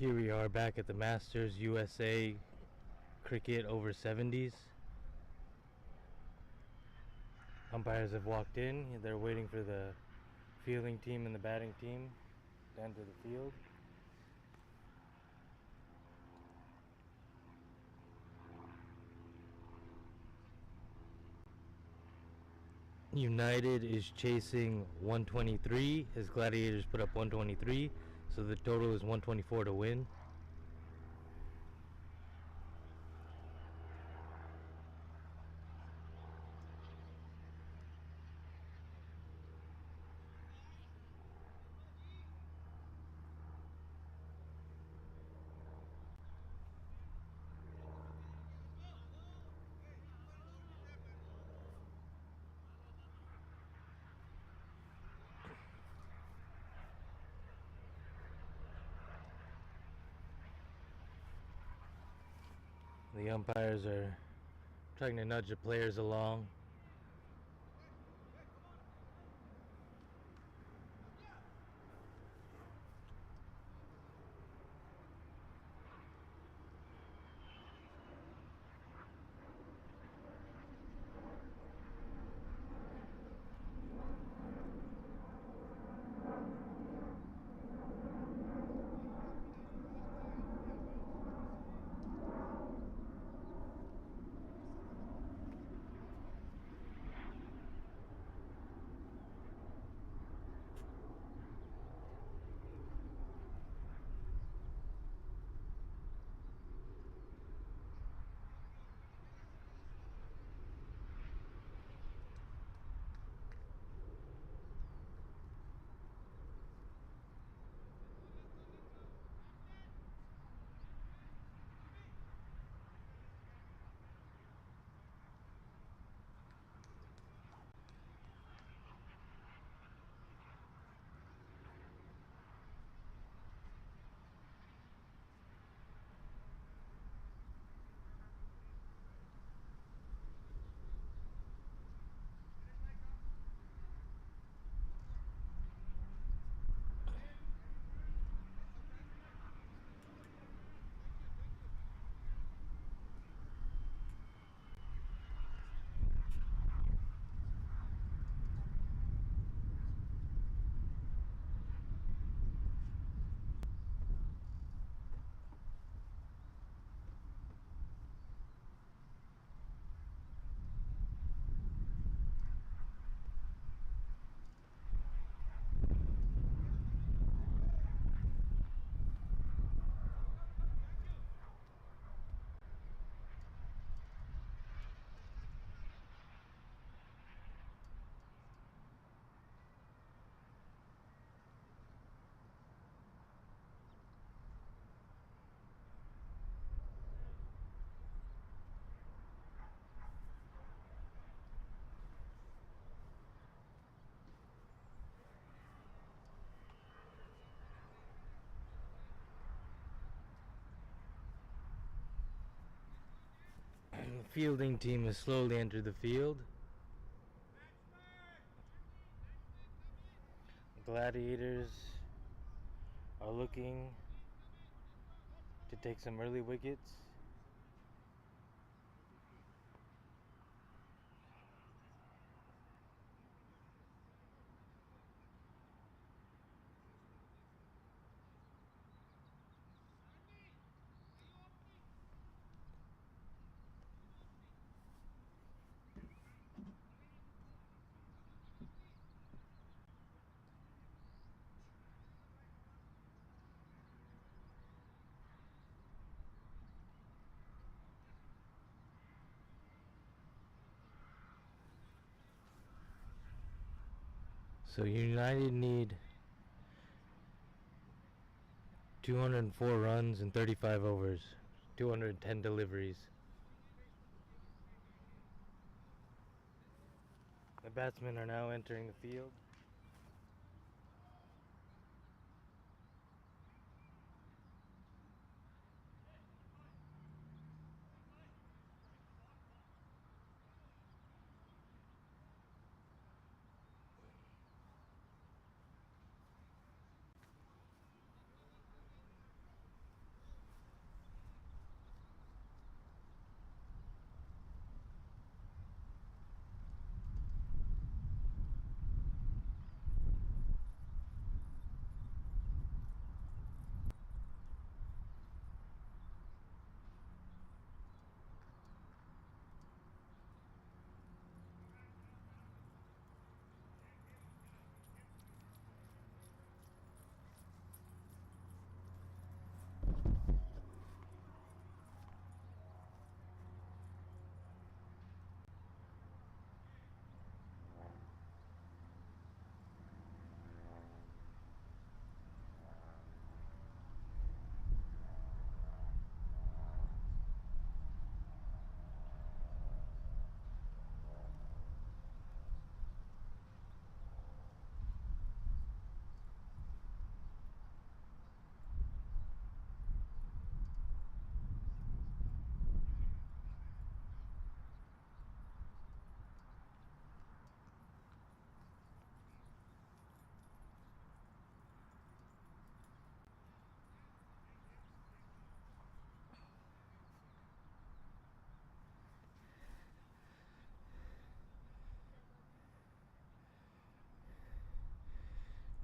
Here we are back at the Masters USA Cricket over 70s. Umpires have walked in. They're waiting for the fielding team and the batting team to enter the field. United is chasing 123 as Gladiators put up 123, so the total is 124 to win. The umpires are trying to nudge the players along. The fielding team has slowly entered the field. Gladiators are looking to take some early wickets. So United need 204 runs in 35 overs, 210 deliveries. The batsmen are now entering the field.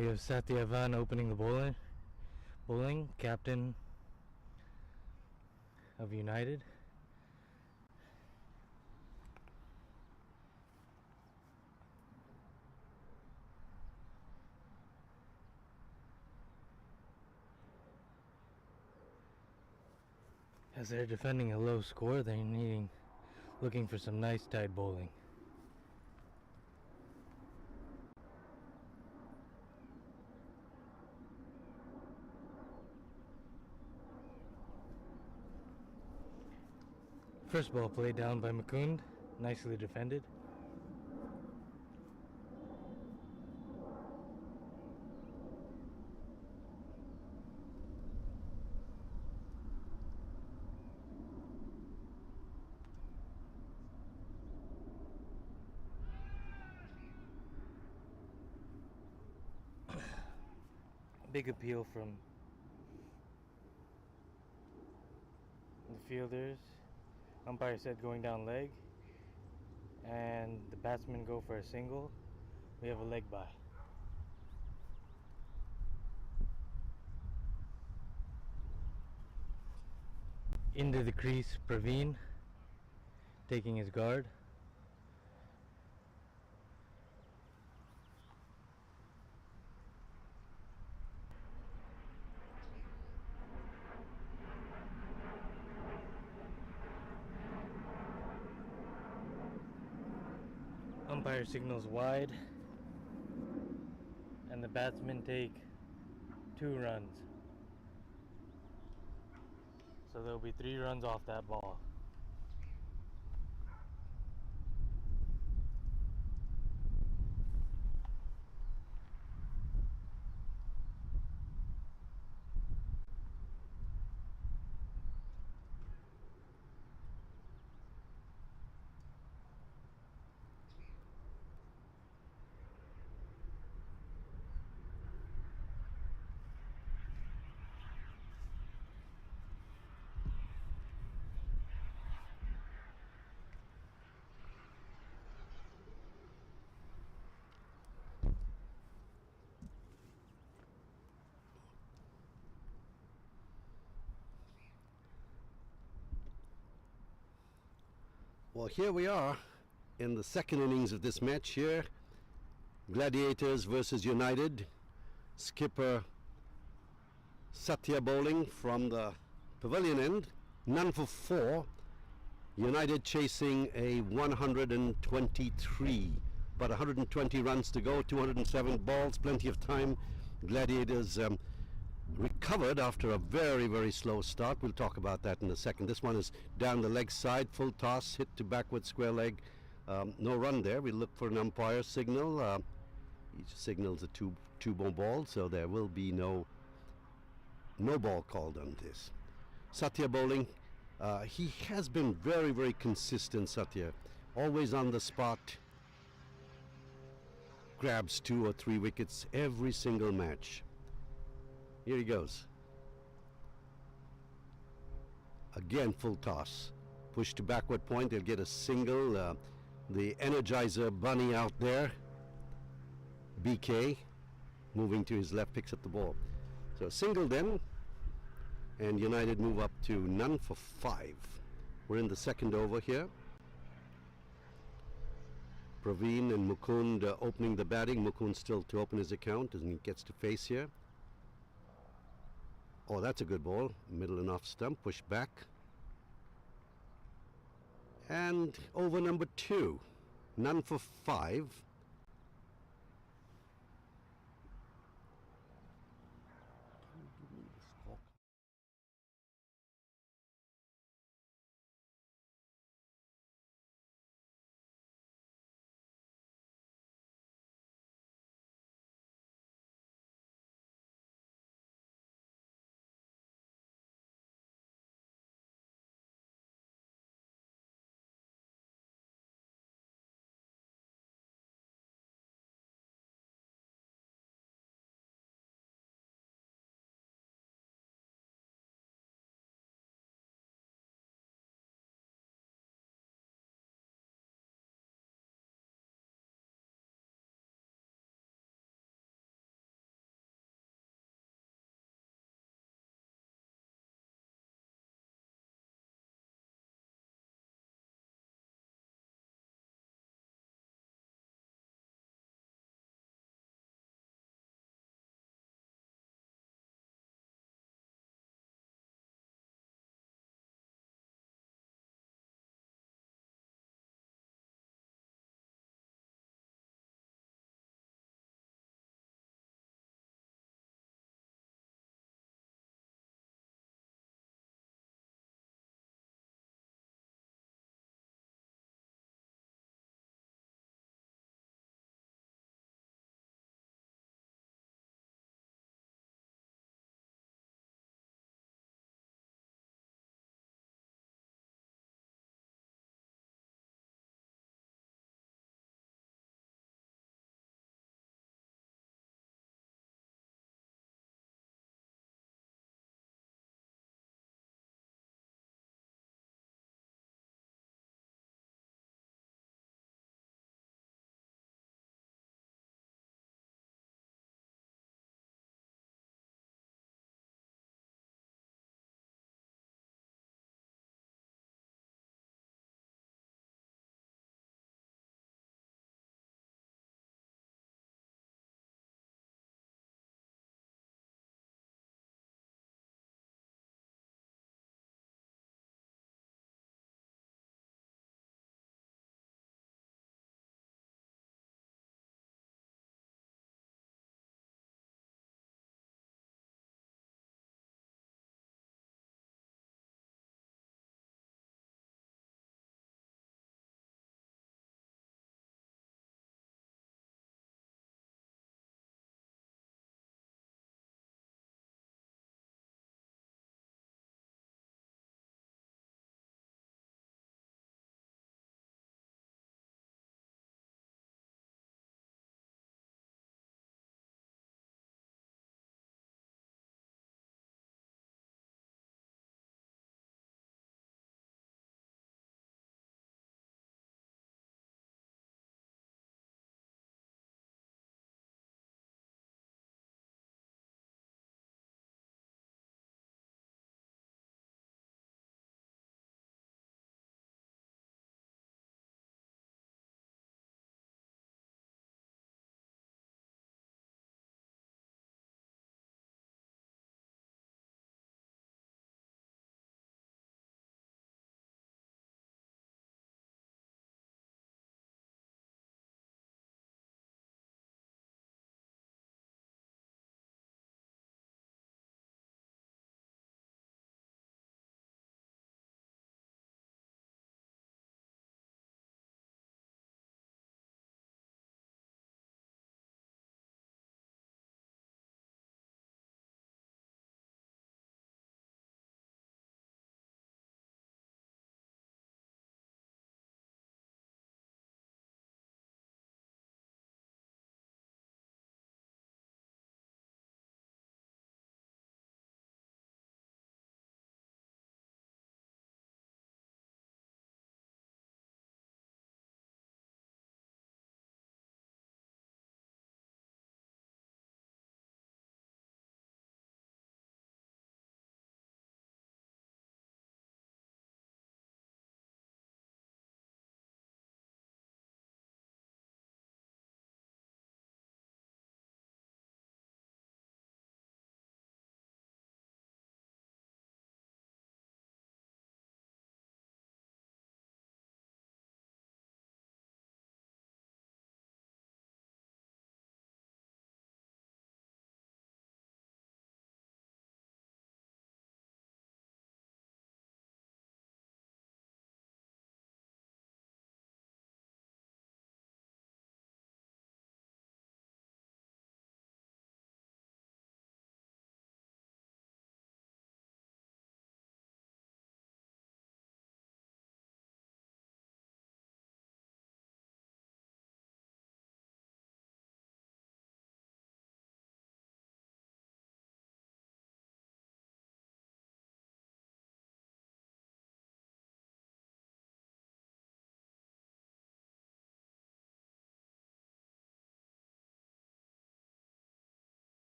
We have Satyavan opening the bowling, captain of United. As they're defending a low score, they're looking for some nice tight bowling. First ball played down by Mukund, nicely defended. Big appeal from the fielders. Umpire said going down leg, and the batsmen go for a single. We have a leg by. Into the crease, Praveen taking his guard. Umpire signals wide, and the batsmen take 2 runs. So there'll be 3 runs off that ball. Well, here we are in the second innings of this match here. Gladiators versus United. Skipper Satya bowling from the pavilion end. None for 4. United chasing a 123. About 120 runs to go, 207 balls, plenty of time. Gladiators recovered after a very, very slow start. We'll talk about that in a second. This one is down the leg side, full toss, hit to backward square leg. No run there. We look for an umpire signal. Each signals a two ball, so there will be no ball called on this. Satya bowling. He has been very, very consistent, Satya. Always on the spot. Grabs 2 or 3 wickets every single match. Here he goes. Again, full toss. Push to backward point. They'll get a single. The Energizer bunny out there. BK moving to his left, picks up the ball. So a single then. And United move up to none for 5. We're in the second over here. Praveen and Mukund opening the batting. Mukund still to open his account and he gets to face here. Oh, that's a good ball. Middle and off stump. Push back. And over number 2. None for 5.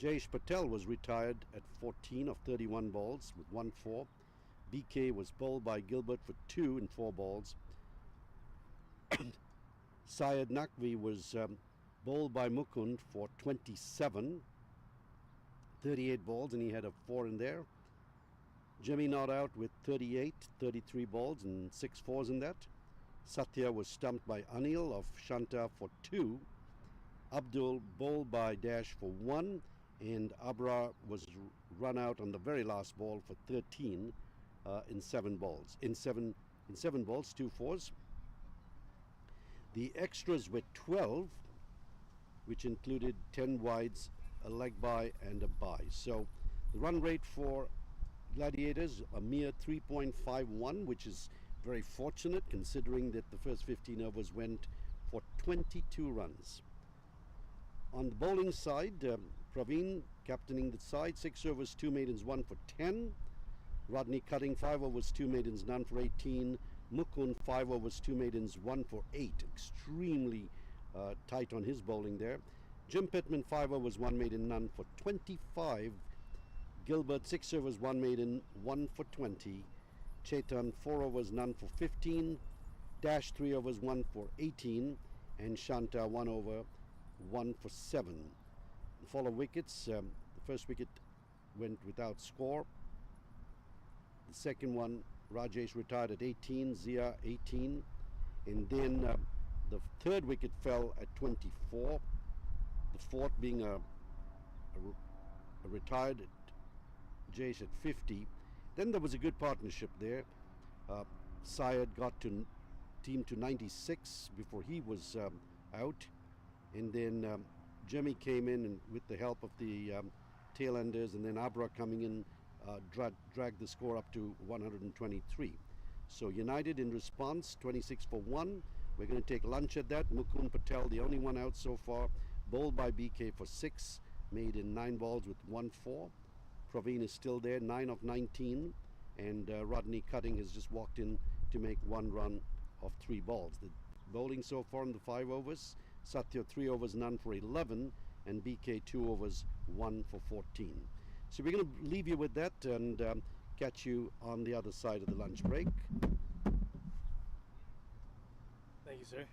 Jayesh Patel was retired at 14 of 31 balls with 1-4. BK was bowled by Gilbert for 2 in 4 balls. Syed Naqvi was bowled by Mukund for 27, 38 balls, and he had a 4 in there. Jimmy not out with 38, 33 balls and 6 fours in that. Satya was stumped by Anil of Shanta for 2. Abdul bowled by Dash for 1, and Abra was run out on the very last ball for 13 in 7 balls. In seven balls, 2 fours. The extras were 12, which included 10 wides, a leg bye, and a bye. So the run rate for Gladiators, a mere 3.51, which is very fortunate considering that the first 15 overs went for 22 runs. On the bowling side, Praveen captaining the side, 6 overs, 2 maidens, 1 for 10. Rodney Cutting, 5 overs, 2 maidens, none for 18. Mukund, 5 overs, 2 maidens, 1 for 8. Extremely tight on his bowling there. Jim Pittman, 5 overs, 1 maiden, none for 25. Gilbert, 6 overs, 1 maiden, 1 for 20. Chetan, 4 overs, none for 15. Dash, 3 overs, 1 for 18. And Shanta, 1 over, 1 for 7. The fall of wickets, the first wicket went without score. The second one, Rajesh retired at 18, Zia 18. And then the third wicket fell at 24. The fourth being a retired Jayesh at 50. Then there was a good partnership there. Syed got to team to 96 before he was out. And then Jimmy came in and with the help of the tailenders, and then Abra coming in dragged the score up to 123. So United in response, 26 for 1. We're going to take lunch at that. Mukund Patel, the only one out so far, bowled by BK for 6, made in 9 balls with 1-4. Praveen is still there, 9 of 19, and Rodney Cutting has just walked in to make 1 run of 3 balls. The bowling so far in the 5 overs, Satya 3 overs, none for 11, and BK 2 overs, 1 for 14. So we're going to leave you with that and catch you on the other side of the lunch break. Thank you, sir.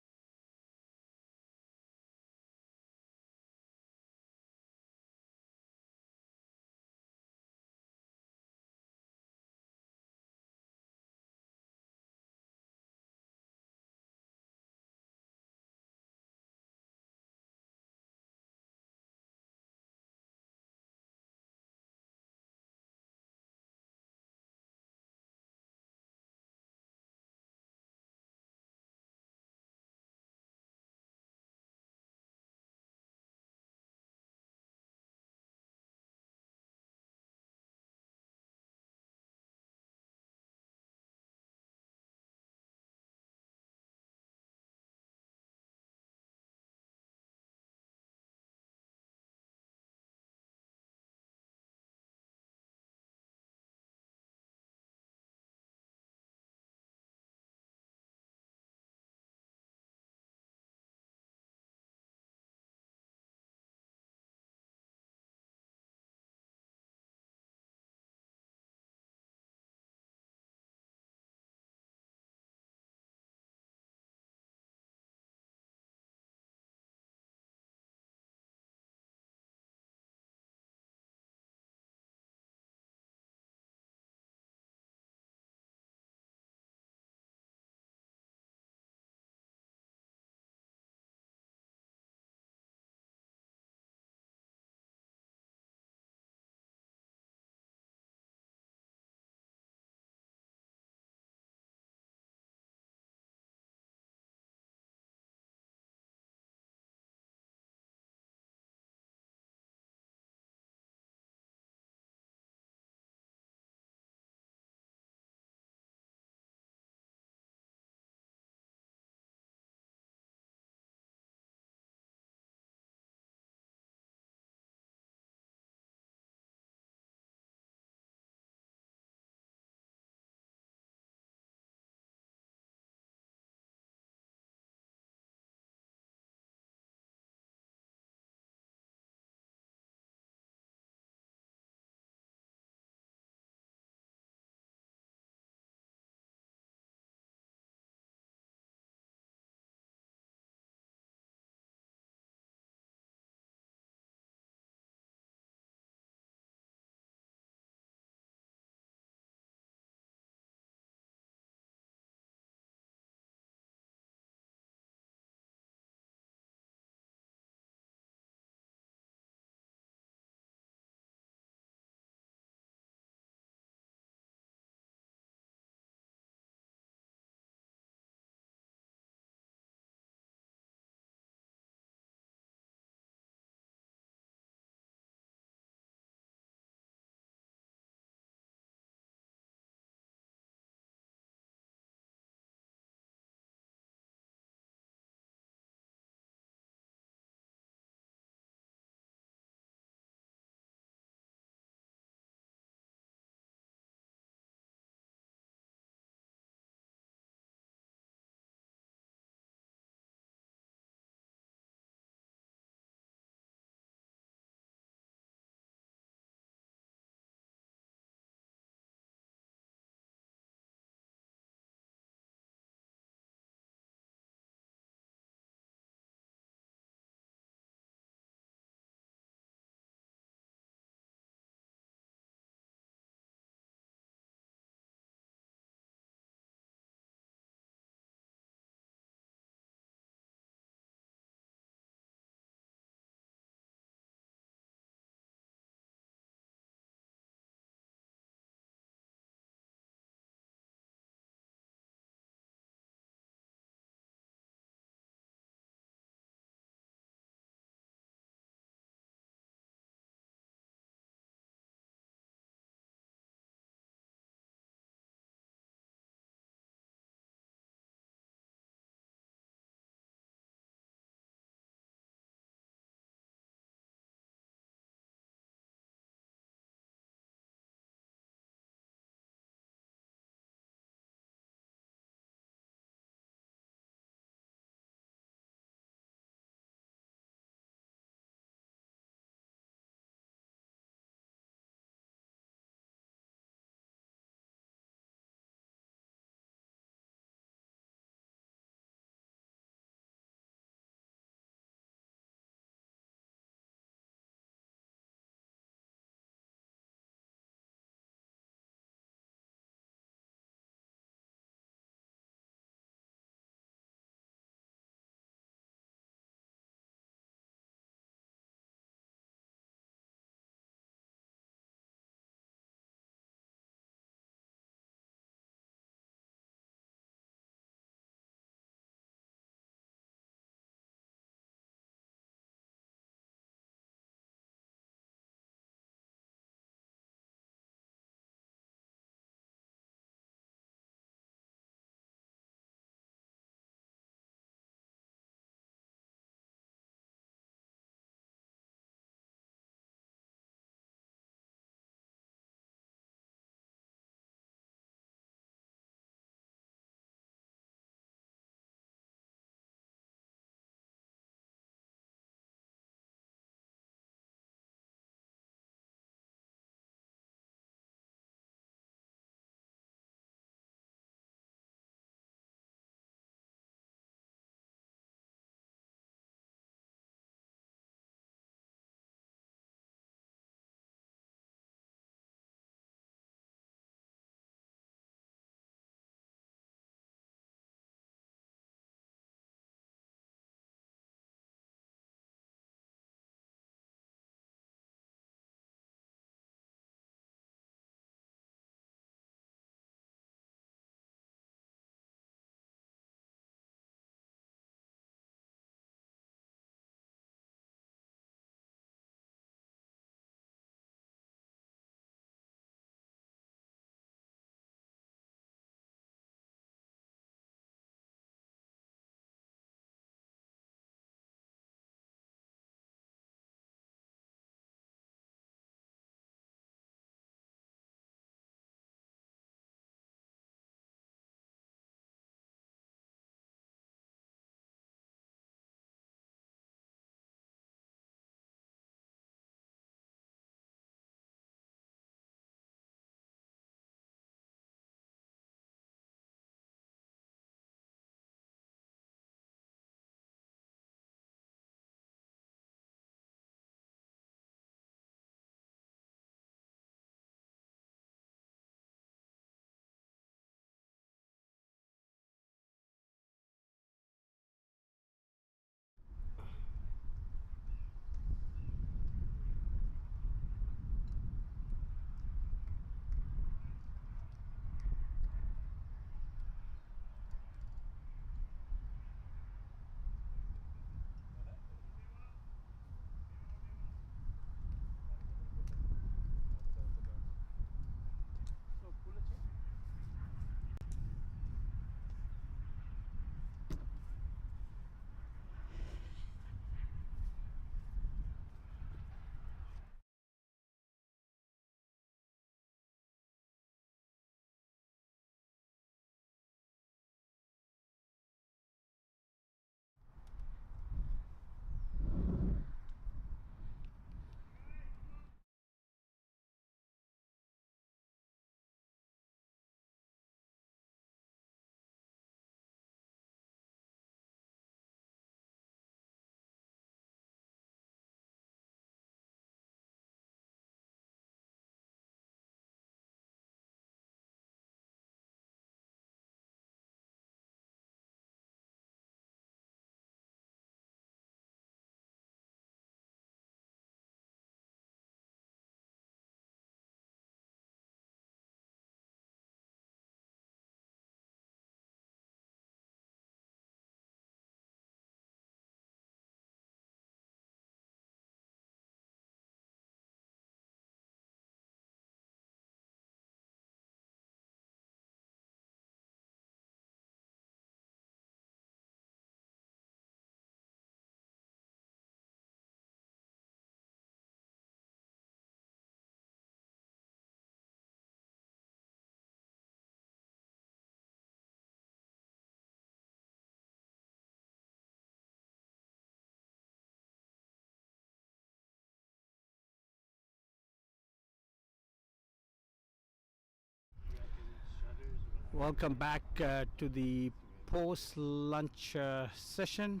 Welcome back to the post-lunch session.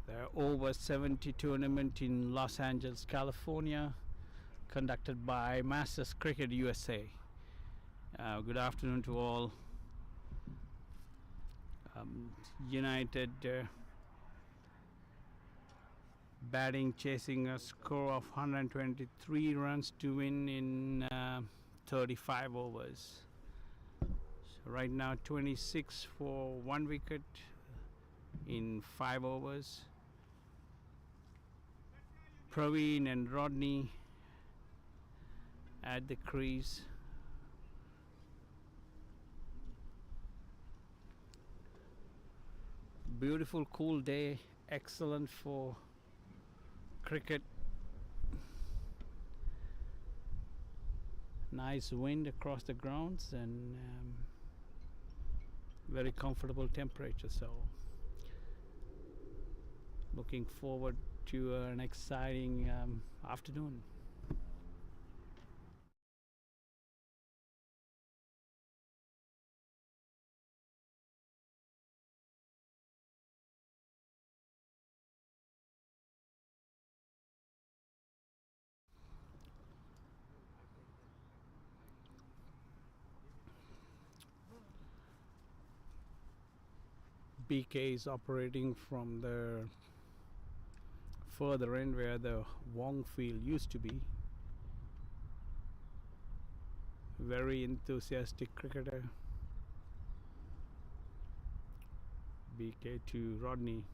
The Over70 tournament in Los Angeles, California, conducted by Masters Cricket USA. Good afternoon to all. United batting, chasing a score of 123 runs to win in 35 overs. So right now 26 for 1 wicket in 5 overs. Praveen and Rodney at the crease. Beautiful cool day, excellent for cricket. Nice wind across the grounds and very comfortable temperature, so looking forward to an exciting afternoon. BK is operating from the further end where the Wong field used to be. Very enthusiastic cricketer. BK to Rodney.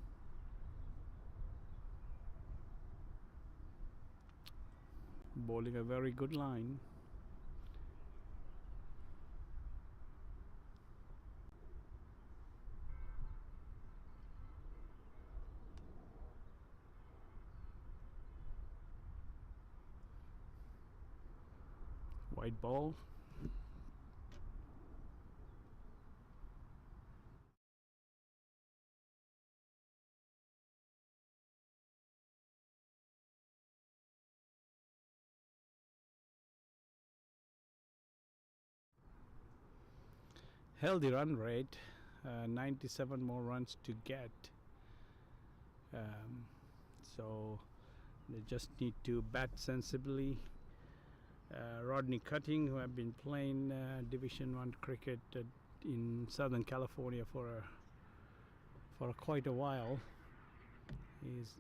Bowling a very good line. White ball. Healthy run rate, 97 more runs to get. So they just need to bat sensibly. Rodney Cutting, who have been playing Division 1 cricket in Southern California for quite a while, is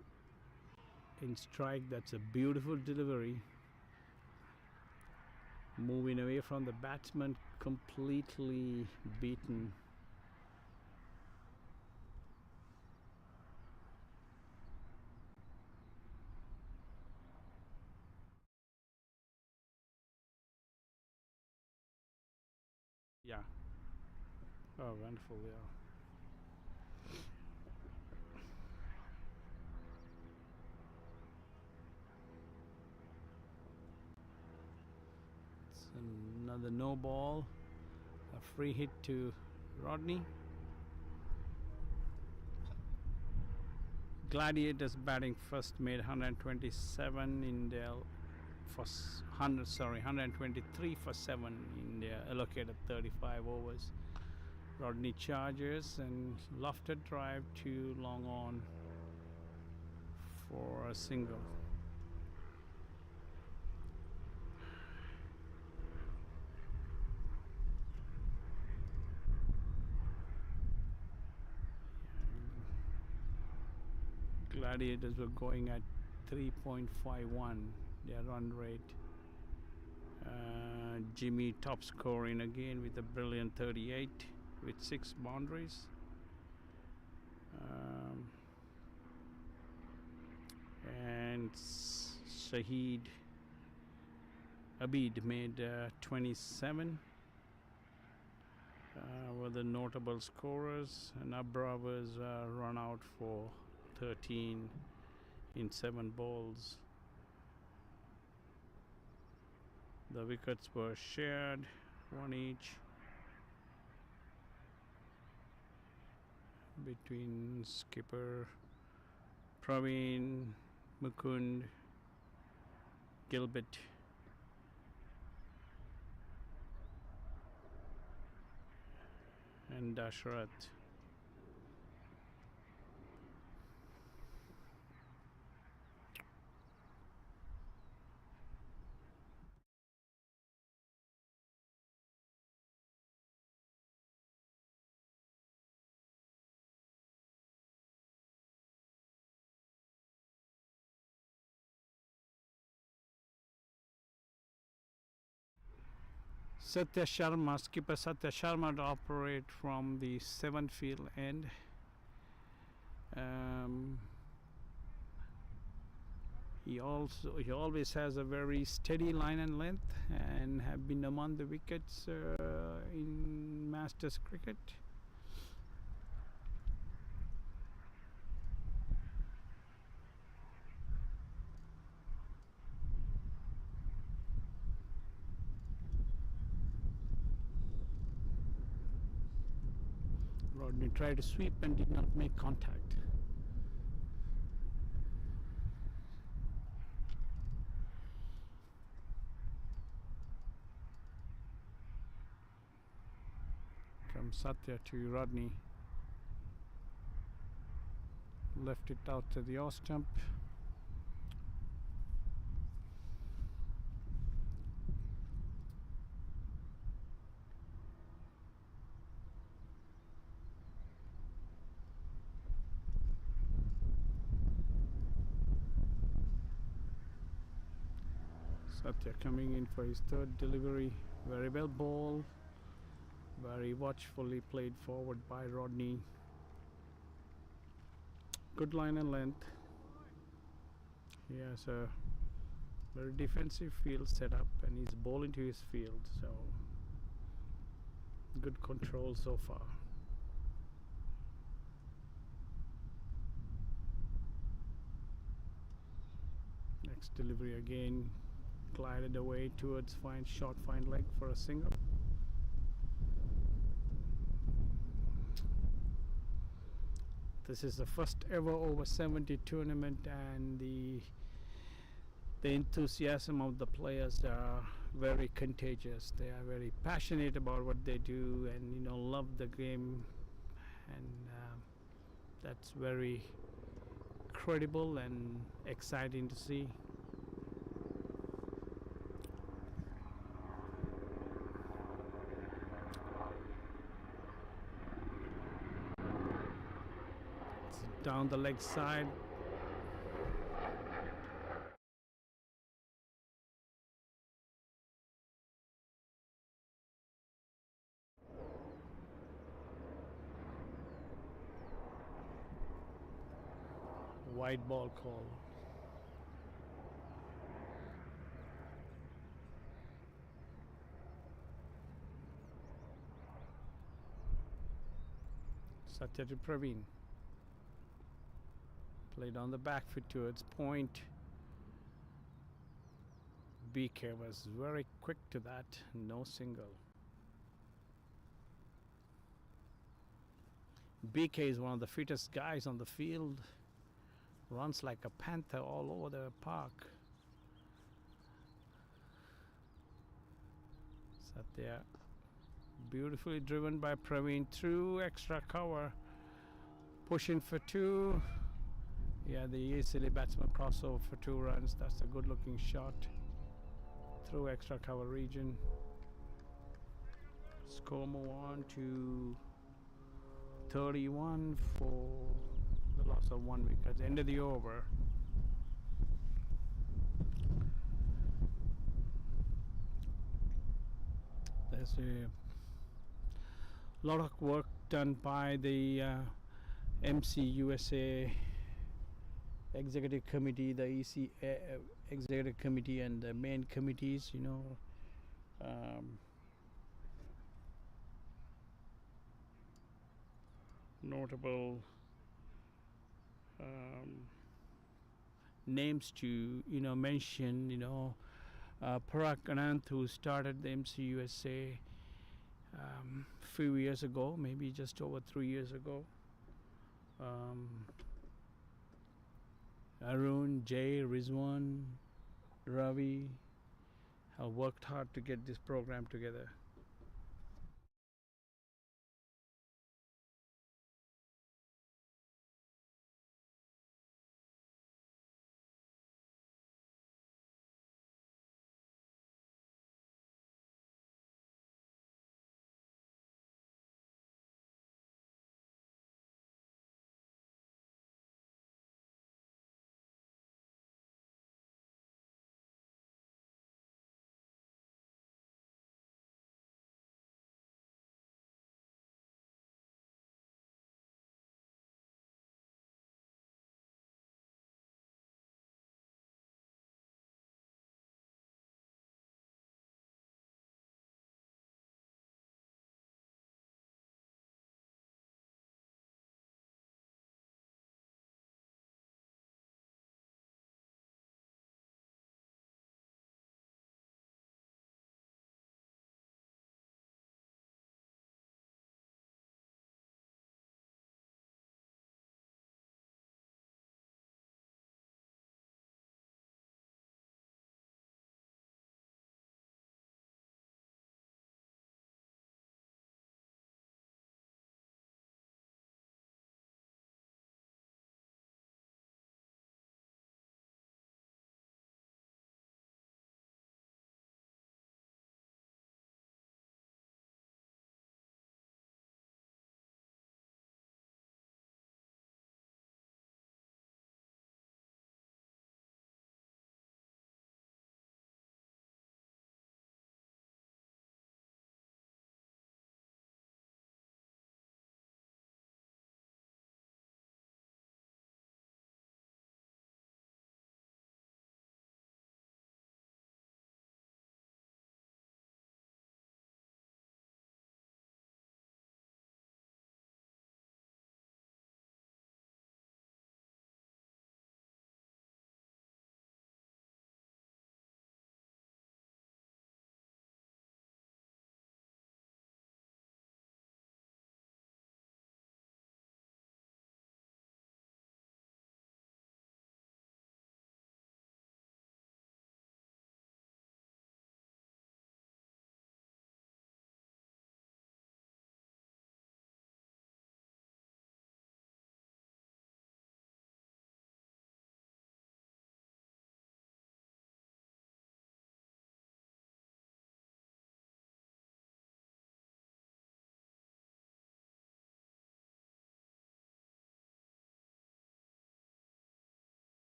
in strike. That's a beautiful delivery. Moving away from the batsman, completely beaten. Yeah. Oh, wonderful, yeah. It's another no ball. A free hit to Rodney. Gladiators batting first, made 127 in their 123 for 7 in their allocated 35 overs. Rodney charges and lofted drive to long on for a single. Gladiators were going at 3.51 their run rate. Jimmy top scoring again with a brilliant 38 with 6 boundaries. And Shahid Abid made 27. Were the notable scorers, and Abra was run out for 13 in 7 balls. The wickets were shared, 1 each, between skipper Praveen, Mukund, Gilbert, and Dashrath. Satya Sharma, skipper Satya Sharma to operate from the 7th field end. He always has a very steady line and length, and have been among the wickets in Masters cricket. Rodney tried to sweep and did not make contact. From Satya to Rodney. Left it out to the off stump. Satya coming in for his third delivery. Very well bowled. Very watchfully played forward by Rodney. Good line and length. He has a very defensive field set up, and he's bowling to his field, so good control so far. Next delivery again, glided away towards short fine leg for a single. This is the first ever over 70 tournament, and the enthusiasm of the players are very contagious. They are very passionate about what they do, and love the game, and that's very credible and exciting to see. Down the leg side. Wide ball call. Satya to Praveen. Played on the back foot towards point. BK was very quick to that. No single. BK is one of the fittest guys on the field. Runs like a panther all over the park. Satya, beautifully driven by Praveen through extra cover. Pushing for two. Yeah, the easily batsman crossover for 2 runs. That's a good looking shot through extra cover region. Score move on to 31 for the loss of 1 wicket at the end of the over. There's a lot of work done by the MC USA executive committee, the EC executive committee, and the main committees. Notable names to mention. Parag Anand, who started the MC USA few years ago, maybe just over 3 years ago. Arun, Jay, Rizwan, Ravi have worked hard to get this program together.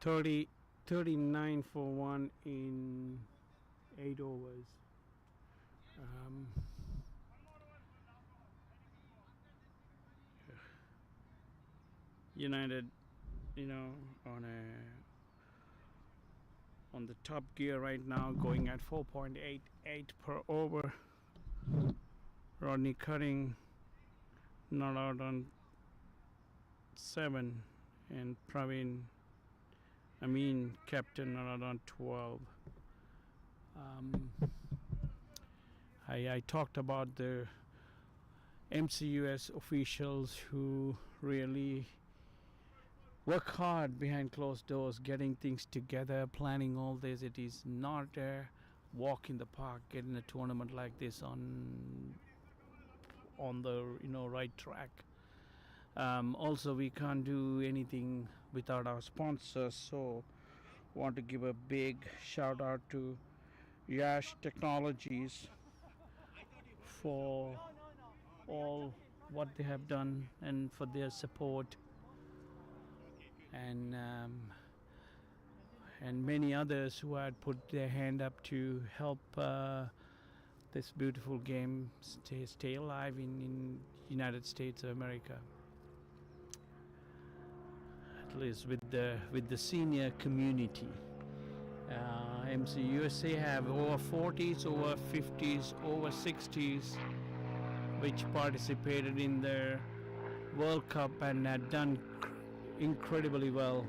39 for 1 in 8 overs. Um, United, on the top gear right now, going at 4.88 per over. Rodney Cutting not out on 7, and captain not out on 12. I talked about the MCUS officials who really work hard behind closed doors, getting things together, planning all this. It is not a walk in the park, getting a tournament like this on the right track. Also, we can't do anything without our sponsors, so want to give a big shout out to Yash Technologies for all what they have done and for their support, and many others who had put their hand up to help this beautiful game stay alive in United States of America. At least with the senior community. MC USA have over 40s, over 50s, over 60s, which participated in the World Cup and had done incredibly well.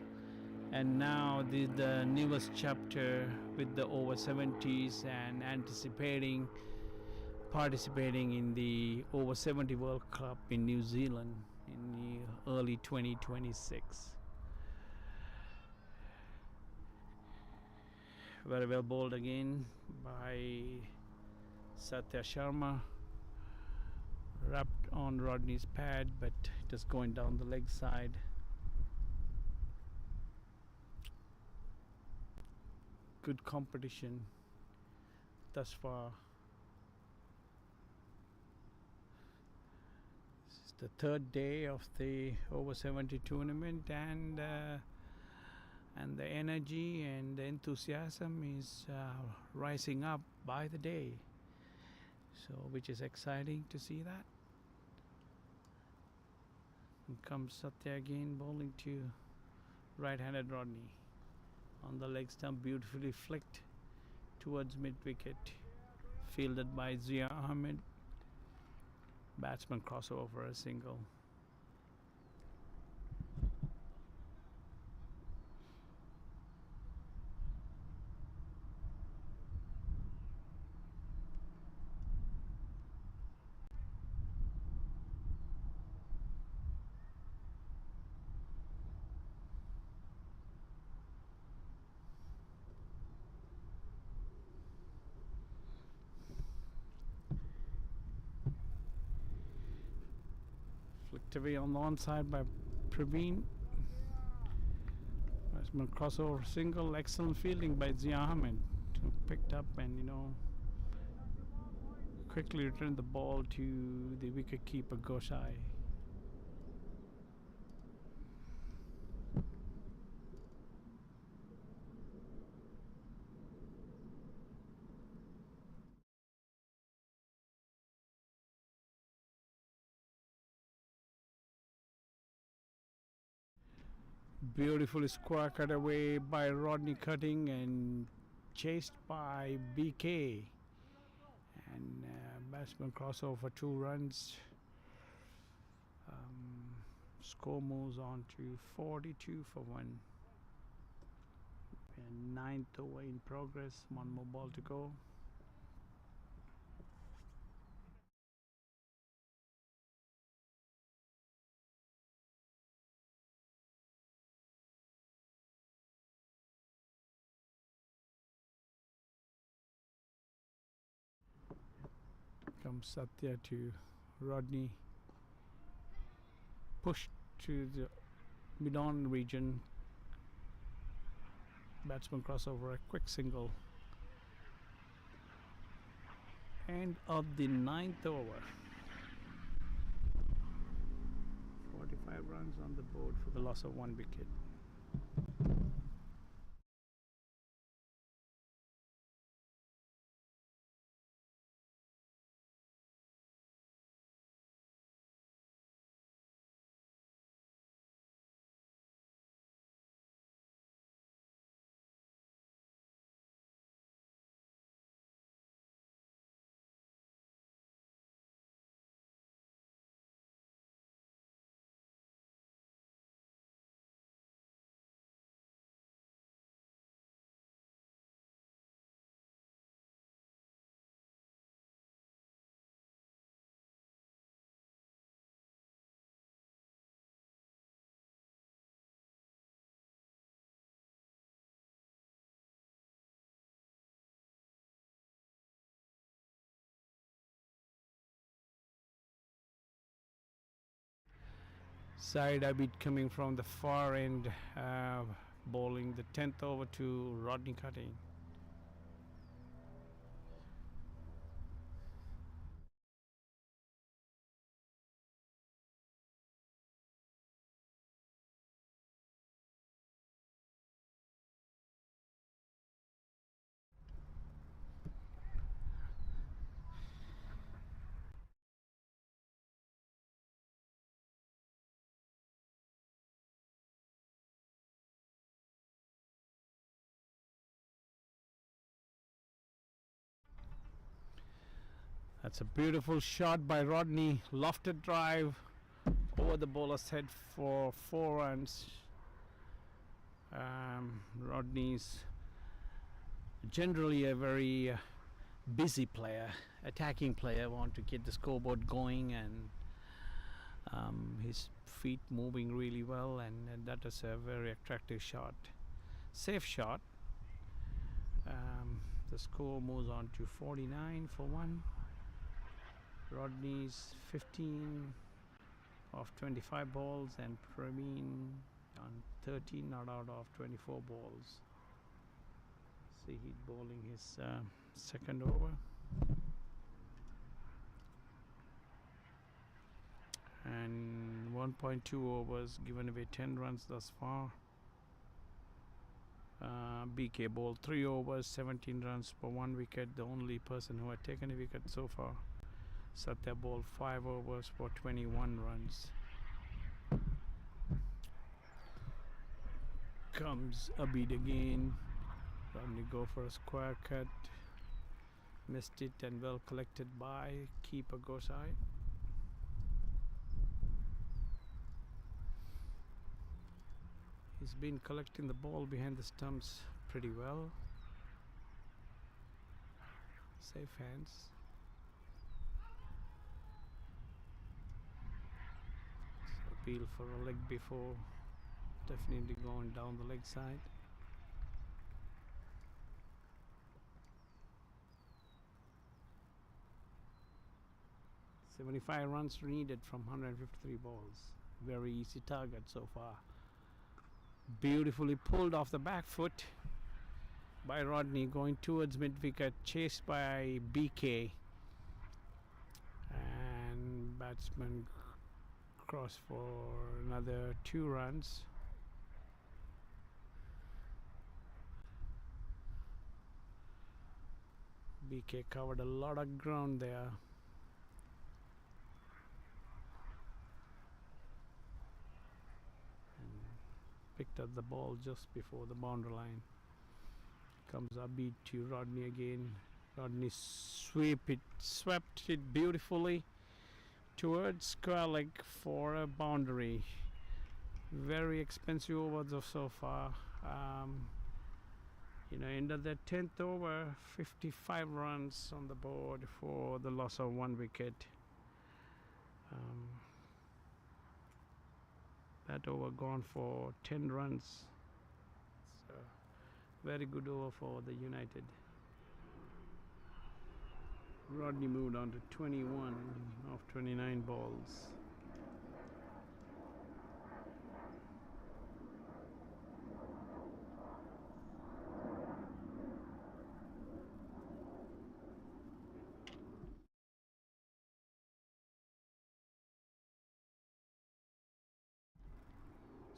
And now the newest chapter with the over 70s and participating in the over 70 World Cup in New Zealand in the early 2026. Very well bowled again by Satya Sharma. Wrapped on Rodney's pad, but just going down the leg side. Good competition thus far. This is the third day of the over 70 tournament, and the energy and the enthusiasm is rising up by the day, so which is exciting to see that. And comes Satya again, bowling to right-handed Rodney on the leg stump, beautifully flicked towards mid-wicket, fielded by Zia Ahmed. Batsman crossover for a single. Flicked away on the onside by Praveen. Batsman crossover single. Excellent fielding by Zia Ahmed, who picked up and quickly returned the ball to the wicket keeper Goshai. Beautifully square cut away by Rodney Cutting and chased by BK, and batsman crossover for 2 runs. Score moves on to 42 for 1. And 9th over in progress, 1 more ball to go. Comes Satya to Rodney, pushed to the mid-on region. Batsman crossover, a quick single. End of the 9th over. 45 runs on the board for the loss of 1 wicket. Side Abid coming from the far end, bowling the 10th over to Rodney Cutting. That's a beautiful shot by Rodney. Lofted drive over the bowler's head for 4 runs. Rodney's generally a very busy player, attacking player, want to get the scoreboard going, and his feet moving really well, and that is a very attractive shot. Safe shot. The score moves on to 49 for 1. Rodney's 15 of 25 balls and Praveen on 13 not out of 24 balls. See, he's bowling his second over. And 1.2 overs, given away 10 runs thus far. BK bowled 3 overs, 17 runs for 1 wicket. The only person who had taken a wicket so far. Satya bowled 5 overs for 21 runs. Comes Abid again. Rodney go for a square cut. Missed it, and well collected by keeper Gosai. He's been collecting the ball behind the stumps pretty well. Safe hands. Appeal for a leg before, definitely going down the leg side. "75 runs needed from 153 balls. Very easy target so far." Beautifully pulled off the back foot by Rodney, going towards mid-wicket, chased by BK, and batsman cross for another 2 runs. BK covered a lot of ground there. Picked up the ball just before the boundary line. Comes Abid to Rodney again. Rodney swept it beautifully towards square leg for a boundary. Very expensive overs so far. End of the 10th over, 55 runs on the board for the loss of 1 wicket. That over gone for 10 runs. So very good over for the United. Rodney moved on to 21 of 29 balls.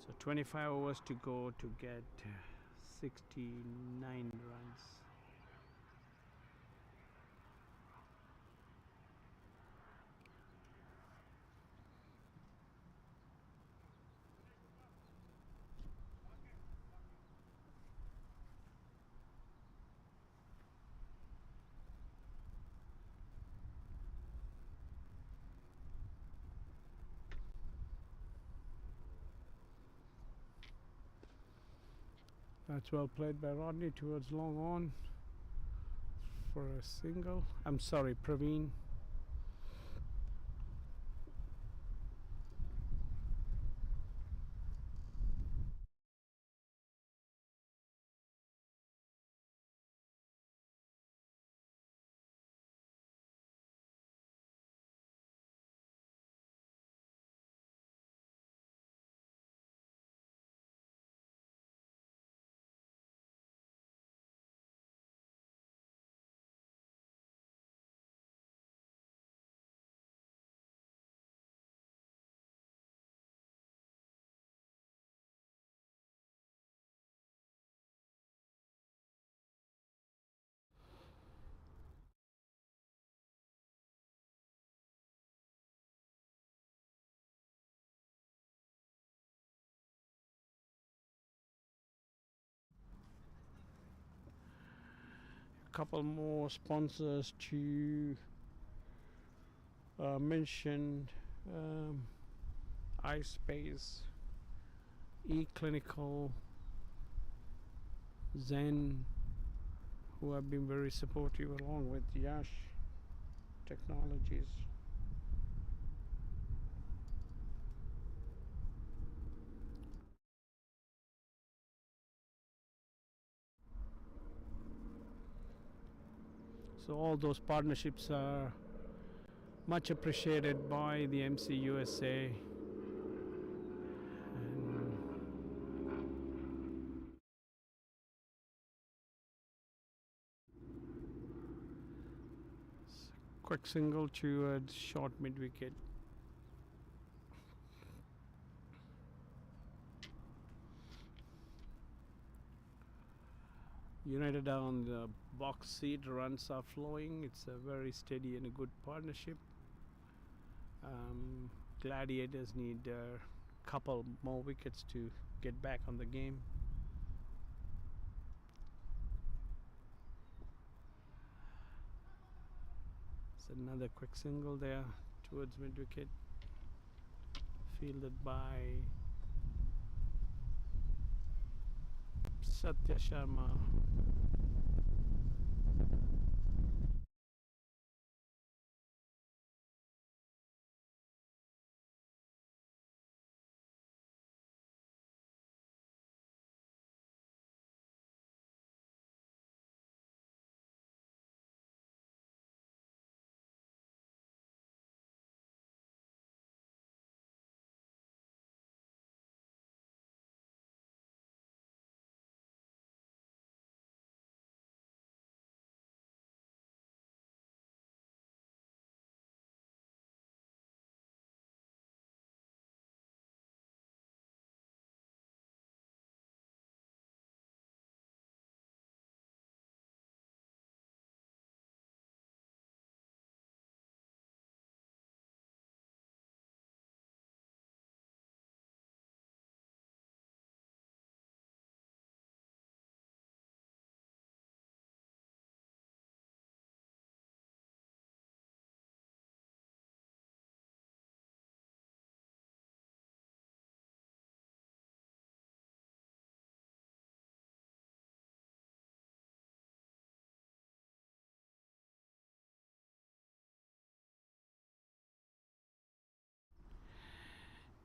So 25 overs to go to get 69 runs. That's well played by Rodney towards long on for a single. I'm sorry, Praveen. couple more sponsors to mention. iSpace, eClinical, Zen, who have been very supportive, along with Yash Technologies. So all those partnerships are much appreciated by the MC USA. And quick single towards short mid wicket. United are on the box seat, runs are flowing. It's a very steady and a good partnership. Gladiators need a couple more wickets to get back on the game. It's another quick single there towards mid wicket, fielded by Satya Sharma.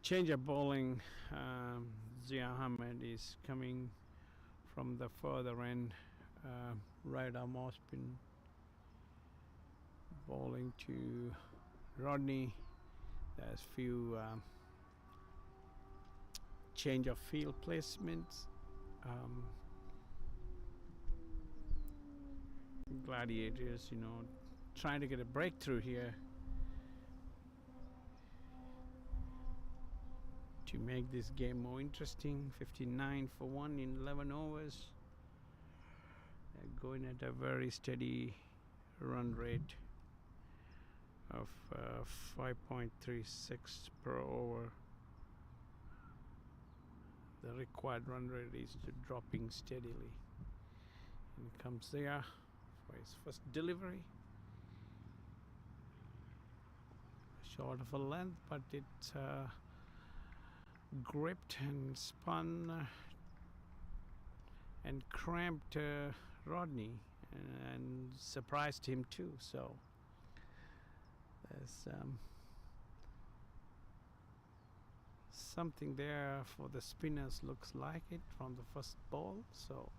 Change of bowling. Zia Ahmed is coming from the further end. Right arm off spin bowling to Rodney. There's few change of field placements. Gladiators, trying to get a breakthrough here to make this game more interesting. 59 for 1 in 11 overs. They're going at a very steady run rate of 5.36 per over. The required run rate is dropping steadily. In comes there for his first delivery. Short of a length, but it's gripped and spun and cramped Rodney and surprised him too. So there's something there for the spinners, looks like it, from the first ball. So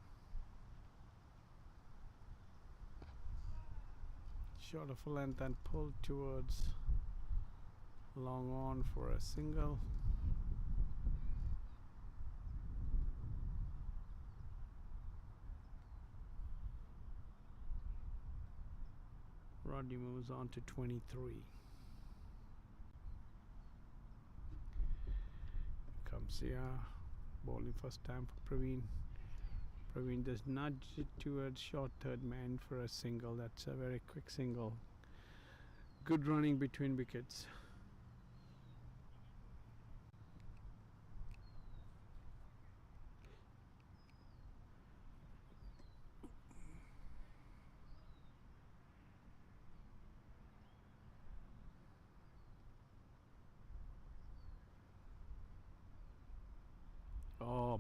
short of a length and pulled towards long on for a single. Rodney moves on to 23. Comes here, bowling first time for Praveen. Praveen does nudge it towards short third man for a single. That's a very quick single. Good running between wickets.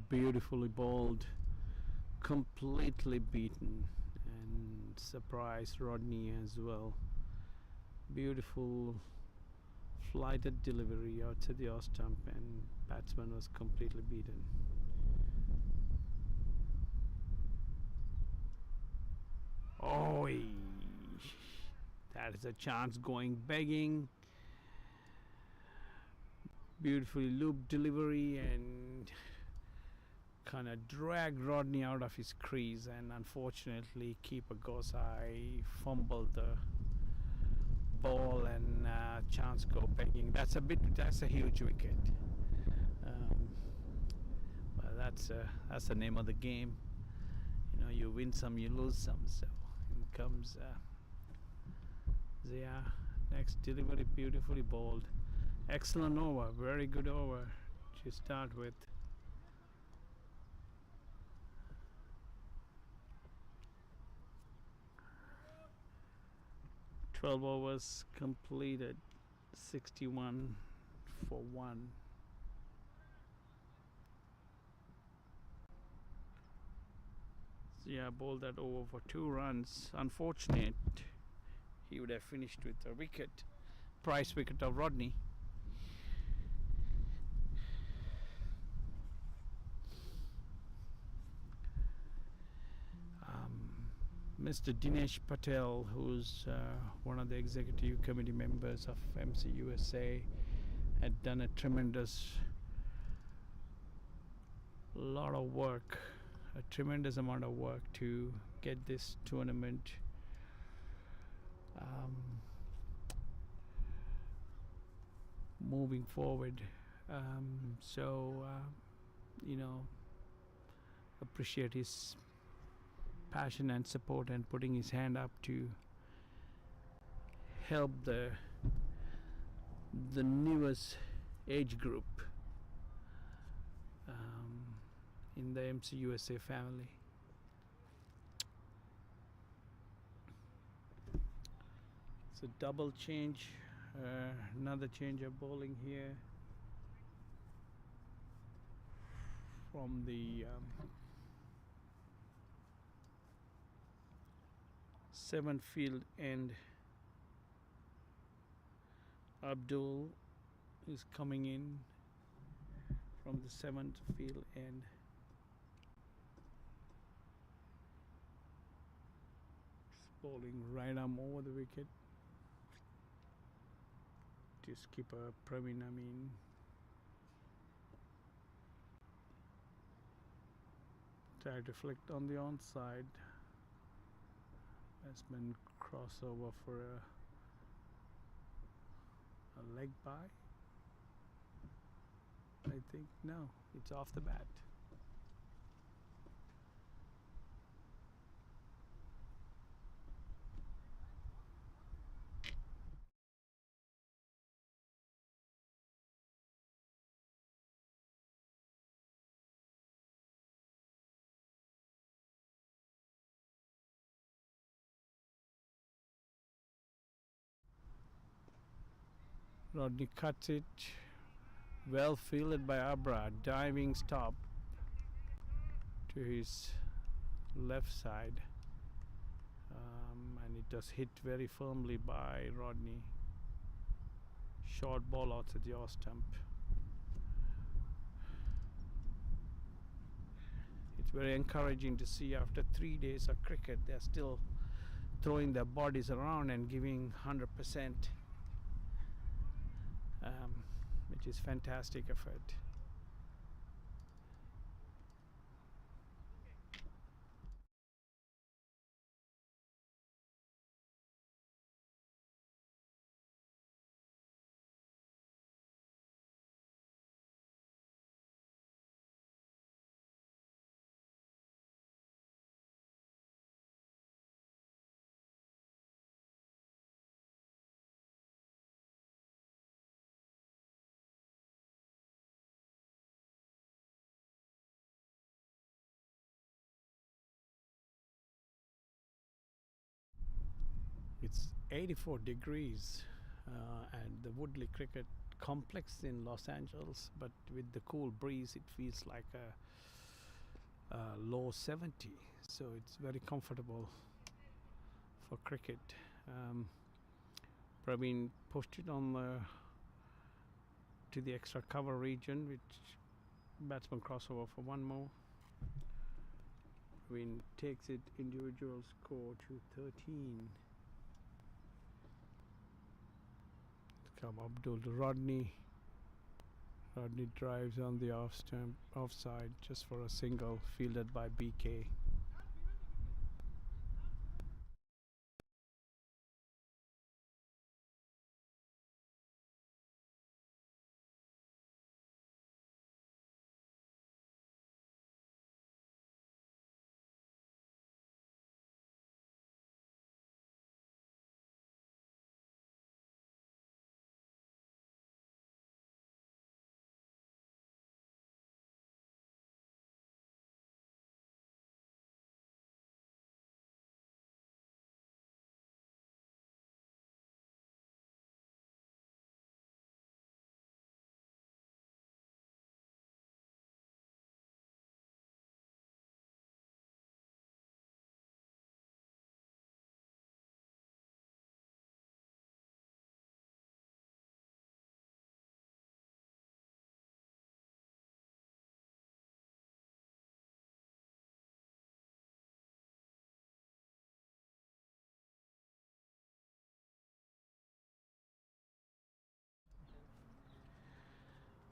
beautifully bowled, completely beaten, and surprised Rodney as well. Beautiful flighted delivery outside the off stump, and batsman was completely beaten. Oh, that is a chance going begging. Beautifully looped delivery and kind of dragged Rodney out of his crease, and unfortunately keeper Gosai fumbled the ball and chance go begging. That's a huge wicket. But that's the name of the game. You know, you win some, you lose some. So in comes Zia. Next delivery, beautifully bowled. Excellent over, very good over to start with. "12 overs completed, 61 for 1." Zia bowled that over for 2 runs. Unfortunate, he would have finished with a wicket. Price wicket of Rodney. Mr. Dinesh Patel, who's one of the executive committee members of MC USA, had done a tremendous lot of work, a tremendous amount of work to get this tournament moving forward. You know, appreciate his passion and support and putting his hand up to help the newest age group in the MC USA family. It's a double change, another change of bowling here from the 7th field end. Abdul is coming in from the 7th field end. Bowling right arm over the wicket to skipper Praveen Amin. Try to flick on the onside. Batsman crossover for a leg by. I think no, it's off the bat. Rodney cuts it. Well fielded by Abra. Diving stop to his left side. And it does hit very firmly by Rodney. Short ball out to the off stump. It's very encouraging to see after 3 days of cricket, they're still throwing their bodies around and giving 100%. Which is fantastic effort. It's 84 degrees at the Woodley Cricket Complex in Los Angeles, but with the cool breeze, it feels like a low 70, so it's very comfortable for cricket. Praveen pushed it on to the extra cover region, which batsman crossover for one more. Praveen takes it individual score to 13. Come Abdul to Rodney. Rodney drives on the off stump, offside, just for a single, fielded by BK.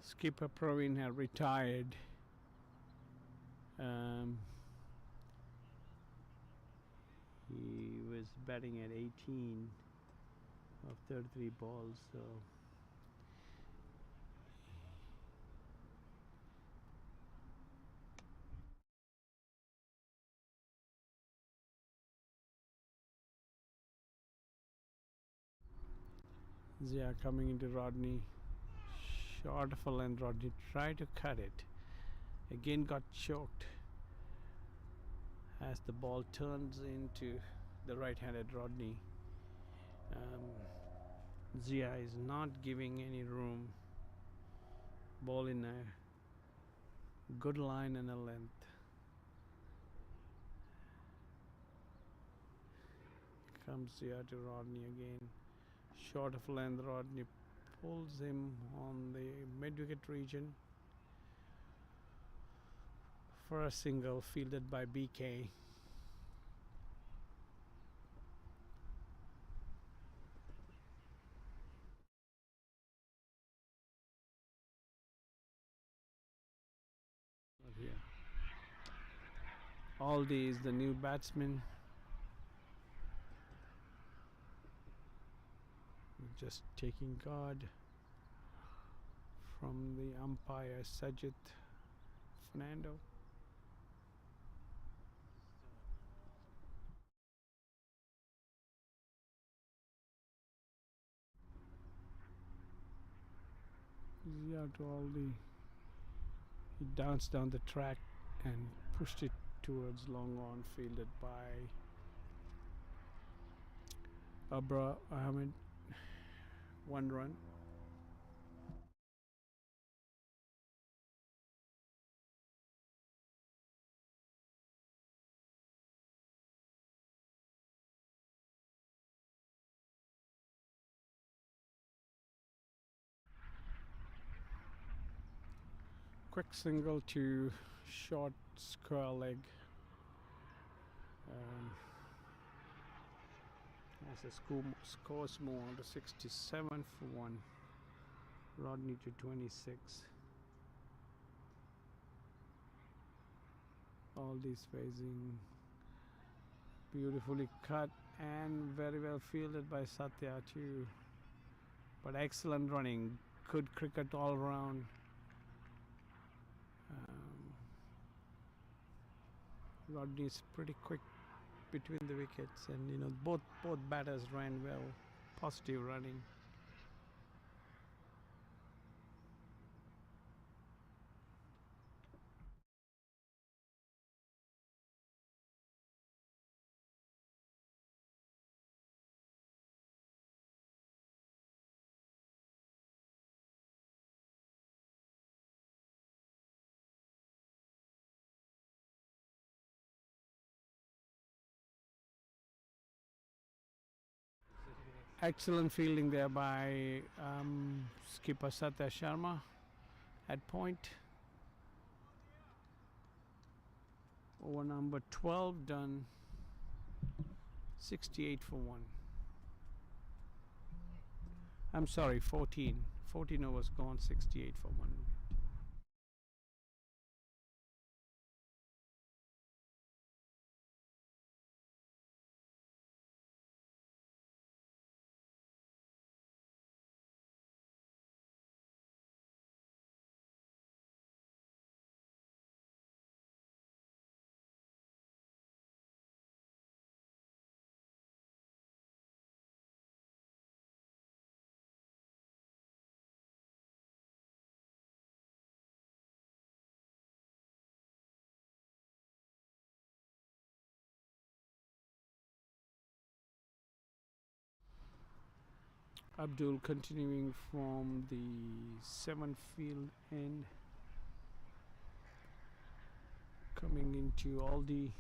Skipper Praveen had retired. He was batting at 18 of 33 balls, so Zia coming into Rodney. Short of a length, Rodney tried to cut it. Again got choked as the ball turns into the right-handed Rodney. Zia is not giving any room. Ball in a good line and a length. Comes Zia to Rodney again. Short of length, Rodney pulls him on the mid-wicket region for a single, fielded by BK. Here. Aldi is the new batsman. Just taking guard from the umpire Sajid Fernando. Zia to Aldi. He danced down the track and pushed it towards long on, fielded by Abra Ahmed. 1 run. Quick single to short square leg. As the scores move on to 67 for 1. Rodney to 26. All these phasing. Beautifully cut and very well fielded by Satya too. But excellent running. Good cricket all round. Rodney's pretty quick between the wickets, and both batters ran well. Positive running. Excellent fielding there by skipper Satya Sharma at point. Over number 12 done. 68 for 1. I'm sorry, 14. 14 overs gone, 68 for 1. Abdul continuing from the 7th field end, coming into Aldi.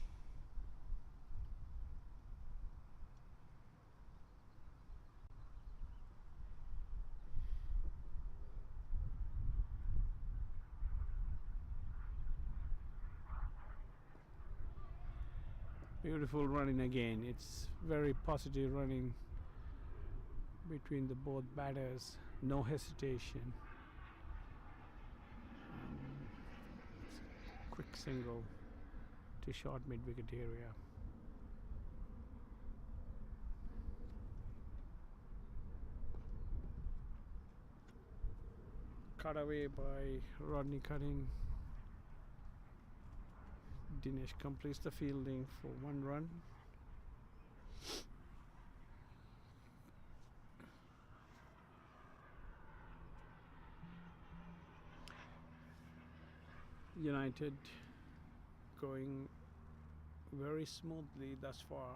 Beautiful running again. It's very positive running between the both batters. No hesitation. Quick single to short mid-wicket area. Cut away by Rodney Cutting. Dinesh completes the fielding for 1 run. United going very smoothly thus far.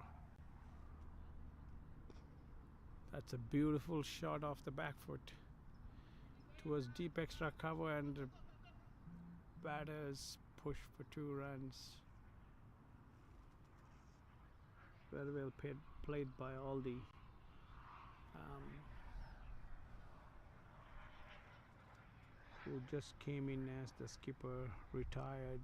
That's a beautiful shot off the back foot towards deep extra cover, and the batters push for 2 runs. Very well played by Aldi. Who just came in as the skipper retired.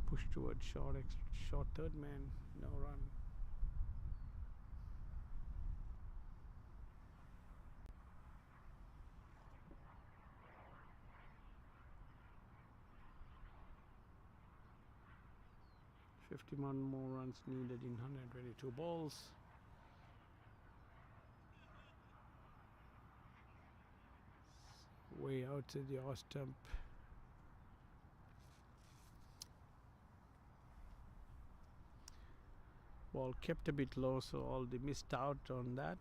Push towards short third man, no run. $51 more runs needed in 122 balls. Way out to the off stump. Ball kept a bit low, so Aldi missed out on that.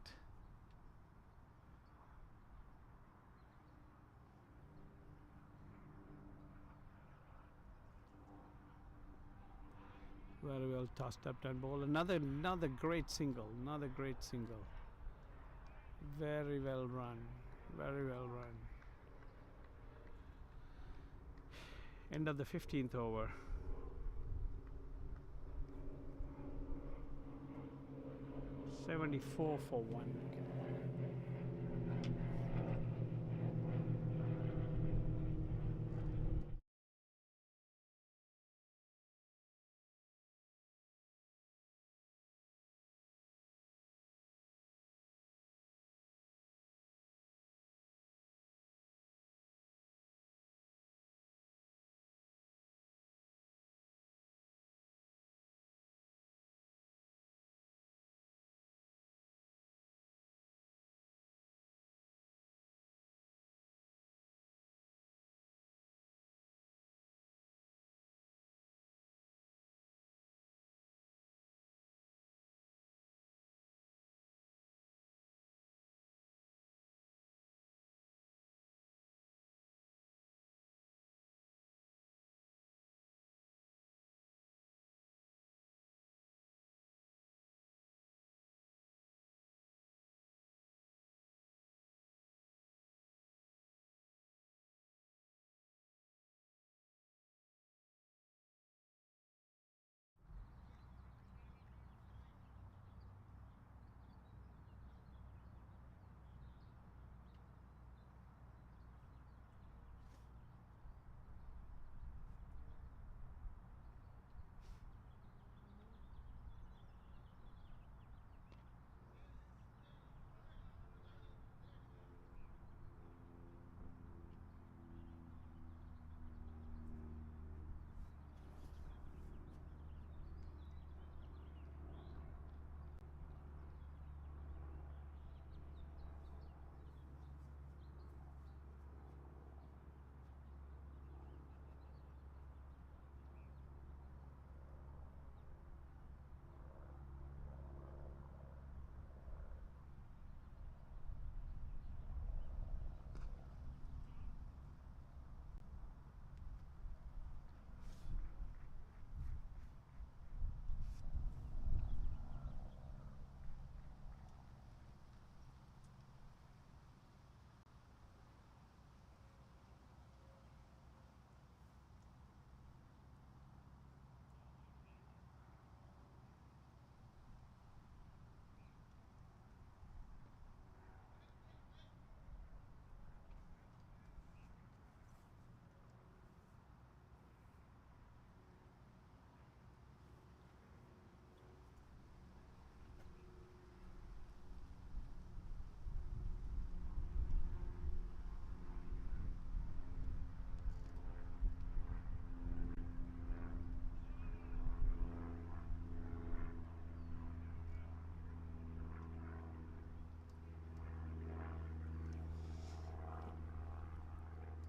Very well tossed up that ball. Another great single. Another great single. Very well run. Very well run. End of the 15th over. $74 for 1.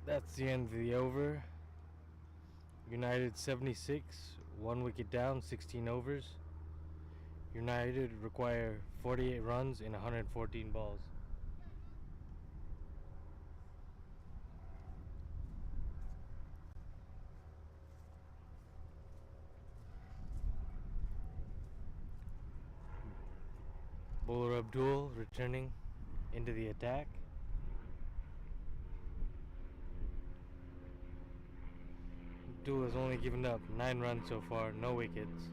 That's the end of the over. United 76, 1 wicket down, 16 overs. United require 48 runs in 114 balls. Bowler Abdul returning into the attack. Abdul has only given up 9 runs so far, no wickets.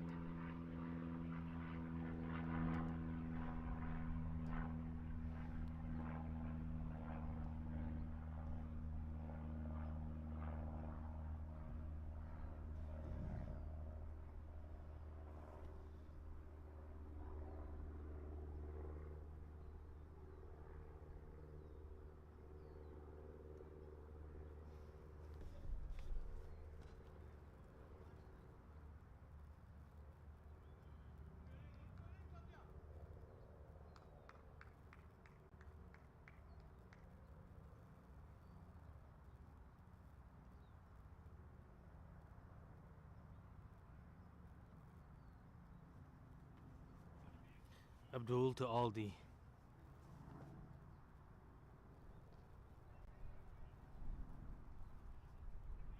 Abdul to Aldi.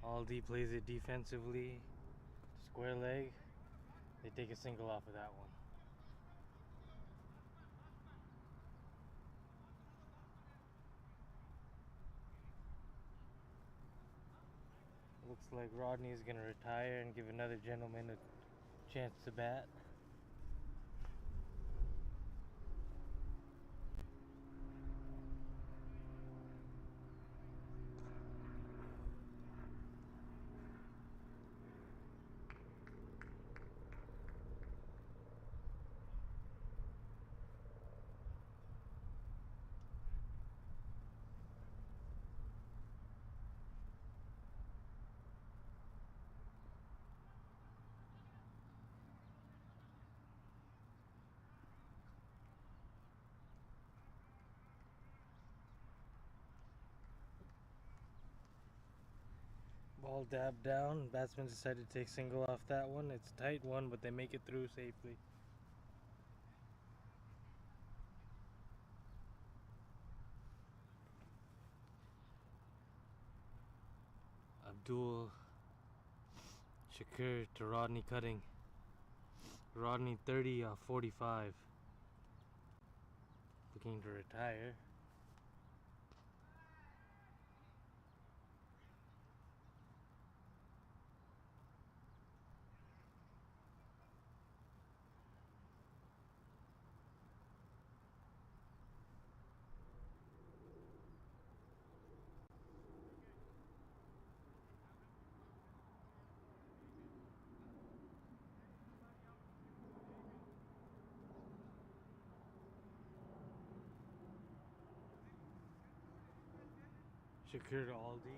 Aldi plays it defensively, square leg. They take a single off of that one. Looks like Rodney is going to retire and give another gentleman a chance to bat. Ball dabbed down. Batsman decided to take single off that one. It's a tight one, but they make it through safely. Abdul Shakir to Rodney cutting. Rodney 30 off 45. Looking to retire. Shakir to Aldi.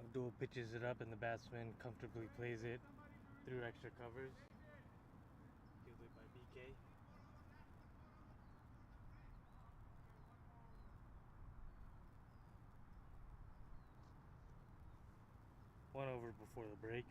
Abdul pitches it up and the batsman comfortably plays it through extra covers. Fielded by BK. One over before the break.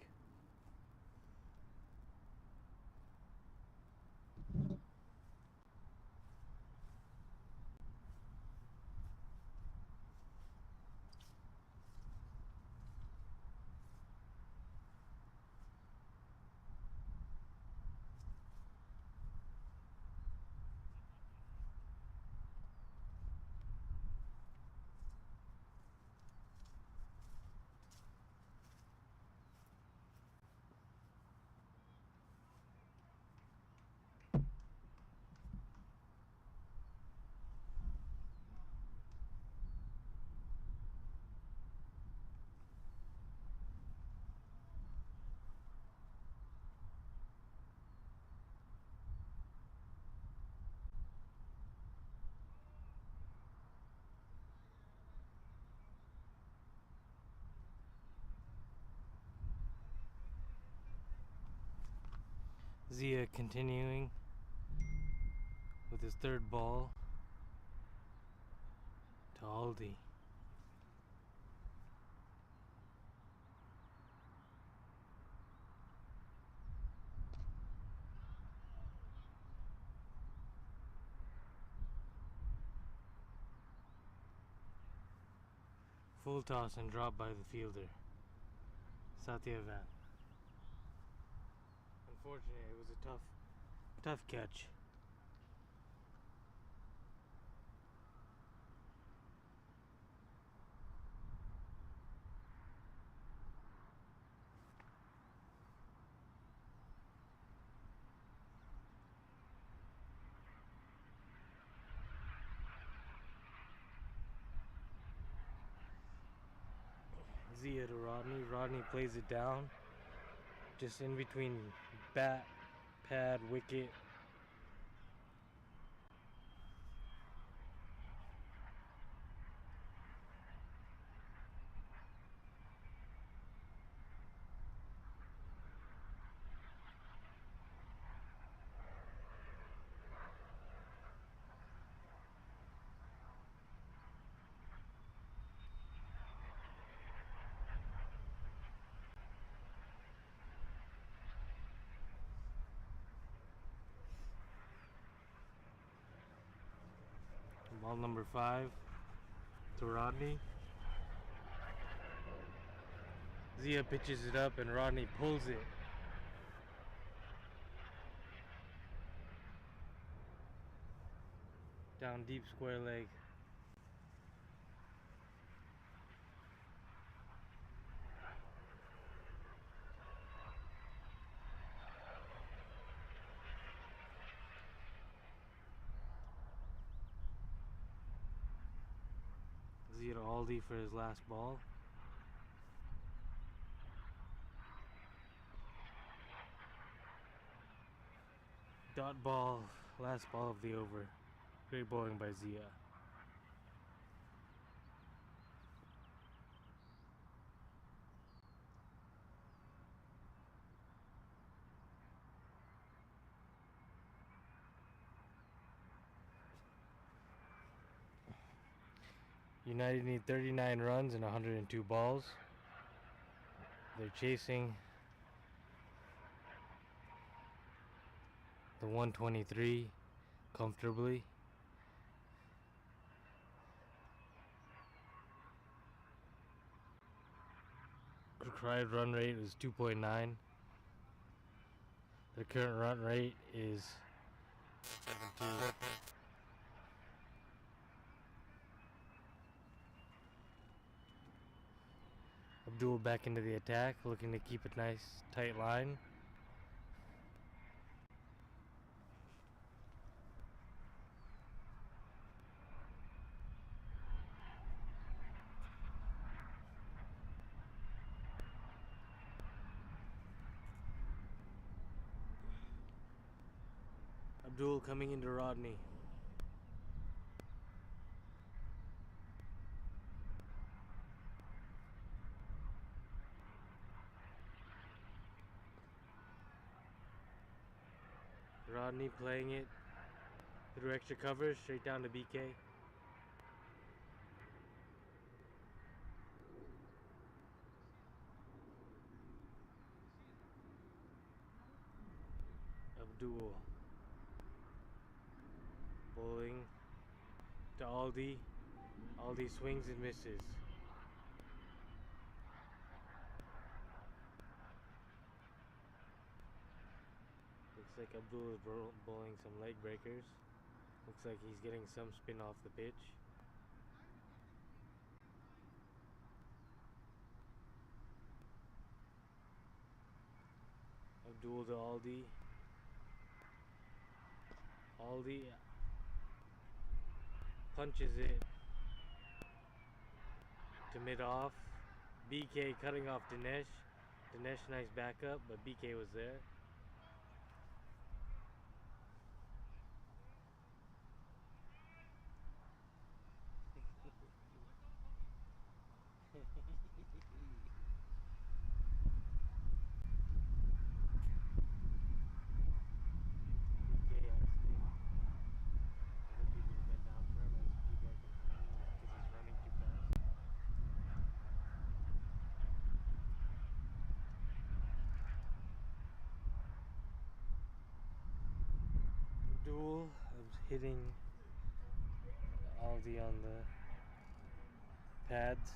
Zia continuing with his third ball to Aldi. Full toss and drop by the fielder, Satyavan. Unfortunately, it was a tough catch. Zia to Rodney. Rodney plays it down, just in between bat, pad, wicket. Ball number 5 to Rodney. Zia pitches it up and Rodney pulls it. Down deep square leg. Zia to Aldi for his last ball. Dot ball, last ball of the over. Great bowling by Zia. United need 39 runs and 102 balls. They're chasing the 123 comfortably. Required run rate is 2.9. The current run rate is 7.2. Abdul back into the attack, looking to keep a nice tight line. Abdul coming into Rodney. Rodney playing it through extra covers, straight down to BK. Abdul bowling to Aldi. Aldi swings and misses. Looks like Abdul is bowling some leg breakers. Looks like he's getting some spin off the pitch. Abdul to Aldi. Aldi punches it to mid off. BK cutting off Dinesh. Dinesh nice backup, but BK was there. hitting Aldi on the pads.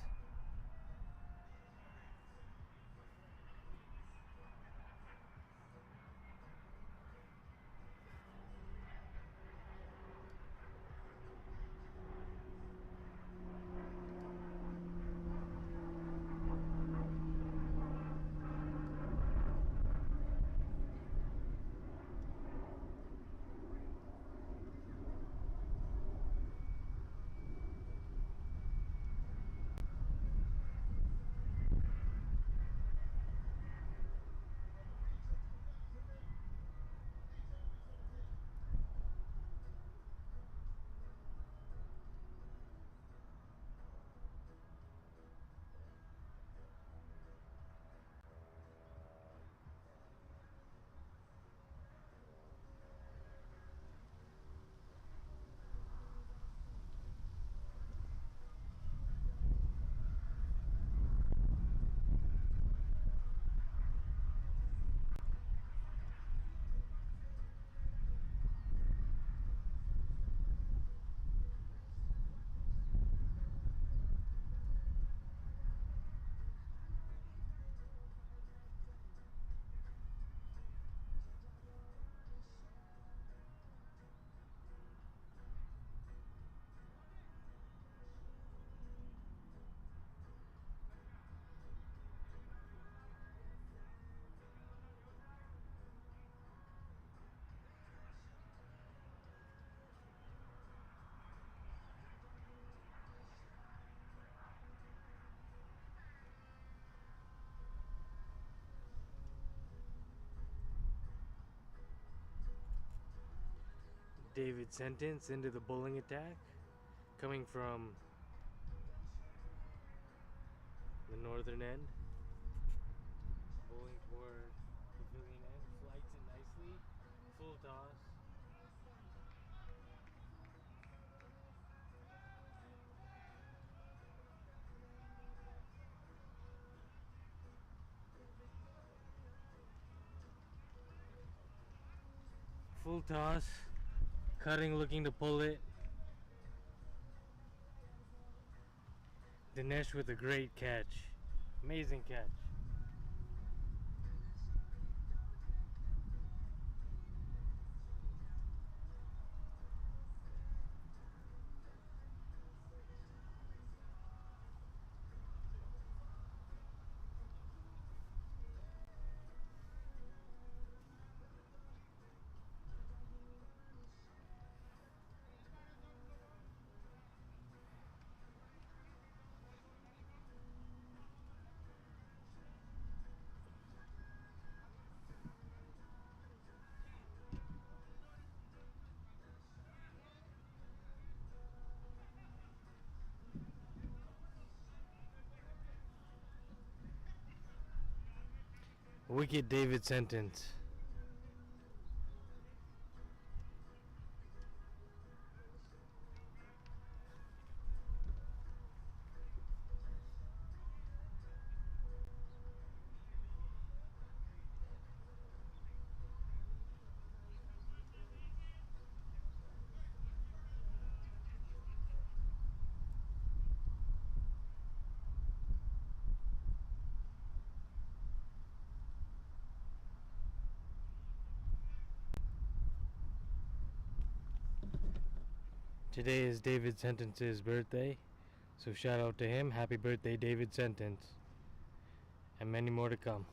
David Sentence into the bowling attack, coming from the northern end. Bowling toward pavilion end, flights it nicely, full toss. Full toss, cutting, looking to pull it. Dinesh with a great catch. Amazing catch. Wicket David Sentence. Today is David Sentence's birthday, so shout out to him. Happy birthday, David Sentence. And many more to come.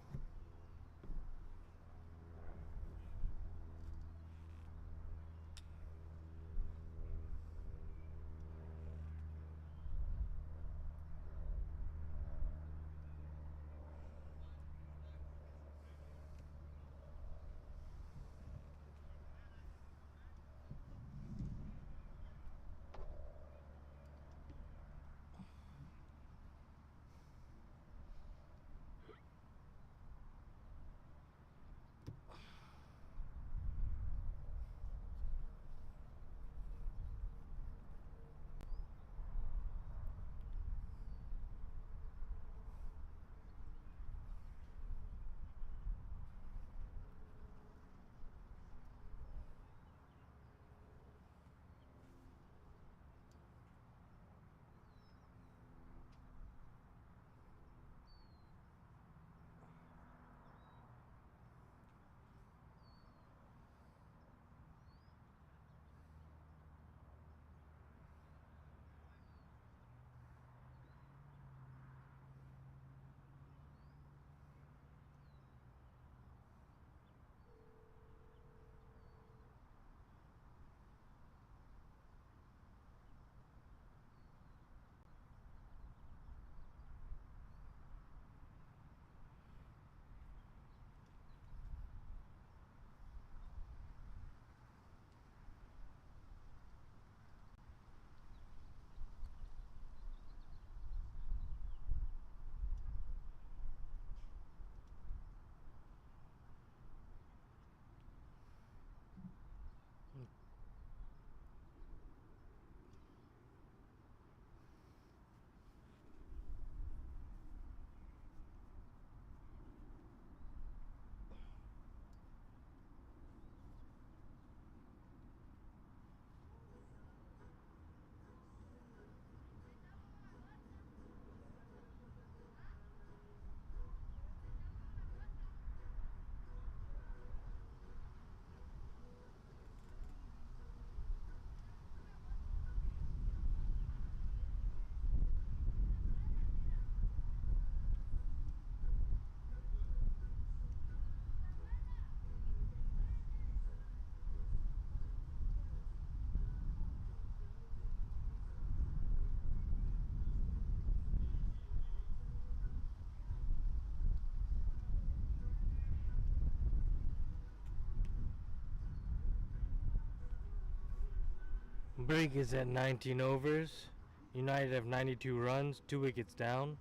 break is at 19 overs. United have 92 runs, 2 wickets down.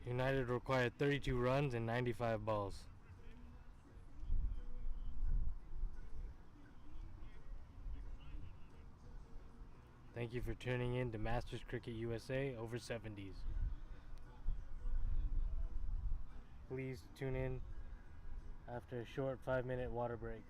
United required 32 runs and 95 balls. Thank you for tuning in to Masters Cricket USA over 70s. Please tune in after a short 5-minute water break.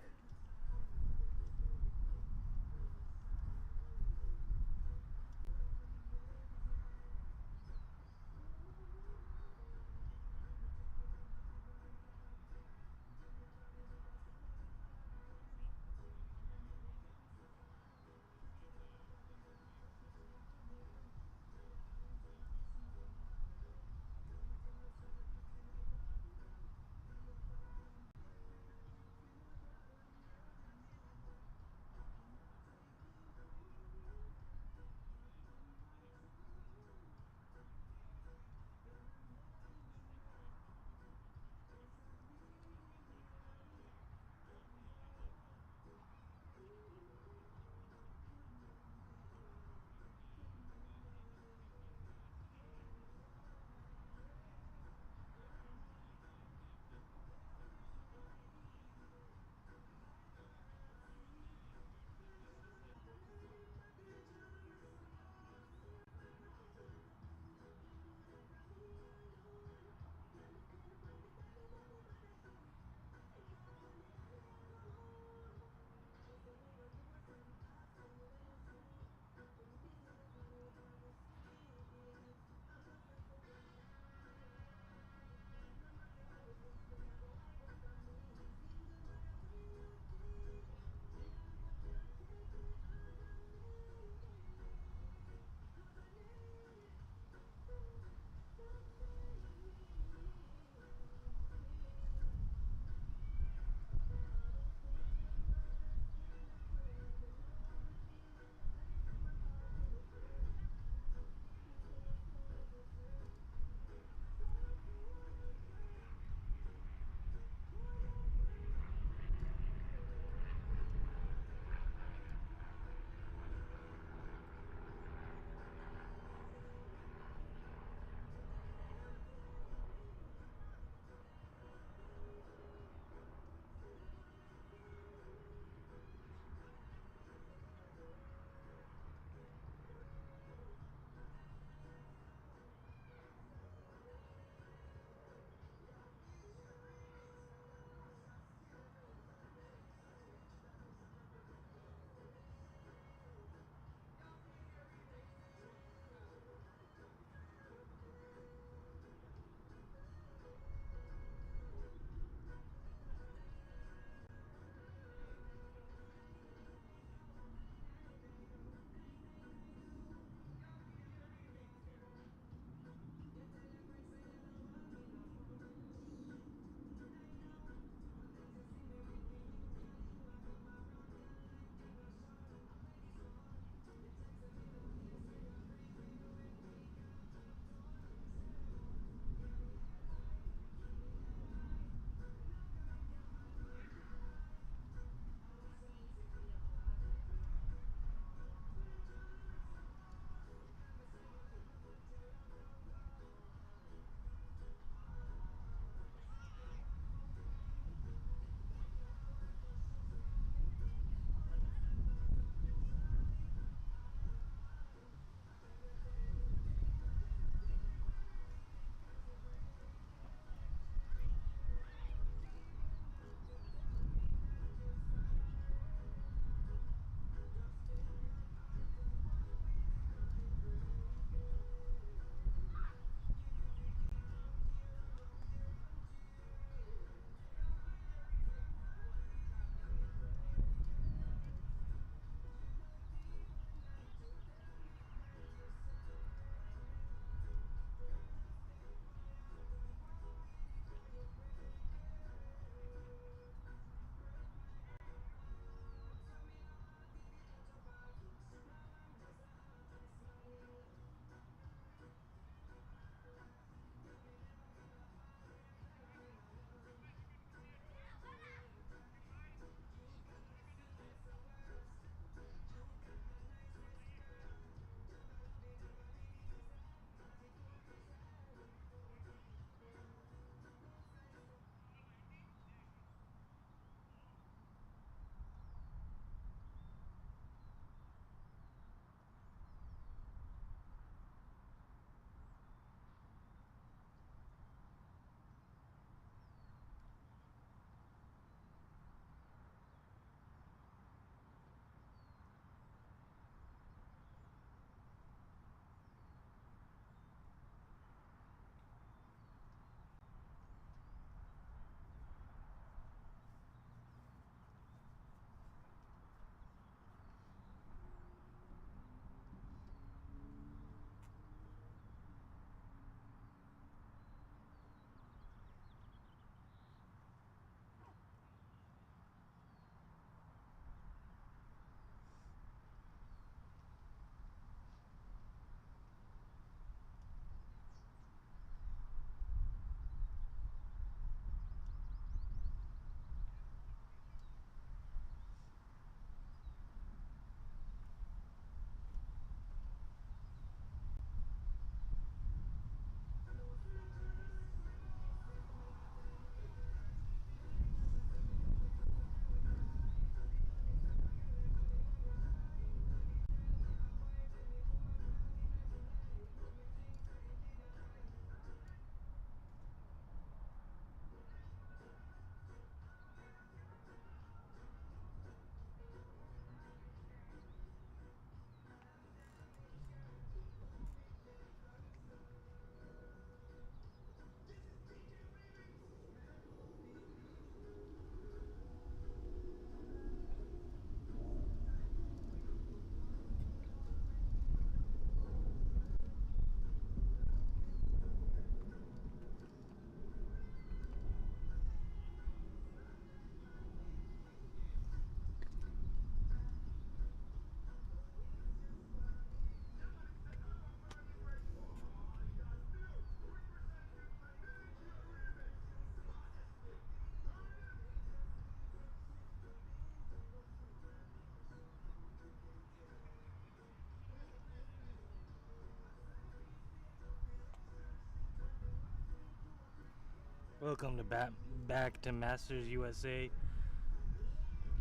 Welcome to back to Masters USA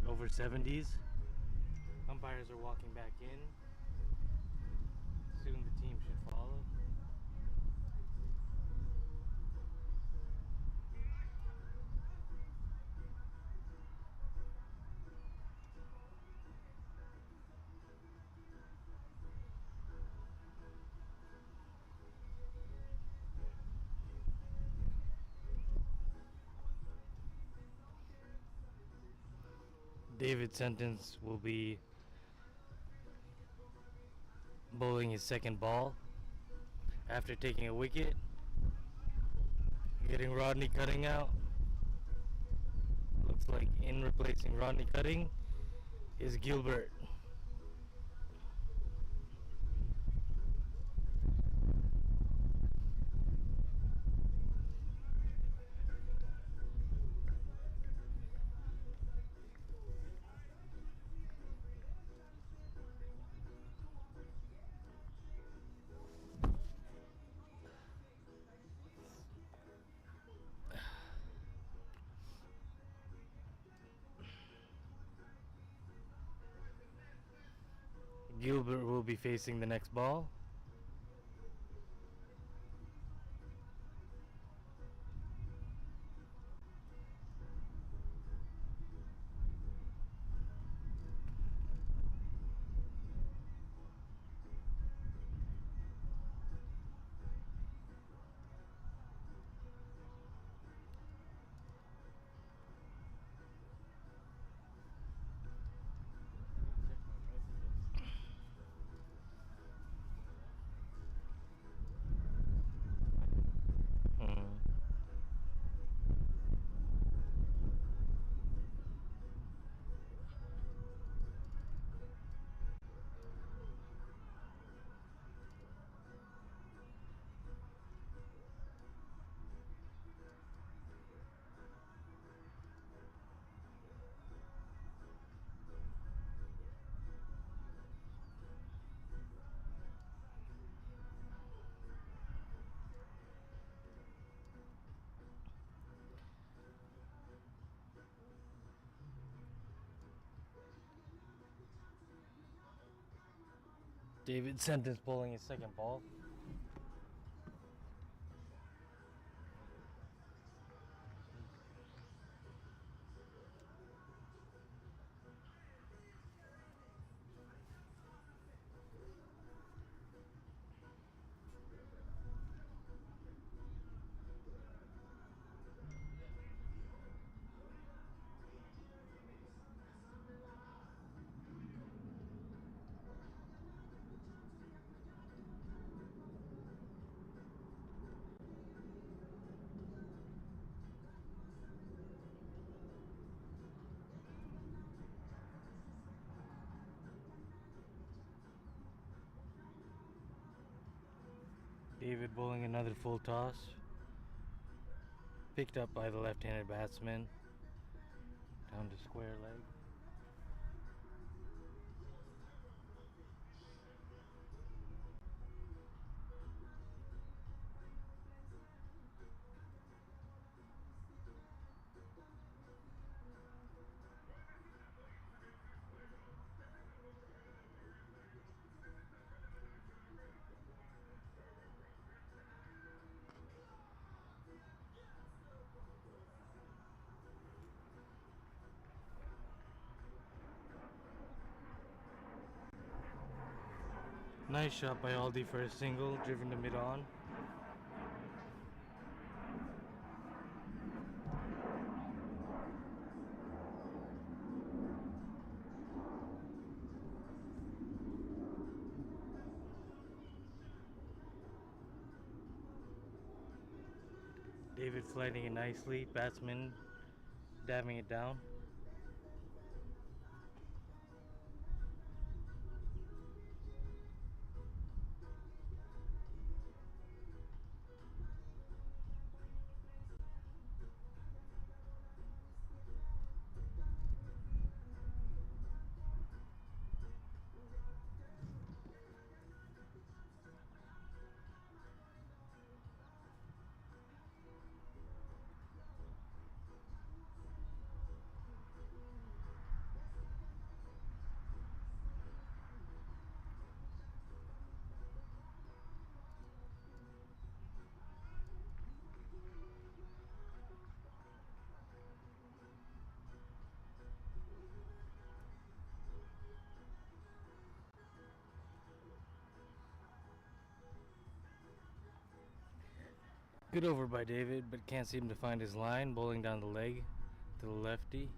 over 70s. Umpires are walking back in. Soon the team should follow. David Sentence will be bowling his second ball after taking a wicket, getting Rodney Cutting out. Looks like in replacing Rodney Cutting is Gilbert. Gilbert will be facing the next ball. David Sentence bowling his second ball. David bowling another full toss. Picked up by the left-handed batsman. Down to square leg. Nice shot by Aldi for a single, driven to mid-on. David flighting it nicely, batsman dabbing it down. Good over by David, but can't seem to find his line. Bowling down the leg to the lefty.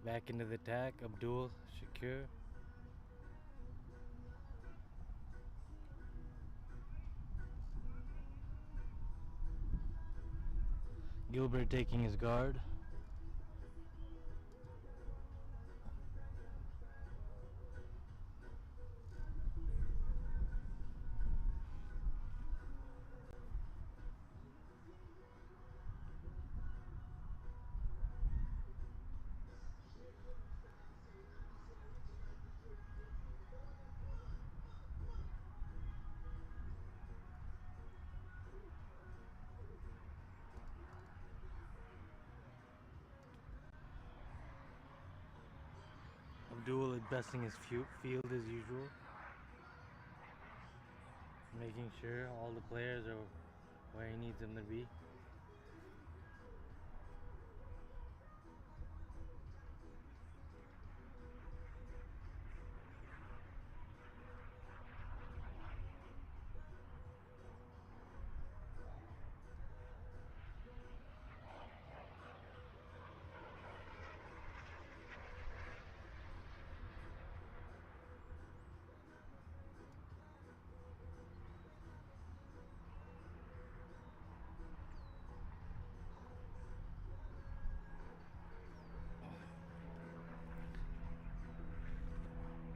Back into the attack. Abdul Shakur. Gilbert taking his guard. Abdul adjusting his field as usual. Making sure all the players are where he needs them to be.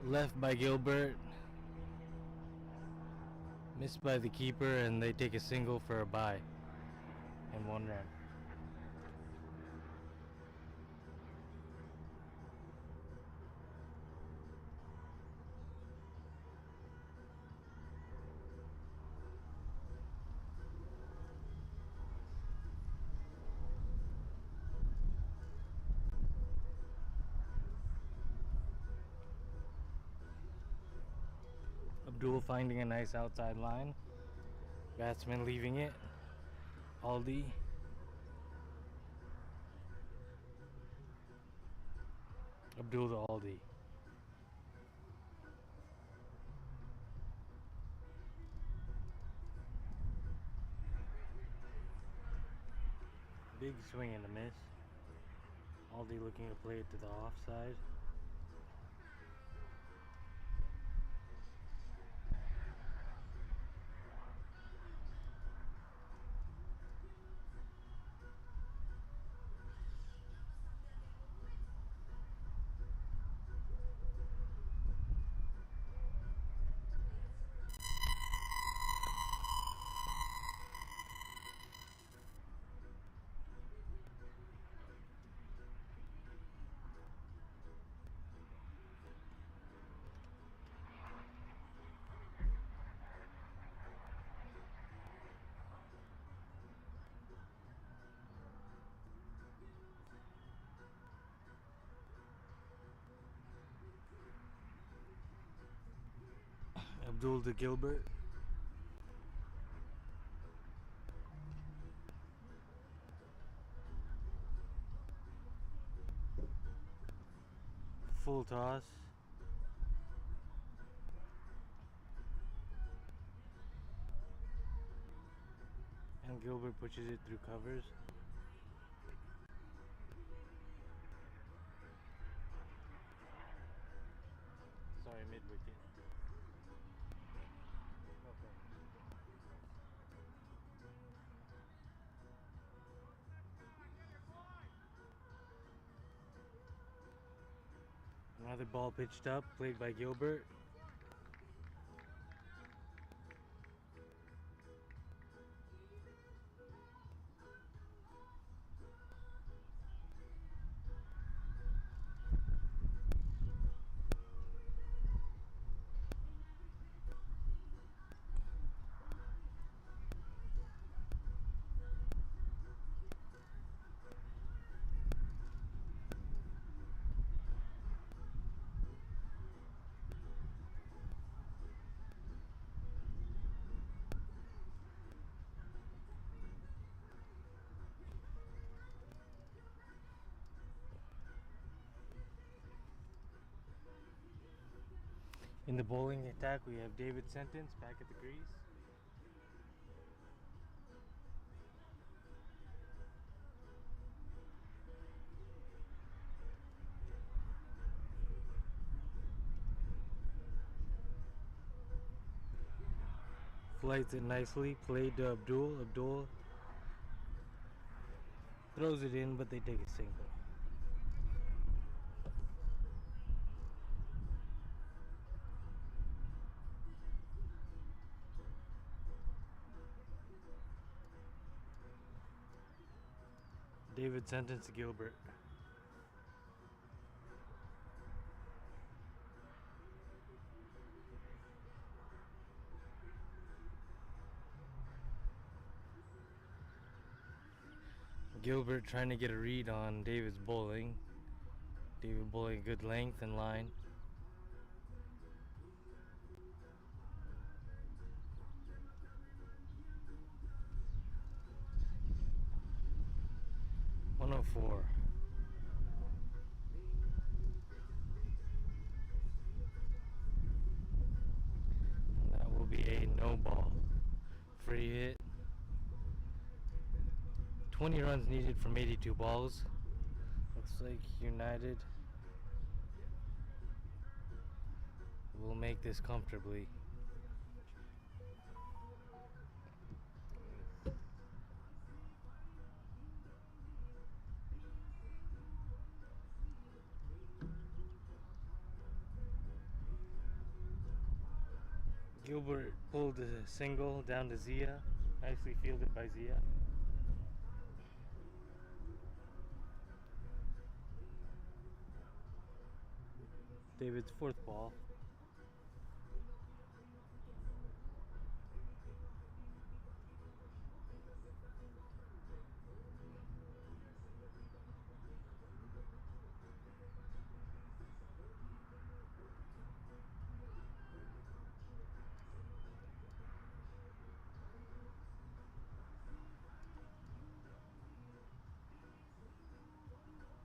Left by Gilbert. Missed by the keeper, and they take a single for a bye and 1 run. Abdul finding a nice outside line. Batsman leaving it. Aldi. Abdul to Aldi. Big swing and a miss. Aldi looking to play it to the offside. Abdul to Gilbert. Full toss. And Gilbert pushes it through covers. Sorry, mid wicket. Another ball pitched up, played by Gilbert. In the bowling attack, we have David Sentence back at the crease. Flights it nicely, played to Abdul. Abdul throws it in, but they take a single. David Sentence to Gilbert. Gilbert trying to get a read on David's bowling. David bowling a good length and line. .104. That will be a no ball. Free hit. 20 runs needed from 82 balls. Looks like United will make this comfortably. Gilbert pulled a single down to Zia. Nicely fielded by Zia. David's fourth ball.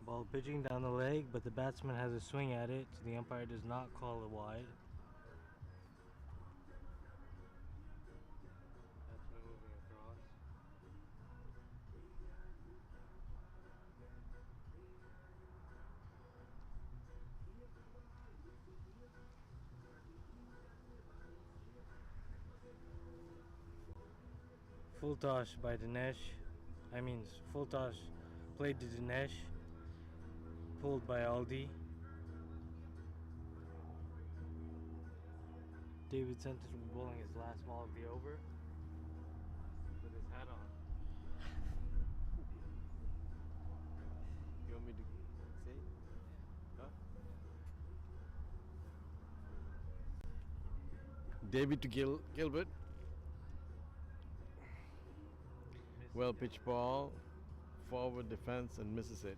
Ball pitching down the leg, but the batsman has a swing at it, so the umpire does not call it wide. Batsman moving across. Full toss by Dinesh. Full toss played to Dinesh. Pulled by Aldi. David Sentence will be bowling his last ball of the over with his hat on. You want me to say? Huh? David to Gilbert. Well pitched ball, forward defense, and misses it.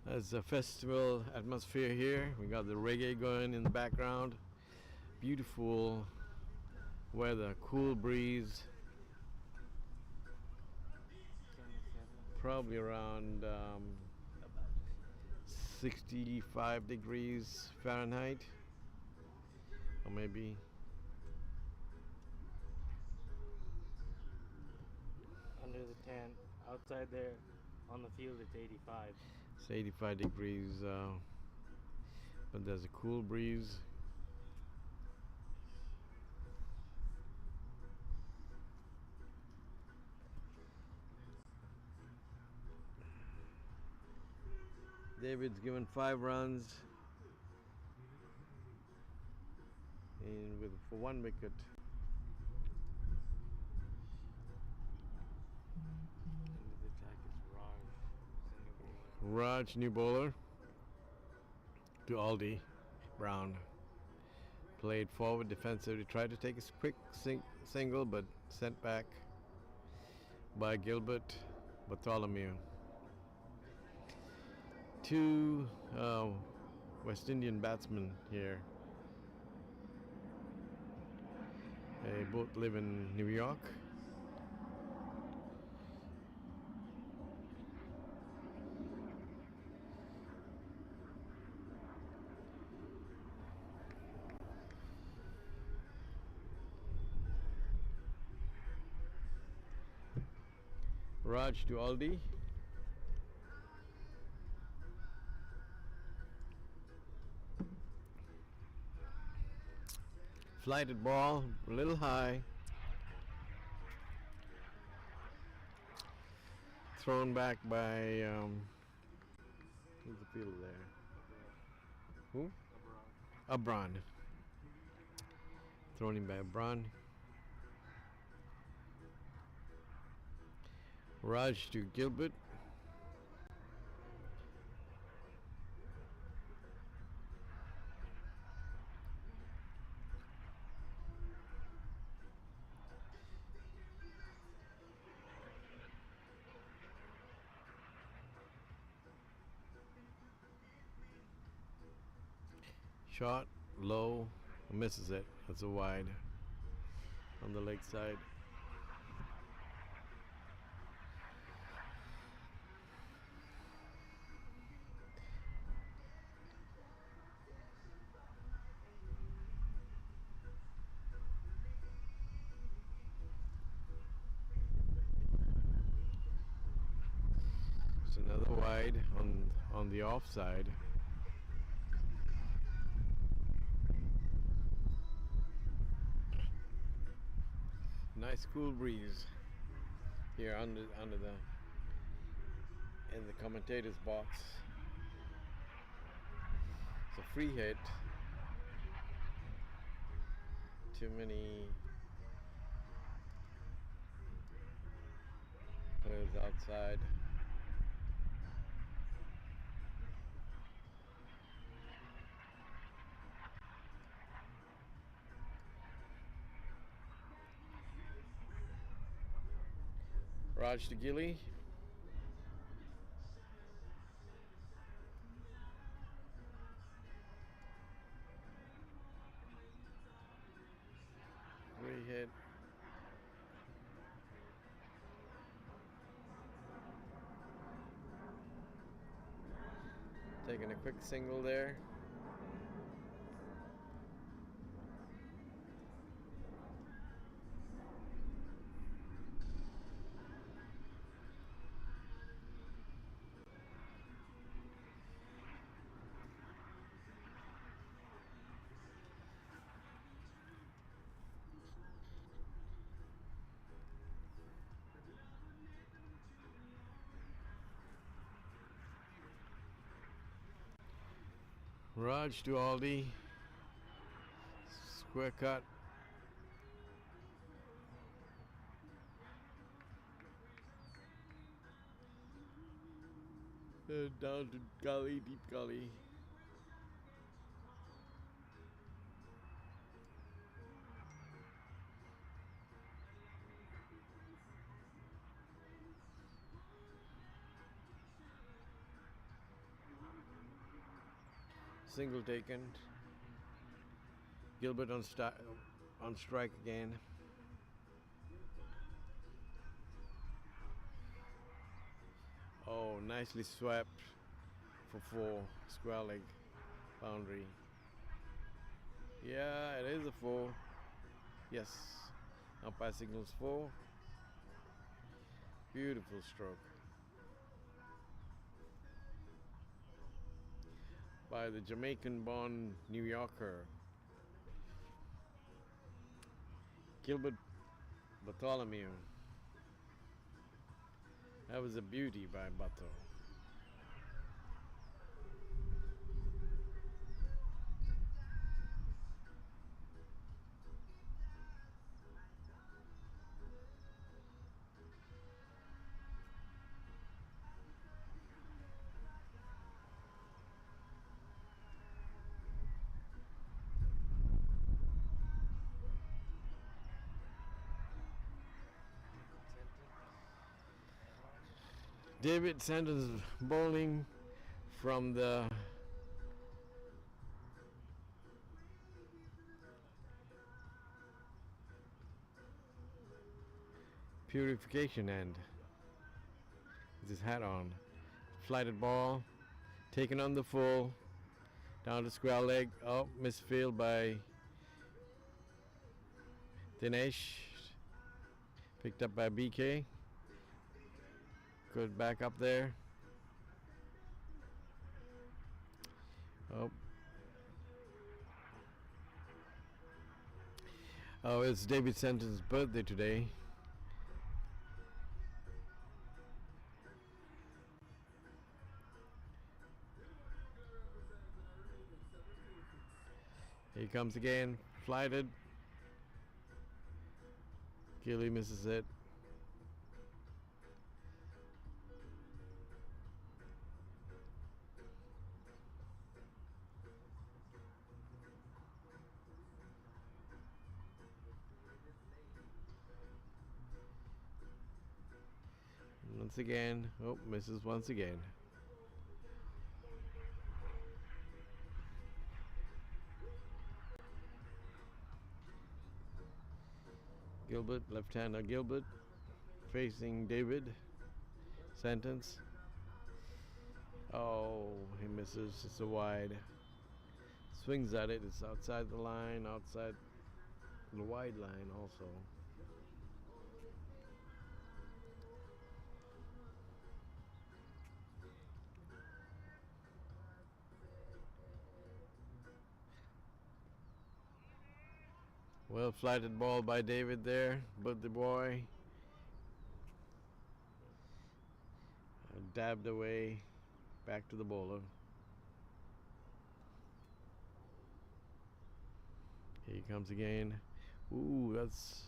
There's a festival atmosphere here. We got the reggae going in the background. Beautiful weather, cool breeze. Probably around 65 degrees Fahrenheit, or maybe Under the tent, outside there on the field it's 85. it's 85 degrees, but there's a cool breeze. David's given 5 runs for 1 wicket. Into the attack is Raj. Raj, new bowler, to Aldi Brown. Played forward defensively, tried to take a quick single, but sent back by Gilbert Bartholomew. 2 West Indian batsmen here. They both live in New York. Raj to Aldi. Flighted ball, a little high. Thrown back by who's the fielder there? Who? Abran. Thrown in by Abran. Raj to Gilbert. Shot, low, misses it. That's a wide on the leg side. It's another wide on the offside. Nice cool breeze here under the in the commentator's box. It's a free hit. Too many players outside. Raj to Gilly. Great hit. Taking a quick single there. Raj to Aldi. Square cut. Down to gully, deep gully. Single taken. Gilbert on strike again. Oh, nicely swept for 4. Square leg boundary. Yeah, it is a 4. Yes. Umpire signals 4. Beautiful stroke by the Jamaican-born New Yorker Gilbert Bartholomew. That was a beauty by Bato. David Sanders bowling from the purification end. With his hat on. Flighted ball, taken on the full, down to square leg. Oh, misfield by Dinesh. Picked up by BK. Good back up there. Oh. Oh, it's David Senton's birthday today. He comes again, flighted. Gilly misses it. Once again, oh, misses once again. Gilbert, left-hander Gilbert, facing David. Sentence. Oh, he misses. It's a wide. Swings at it. It's outside the line, outside the wide line also. Well flighted ball by David there, but the boy dabbed away back to the bowler. Here he comes again. Ooh, that's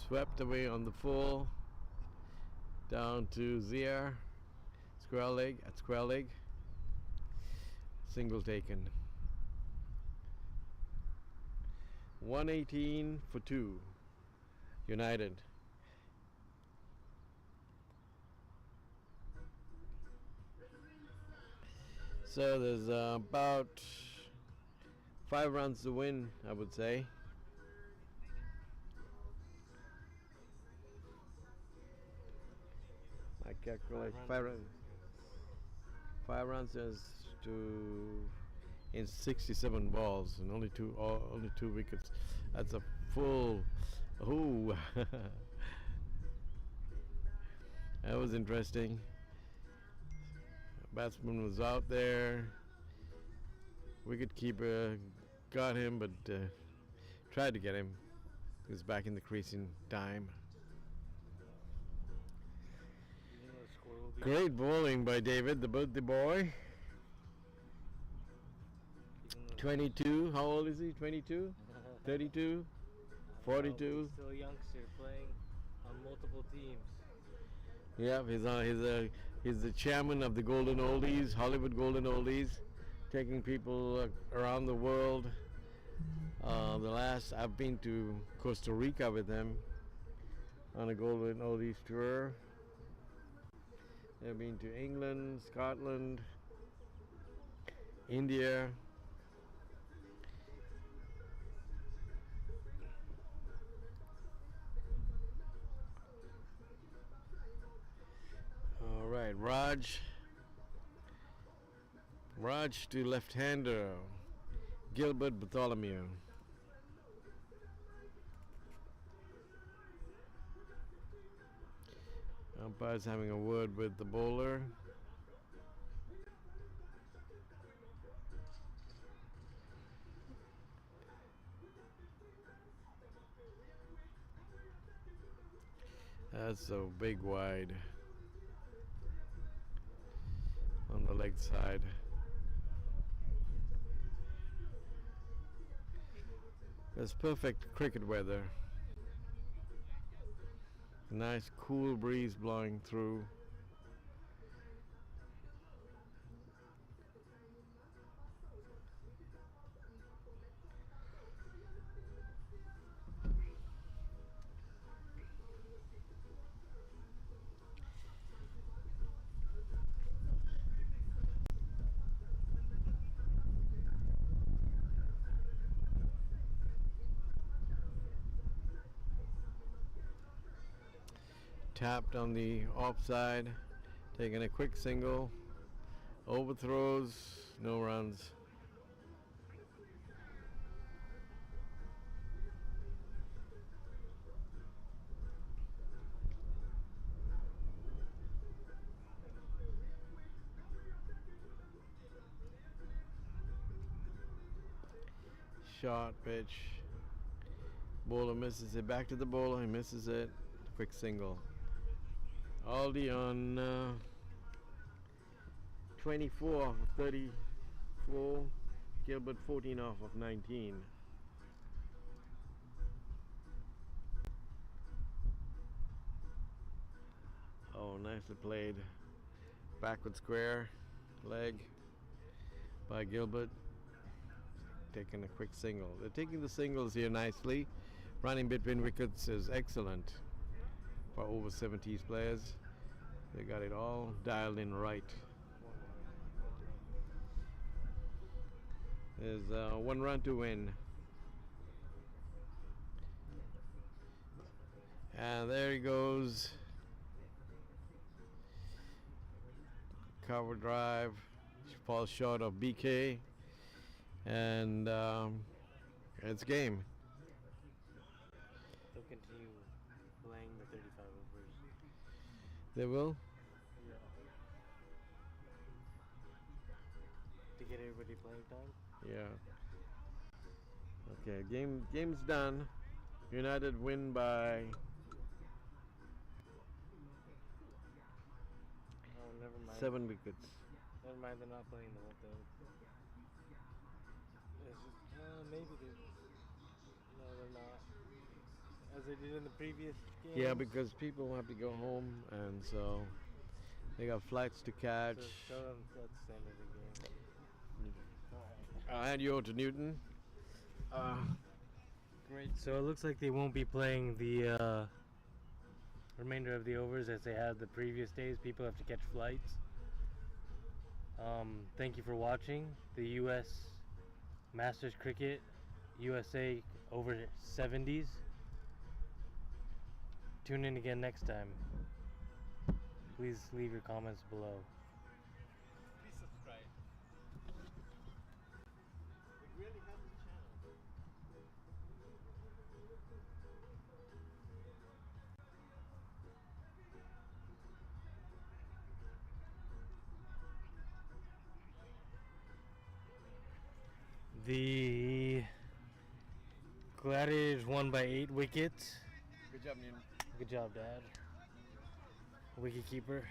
swept away on the full. Down to Zier. Square leg at square leg. Single taken. 118 for 2. United. So there's about 5 runs to win, I would say. I calculate 5 runs. 5 runs is to in 67 balls and only two wickets. That's a full. Ooh, that was interesting. Batsman was out there. Wicketkeeper got him, but tried to get him. He was back in the crease in time. Great bowling by David, the birthday boy. 22. How old is he? 22? 32? 42? Still a youngster playing on multiple teams. Yeah, he's the chairman of the Golden Oldies, Hollywood Golden Oldies, taking people around the world. I've been to Costa Rica with them on a Golden Oldies tour. They've been to England, Scotland, India. All right, Raj to left-hander, Gilbert Bartholomew. Umpire's having a word with the bowler. That's a big wide on the leg side. It's perfect cricket weather. Nice cool breeze blowing through. Tapped on the offside, taking a quick single, overthrows, no runs. short pitch. Bowler misses it. Back to the bowler. He misses it. Quick single. Aldi on 24 of 34. Gilbert 14 off of 19. Oh, nicely played. Backward square leg by Gilbert. Taking a quick single. They're taking the singles here nicely. Running between wickets is excellent for over 70s players. They got it all dialed in right. There's 1 run to win. And there he goes. Cover drive. Falls short of BK. And it's game. They'll continue playing the 35 overs. They will? Yeah. To get everybody playing time? Yeah. Okay, game's done. United win by Oh, never mind. 7 wickets. Never mind, they're not playing the whole thing. Maybe they. No, they're not. As they did in the previous game. Yeah, because people have to go home, and so they got flights to catch. So show them that's the end of the game. I'll hand you over to Newton. Great. So it looks like they won't be playing the remainder of the overs as they had the previous days. People have to catch flights. Thank you for watching the U.S. Masters Cricket USA over 70s. Tune in again next time. Please leave your comments below. Please subscribe. It really helps the channel. The Gladiators won by 8 wickets. Good job, Newton. Good job, Dad. Wicket keeper.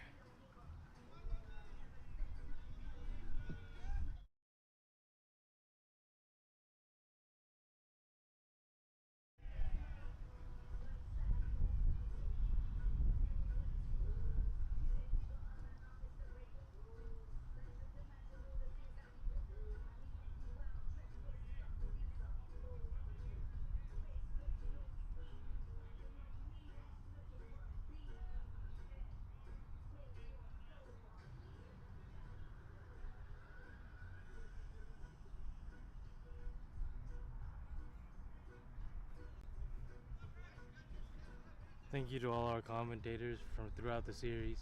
Thank you to all our commentators from throughout the series.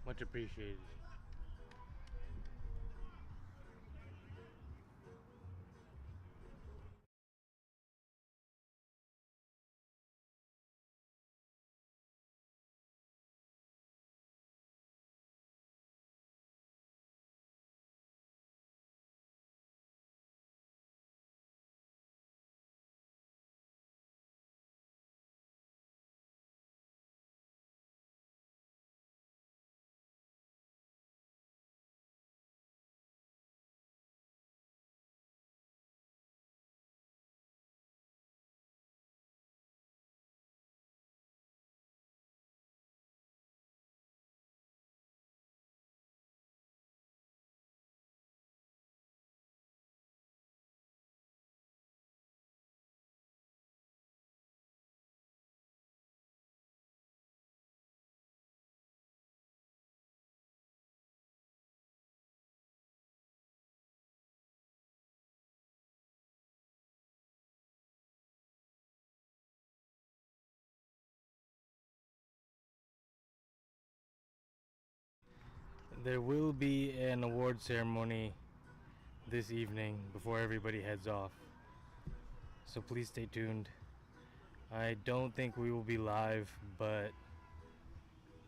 Much appreciated. There will be an award ceremony this evening before everybody heads off. So please stay tuned. I don't think we will be live, but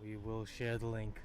we will share the link.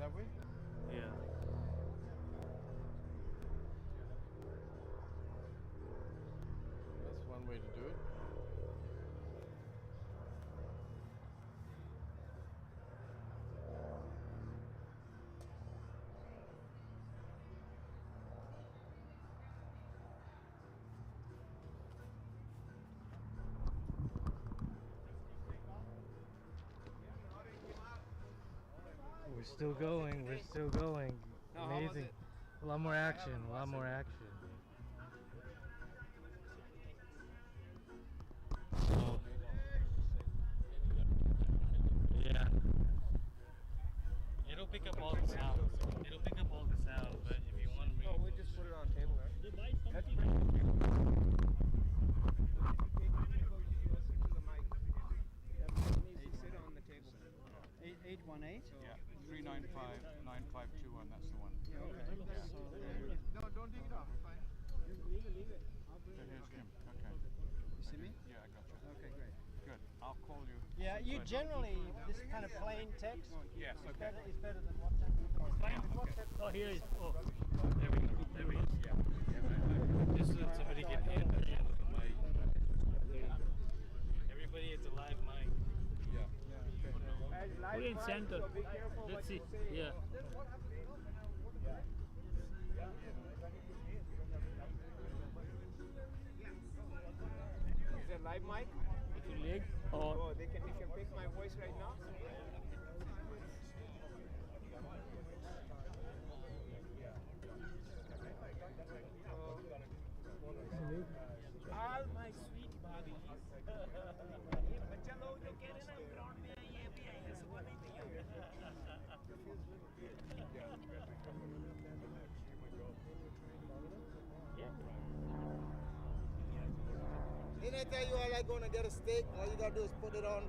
Have we? Yeah. That's one way to do it. We're still going. We're still going. Amazing. A lot more action. A lot more action. Oh. Yeah. It'll pick up all the sound. It'll pick up all the sound, but if you want to. Oh, we just put it on table there. That's pretty. Sit on the table. 818? Yeah, 395952, and that's the one. Yeah, okay. So No, don't take it off. Fine. leave it. I'll bring So it. here's Jim. Okay. You see me? Yeah, I got you. Okay, great. Good. I'll call you. Yeah, you Good. generally, this kind of plain text Yes. is Okay. better than WhatsApp. Oh, here is. Oh, there we go. There we go. Just so that somebody can handle it. Everybody is a live mic. Put in center. Let's see. Yeah. Is it live mic? Leg or Oh, they can pick my voice right now. All my sweet bodies. ये बच्चा लोग जो कह रहे हैं ना ground में ये भी है ये सुबह नहीं दिया Didn't I tell you all I gonna get a steak? All you gotta do is put it on,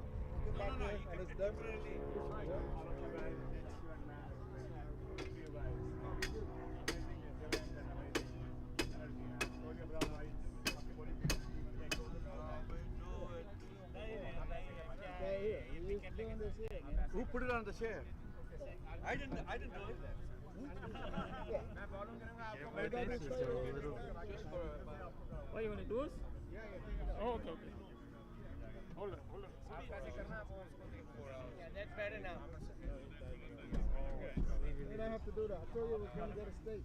put back there, and it's done. Who put it on the chair? I didn't do it. what you want to do? Oh, okay, okay. Hold on. Yeah, that's better now. You don't have to do that. I told you I was gonna get a steak.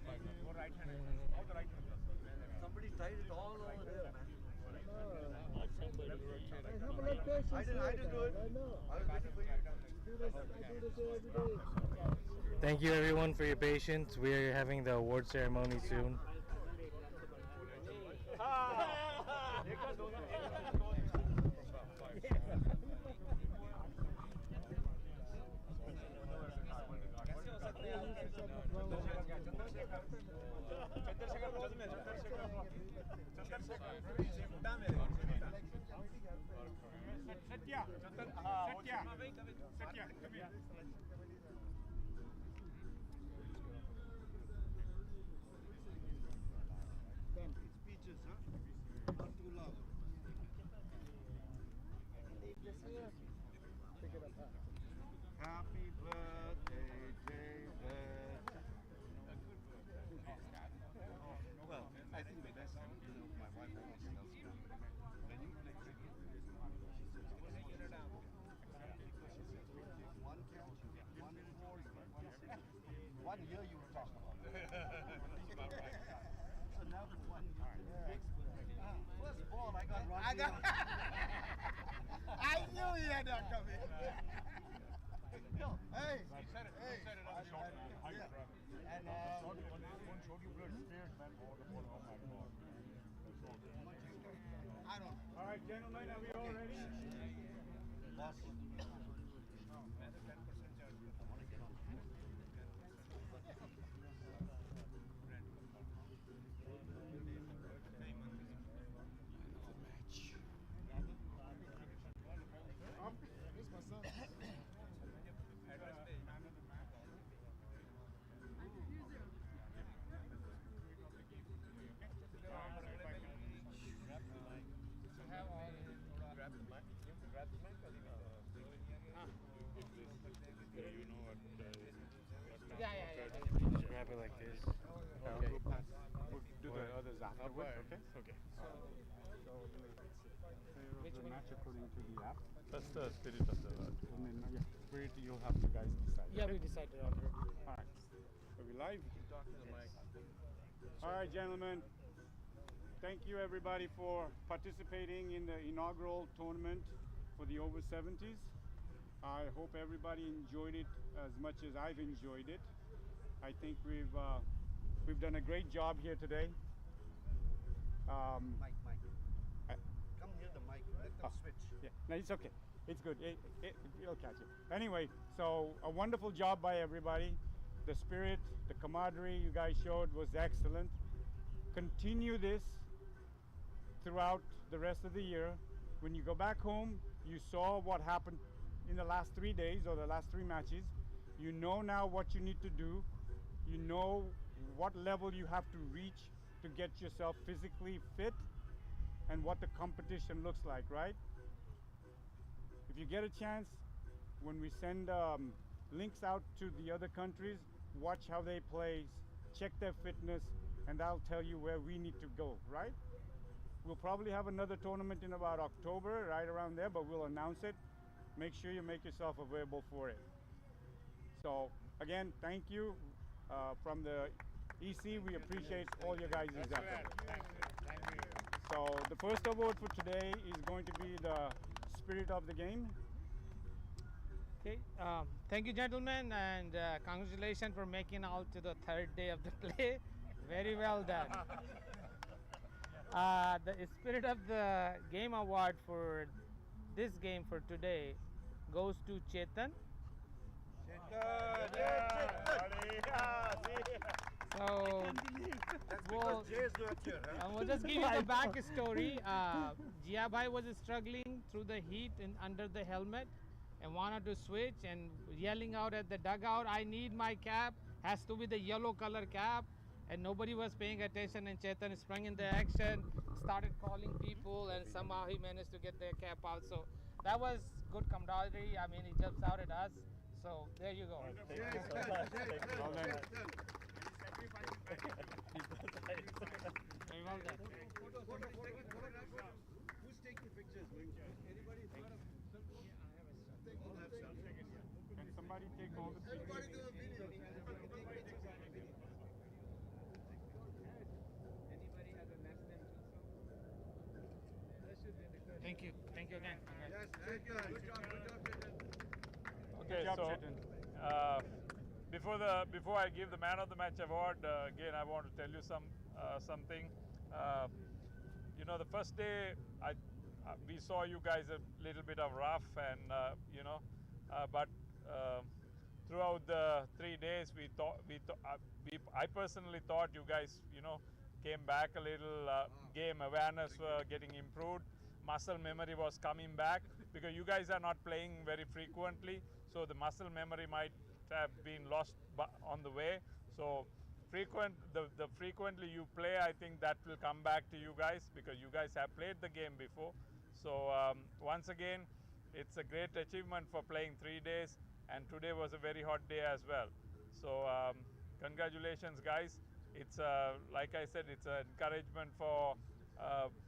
Somebody tied it all over there, man. Hey, have a little patience. I didn't do it. I know. I was waiting for you. I do this every day. Thank you, everyone, for your patience. We are having the award ceremony soon. Satya, come here. Speeches, huh? Not too loud. Pick it up. Happy birthday, David. Well, I think the best thing, my wife always tells me, when you play cricket, one catch, one in 40, 1 year you were talking about. So now the one first ball I got Rodney. I knew he had that coming. No, hey, he said it. He said it on the show. And I don't know. All right, gentlemen, are we all ready? Boss. Grab the mic. You can grab the mic or leave it. for like this. Okay. We'll do the others afterwards, okay? Okay. Which the match according to the app. That's the spirit of the word. And then, yeah, spirit you'll have you guys decide. Yeah, okay? we decided already. All right. Are we live? Talk to the mic. All right, gentlemen. Thank you, everybody, for participating in the inaugural tournament for the over 70s. I hope everybody enjoyed it as much as I've enjoyed it. I think we've done a great job here today. Mike. Come near the mic. Let them switch. Yeah, no, it's okay. It's good. It'll catch it. Anyway, so a wonderful job by everybody. The spirit, the camaraderie you guys showed was excellent. Continue this throughout the rest of the year. When you go back home, you saw what happened in the last 3 days or the last 3 matches. You know now what you need to do. You know what level you have to reach to get yourself physically fit and what the competition looks like, right? If you get a chance, when we send links out to the other countries, watch how they play, check their fitness, and that'll tell you where we need to go, right? We'll probably have another tournament in about October, right around there, but we'll announce it. Make sure you make yourself available for it. So again, thank you from the EC. We appreciate all your guys' effort. So the first award for today is going to be the spirit of the game. Okay, thank you, gentlemen, and congratulations for making out to the 3rd day of the play. Very well done. The spirit of the game award for this game for today goes to Chetan. So we'll just give you the backstory. Jia Bhai was struggling through the heat and under the helmet and wanted to switch and yelling out at the dugout, "I need my cap, has to be the yellow color cap." And nobody was paying attention, and Chetan sprung in the action, started calling people, and somehow he managed to get their cap out. So that was good camaraderie. I mean, he jumps out at us. So there you go. Very well done. Who's taking pictures? Anybody? Can somebody take all the pictures? Thank you. Thank you again. Yes, good job. Okay, Good job, so Chetan. before I give the man of the match award, again I want to tell you something. You know, the first day we saw you guys a little bit of rough, and but throughout the 3 days I personally thought you guys came back a little. Game awareness were getting improved. Muscle memory was coming back because you guys are not playing very frequently, so the muscle memory might have been lost on the way. So the frequently you play, I think that will come back to you guys because you guys have played the game before. So once again, it's a great achievement for playing 3 days, and today was a very hot day as well. So congratulations, guys. It's like I said, it's an encouragement for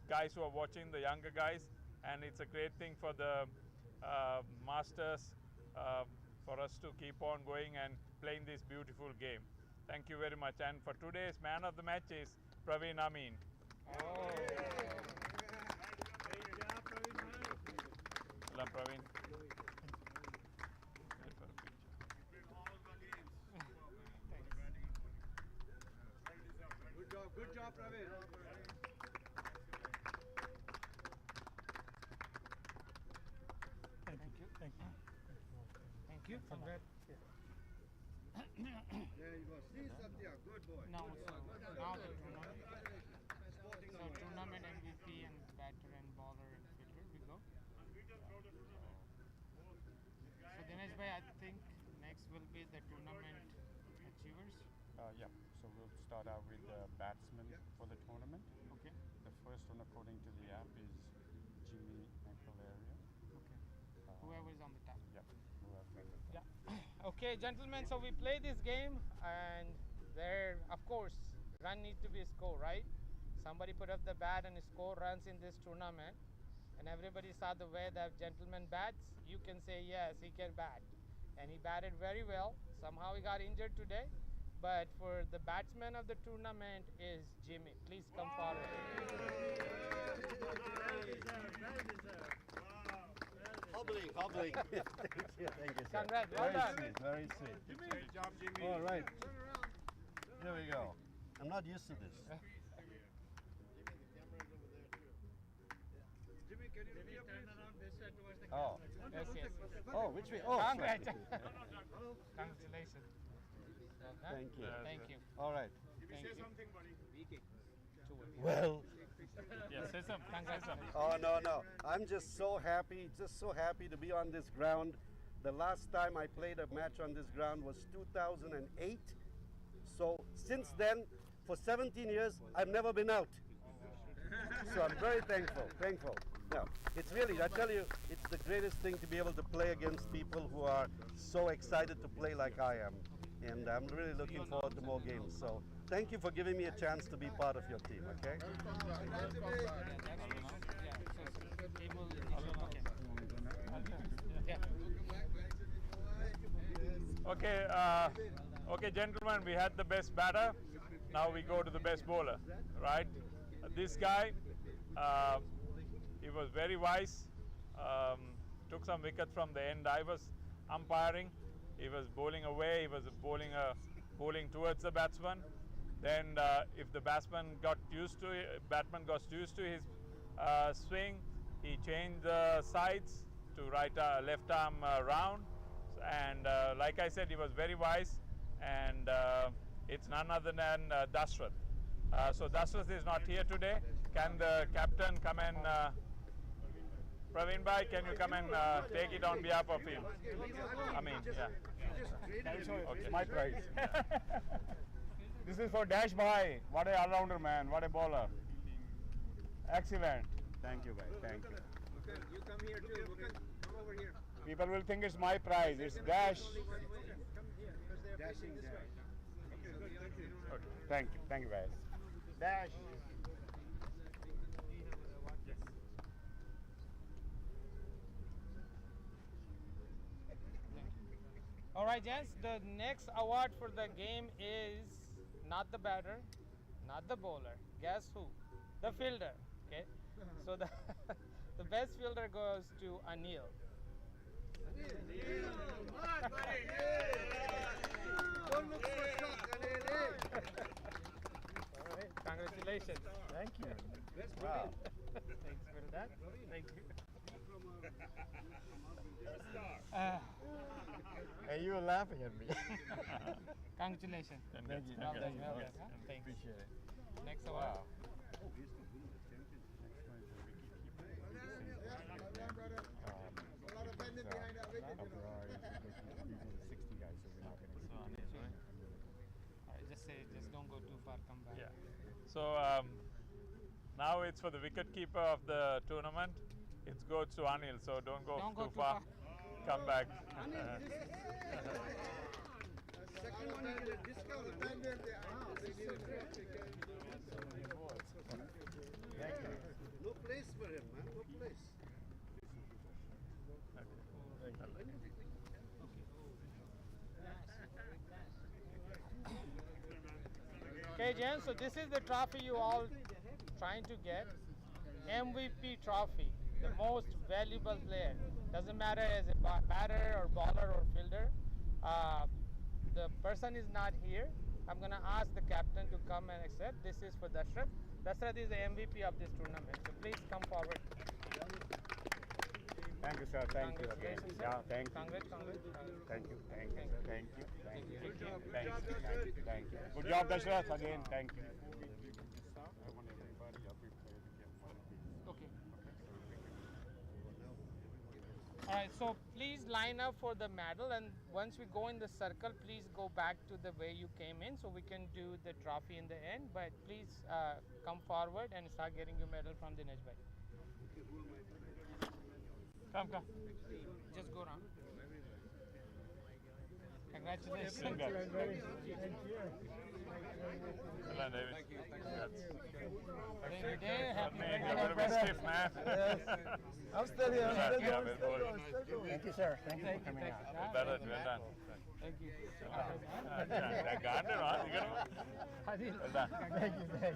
guys who are watching, the younger guys, and it's a great thing for the masters for us to keep on going and playing this beautiful game. Thank you very much. And for today's man of the match is Praveen Amin. Hello, Praveen. Good job, Praveen. Thank you. Congrats. There you go. See, Satya, good boy. Now the tournament. So tournament MVP and batter and bowler and fielder we go. So Dinesh bhai, I think next will be the tournament achievers. Yeah, so we'll start out with the batsman for the tournament. Okay. The first one according to the app is Jimmy Ancalaria. Okay. Whoever's on the top. Yeah, whoever. Yeah. Okay, gentlemen, so we play this game, and there, of course, run need to be scored, right? Somebody put up the bat and score runs in this tournament, and everybody saw the way that gentleman bats. You can say yes, he can bat, and he batted very well. Somehow he got injured today, but for the batsman of the tournament is Jimmy. Please come forward. Hobbling. Thank you, sir. Congrats, well done. Very sweet. Great job, Jimmy. All right. Here we go. I'm not used to this. Jimmy, can you turn around this side towards the Oh. Yes, yes. Oh, which way? Oh, Congrats. sorry. Congratulations. Well done. Thank you. Thank you. All right. Thank you. Something, buddy. Well. Yeah, say something. Congrats. Oh, no. I'm just so happy to be on this ground. The last time I played a match on this ground was 2008. So since then, for 17 years, I've never been out. So I'm very thankful. Now, it's really, I tell you, it's the greatest thing to be able to play against people who are so excited to play like I am. And I'm really looking forward to more games. So thank you for giving me a chance to be part of your team, okay? Okay, gentlemen, we had the best batter. Now we go to the best bowler, right? This guy, he was very wise. Took some wicket from the end. I was umpiring. He was bowling away. He was bowling towards the batsman. Then, if the batsman got used to his swing, he changed the sides to left arm round. And like I said, he was very wise. And it's none other than Dashrath. So Dashrath is not here today. Can the captain come and Praveen Bhai, can you come and take it on behalf of him? I mean, yeah. Okay. My prize. This is for Dash Bhai. What a all-rounder, man. What a bowler. Excellent. Thank you, guys. Thank you. Okay, you come here too. Come over here. People will think it's my prize. It's Dash. Come here, because they're facing this way. Okay, good. Okay. Thank you, guys. Dash. All right, gents, the next award for the game is not the batter, not the bowler. Guess who? The fielder. Okay. So the the best fielder goes to Anil. Don't look for shock, Anil. All right. Congratulations. Thank you. Wow. Thanks for that. Thank you. Hey, you were laughing at me. Congratulations. Thank you. Well done, well done, huh? Thanks. Appreciate it. Next award. Just don't go too far. Come back. Yeah. So now it's for the wicket keeper of the tournament. It goes to Anil. So don't go too far. Come back. Second one, you get a discount. Thank you. No place for him, man. No place. Okay, Jen, so this is the trophy you all trying to get. MVP trophy, the most valuable player. Doesn't matter as a batter or bowler or fielder. The person is not here. I'm going to ask the captain to come and accept. This is for Dashrath. Dashrath is the MVP of this tournament. So please come forward. Thank you, sir. Thank you again. Congratulations, sir. Yeah, thank you. Congrats. Thank you. Thank you. Thank you. Thank you. Thank you. Good job, Dashrath. Again, thank you. I want everybody, every player to get one of these. Okay. All right, so please line up for the medal, and once we go in the circle, please go back to the way you came in so we can do the trophy in the end. But please come forward and start getting your medal from Dinesh Bhai. Come. Just go around. Congratulations. Congrats. Thank you. Well done, David. Congrats. Thank you, Dave. Happy Man, birthday. you're going to be stiff, man. I'm still here. I'm still Yeah, going. well done. Thank you, sir. Thank you for coming out. Well done. Well done. Thank you. That got it, right? You got it? Well done. Thank you, sir. Thank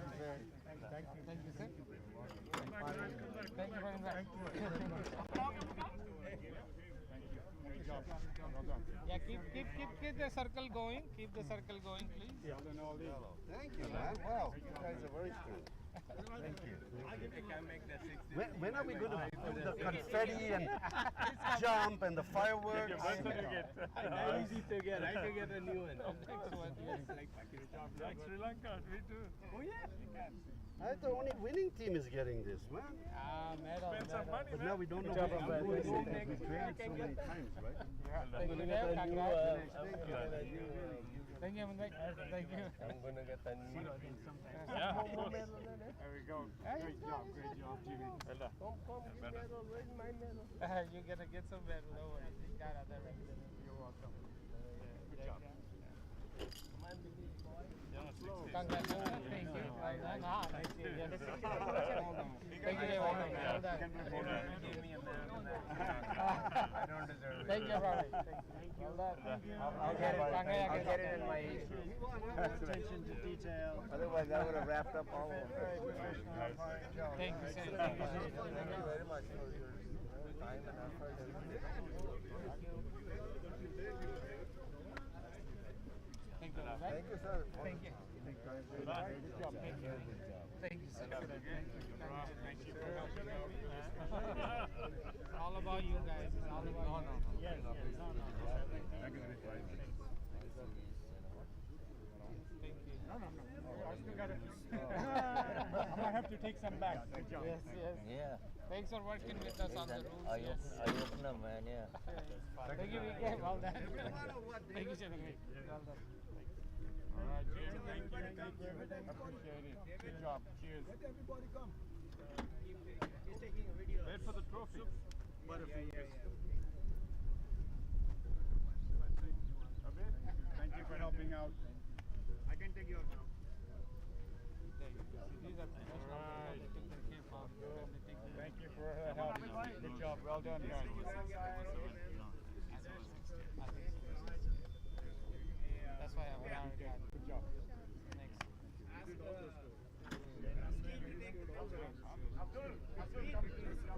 you, sir. Thank you very much. Yeah, keep the circle going. Keep the circle going, please. Thank you, man. Wow, you guys are very good. Thank you. When are we going to do the confetti and jump and the fireworks? Easy to get. I can get a new one. Next one, yes. Like Sri Lanka, me too. Oh, yeah, you can. The only winning team is getting this, man. Medal. Spend some money, But man. now we don't know who is winning. We traded so many times, right? Thank you, Dave. Congrats. Thank you, Mandeep. Thank you. I'm gonna get a new one. Yeah, of course. There we go. Great job, Jimmy. Well done. Well done. Where's my medal? You're gonna get some medal. No worries. You got it. You're welcome. Good job. Congrats. Thank you. Well done. Thank you. Yes. Thank you, Dave. Well done. Give me a medal. I don't deserve it. Thank you, brother. Thank you. Well done. I'll get it in my Attention to detail. Otherwise, I would have wrapped up all of them. Thank you, sir. Thank you very much for your time and effort. Thank you. Thank you, sir. Thank you. Good job. Thank you. Thank you, sir. Thank you for helping It's all about you guys. It's all about you. Yes. Thank you. Thank you. No. I still got it. I'm gonna have to take some back. Good job. Yes, yes. Yeah. Thanks for working with us on the rules. I Yes. open them, man. Yeah. Thank you, Vijay. Well done. Thank you, Chandra. Well done. All right, Jim. Thank you. Appreciate it. Good job. Cheers. Let everybody come. Wait for the trophy. Abid, thank you for helping out. I can take you out now. These are professional. They take their cape off. They take their Thank you for the help. Good job. Well done, guys. That's why I went out again. Good job. Next. Let somebody else take a picture. Let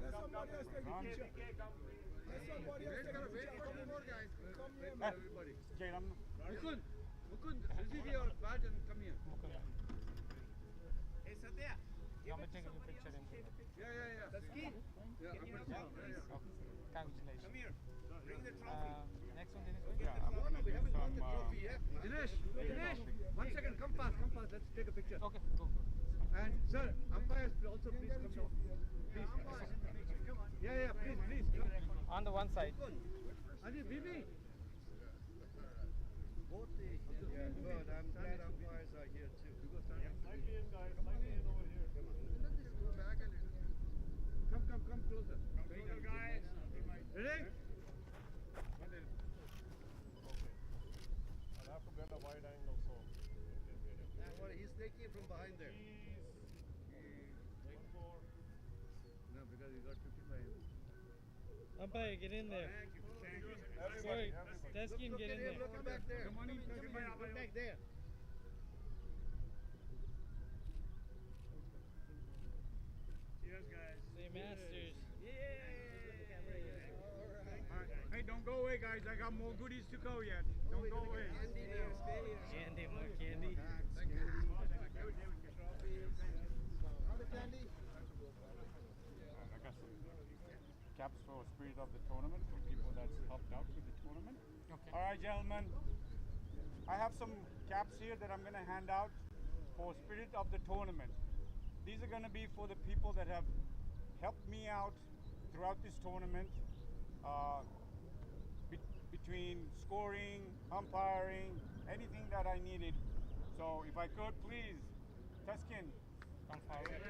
somebody else take a picture. Come more guys. Come here, man. Everybody. Jairam. Mukund, receive your badge and come here. Hey, Satya. You want me to take a picture in? Yeah. The skin. Yeah. Congratulations. Come here. Bring the trophy. Next one, Dinesh. Yeah, I'm gonna do some. Dinesh, 1 second. Come fast. Let's take a picture. Okay, go. And sir, umpires also please come down. Please. Yeah. Please. On the one side. Ani, Bibi. Both the good. I'm glad umpires are here too. Come closer. Guys. Ready? I'll have to get a wide angle so. He's taking it from behind there. No, because you got 55. Umpire, get in there. Sorry, Teskin, get in there. Look back there. Come on in, look back there. Cheers, guys. Say Masters. Hey, don't go away, guys. I got more goodies to go yet. Don't go away. Candy, more candy. I got some caps for Spirit of the Tournament for people that's helped out with the tournament. Okay. All right, gentlemen. I have some caps here that I'm going to hand out for Spirit of the Tournament. These are going to be for the people that have helped me out throughout this tournament, between scoring, umpiring, anything that I needed. So if I could, please, Teskin, come forward.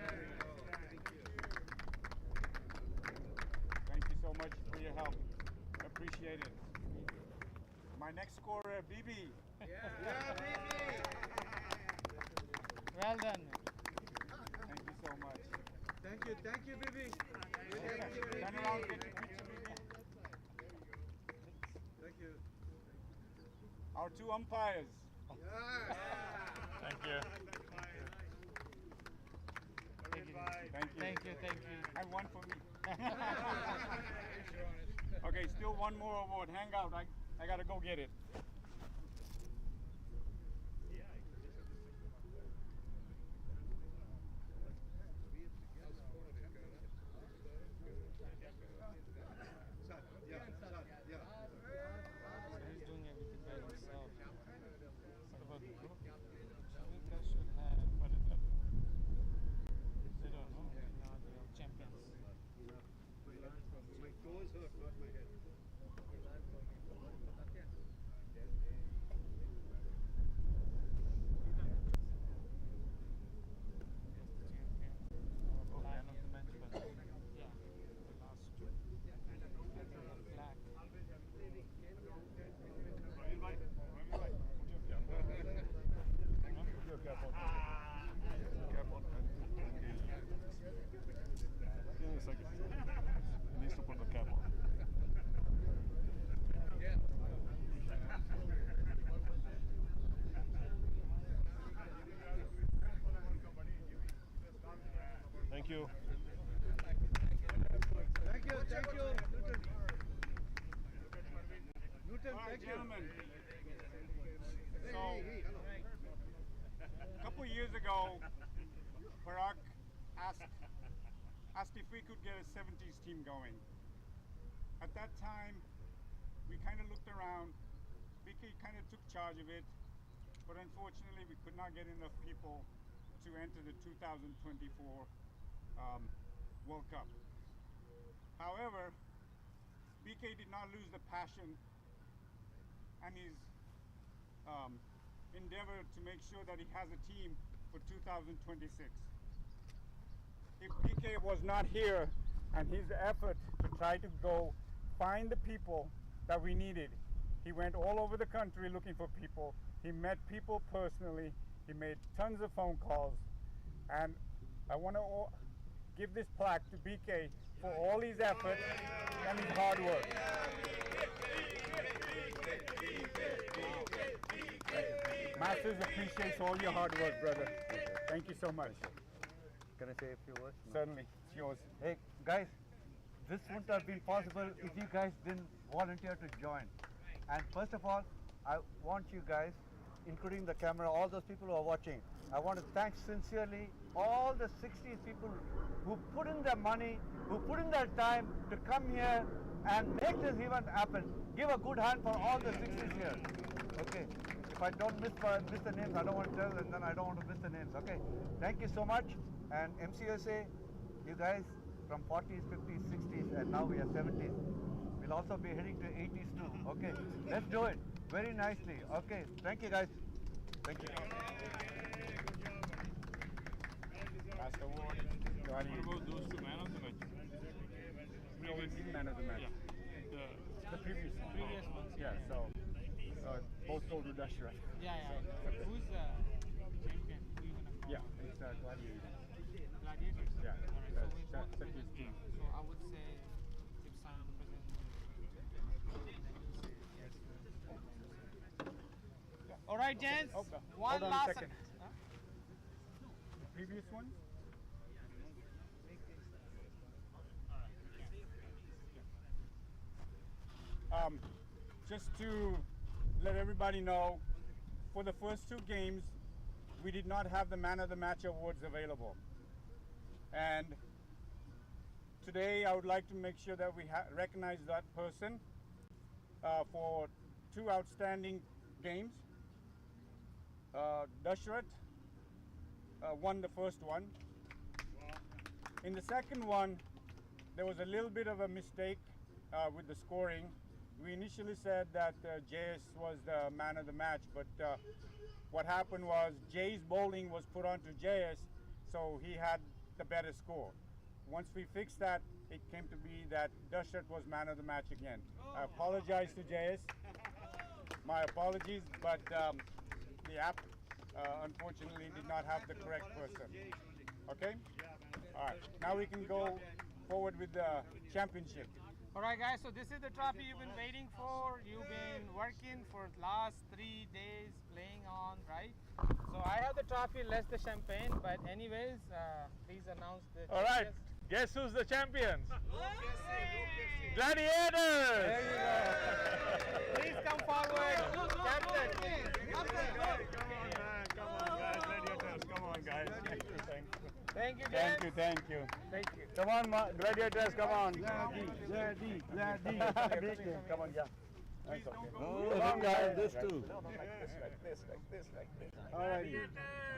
Thank you so much for your help. Appreciate it. My next scorer, BB. Yeah, baby. Well done. Thank you so much. Thank you, baby. Thank you, Turn around, get your picture, BB. Thank you. Our two umpires. Yeah. Thank you. Thank you. Thank you. And one for me. Okay, still one more award. Hang out. I gotta go get it. So he's doing everything by himself. What about the group? Jamaica should have. What is that? They don't know. Now they are champions. My toes hurt, not my head. Needs to put the cap on. Thank you. Thank you, Newton. Newton, All right, thank you. gentlemen. So, Hey, hello. a couple years ago, Parag asked if we could get a 70s team going. At that time, we kind of looked around. Vicky kind of took charge of it, but unfortunately, we could not get enough people to enter the 2024 World Cup. However, BK did not lose the passion and his endeavor to make sure that he has a team for 2026. If BK was not here and his effort to try to go find the people that we needed, he went all over the country looking for people. He met people personally. He made tons of phone calls. And I want to give this plaque to BK for all his effort and his hard work. Masters appreciates all your hard work, brother. Thank you so much. Can I say a few words? Certainly, it's yours. Hey, guys, this wouldn't have been possible if you guys didn't volunteer to join. And first of all, I want you guys, including the camera, all those people who are watching, I want to thank sincerely all the 60 people who put in their money, who put in their time to come here and make this event happen. Give a good hand for all the 60s here. Okay. If I don't miss the names, I don't want to tell, and then I don't want to miss the names. Okay. Thank you so much. And MCSA, you guys from 40s, 50s, 60s, and now we are 70s. We'll also be heading to 80s too. Okay. Let's do it very nicely. Okay. Thank you, guys. Thank you. Last award. What about those two man of the match? No, we didn't man of the match. The previous one. Previous ones. Yeah, so both go to Dashrath. Yeah. Who's champion? Who you gonna call? Yeah, it's Gladiators. Gladiators? Yeah. Alright, so That's what his team. So I would say Gibson represents. Alright, gents. Okay. One Hold on a last. second. The previous one? Just to let everybody know, for the first two games, we did not have the Man of the Match awards available. And today I would like to make sure that we recognize that person for two outstanding games. Dashrath won the first one. In the second one, there was a little bit of a mistake with the scoring. We initially said that JS was the man of the match, but what happened was Jay's bowling was put onto JS, so he had the better score. Once we fixed that, it came to be that Dashrath was man of the match again. I apologize to JS. My apologies, but the app unfortunately did not have the correct person. Okay? All right. Now we can go forward with the championship. All right, guys, so this is the trophy you've been waiting for. You've been working for the last 3 days playing on, right? So I have the trophy, less the champagne, but anyways, please announce the All right. champions. Guess who's the champions? Gladiators! There you go. Please come forward. Captain. Come on, guys. Gladiators, come on, guys. Thank you, Thank guys. you, thank you. Thank you. Come on, Gladiators, come on. Gladi. Come on, yeah. That's okay. Oh, come on, guys, this too. Like this. All righty.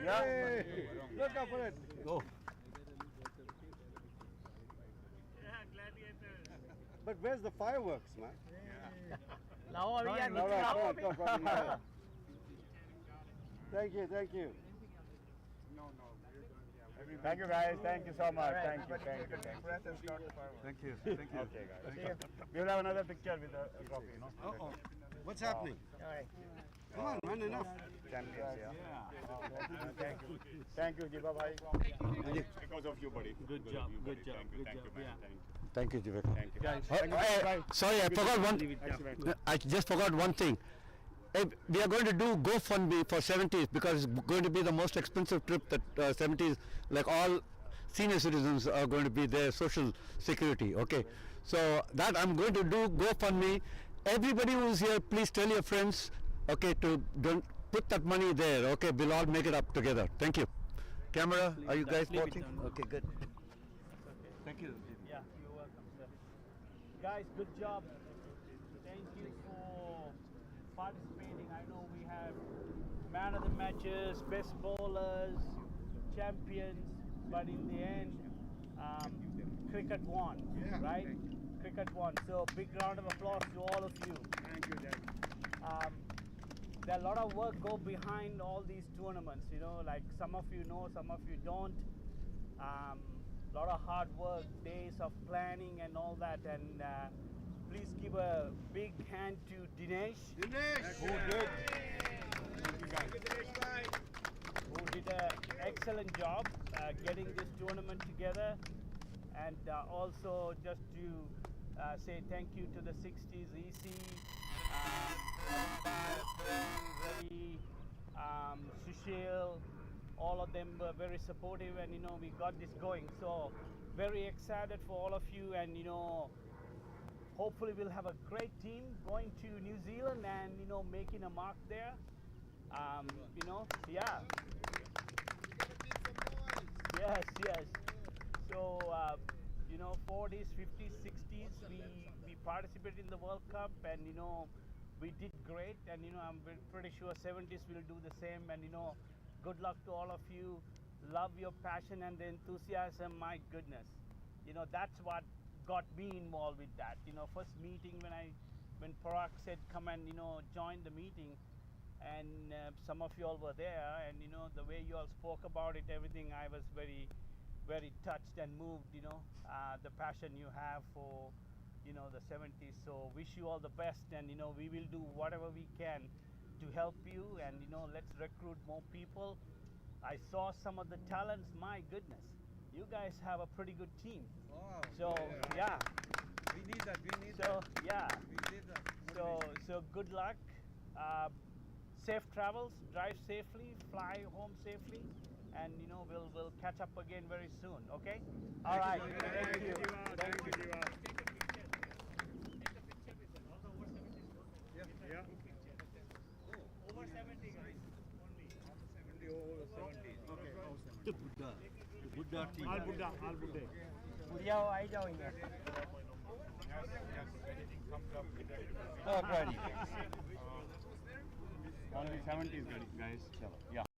Yeah. Hey, look up for it. Go. But where's the fireworks, man? Now we are No, come on. Thank you. Thank you, guys. Thank you so much. Thank you. Thank you. Okay, guys. We'll have another picture with the trophy, you know. Uh-oh. What's happening? All right. Come on, man, enough. Champions, yeah. Thank you, Jiba bhai. Because of you, buddy. Good job. Thank you, man. Thank you, Jivek. Thank you. Sorry, I forgot one. I just forgot one thing. We are going to do GoFundMe for 70s because it's going to be the most expensive trip that 70s, like all senior citizens are going to be there, social security, okay? So that I'm going to do GoFundMe. Everybody who's here, please tell your friends, okay, to don't put that money there, okay? We'll all make it up together. Thank you. Camera, are you guys watching? Okay, good. Thank you. Yeah, you're welcome, sir. Guys, good job. Thank you for participating. I know we have man of the matches, best bowlers, champions, but in the end, cricket won, right? Cricket won. So big round of applause to all of you. Thank you, Dad. There are a lot of work go behind all these tournaments, you know, like some of you know, some of you don't. A lot of hard work, days of planning and all that, and please give a big hand to Dinesh. Who did an excellent job getting this tournament together, and also just to say thank you to the 60s EC, Ravi, Sushil, all of them were very supportive, and you know we got this going. So very excited for all of you, and you know hopefully we'll have a great team going to New Zealand and you know making a mark there. You know, yeah. Yes. So you know 40s, 50s, 60s we participated in the World Cup, and you know we did great, and you know I'm pretty sure 70s will do the same, and you know good luck to all of you. Love your passion and the enthusiasm. My goodness, you know that's what got me involved with that. You know, first meeting when Parag said come and you know join the meeting, and some of you all were there, and you know the way you all spoke about it, everything, I was very, very touched and moved. You know, the passion you have for you know the 70s. So wish you all the best, and you know we will do whatever we can to help you, and you know let's recruit more people. I saw some of the talents. My goodness, you guys have a pretty good team. Wow. So yeah. We need that. So yeah. We need that. So good luck. Safe travels. Drive safely. Fly home safely. And you know we'll catch up again very soon. Okay. All right. Thank you. Thank you. Yeah. Over 70 guys. Only. Over 70. Okay. The Buddha team. All Buddha. Buddha आई जाओगे. Yes. Anything comes up with that. Oh, righty. Only 70s guys. Yeah.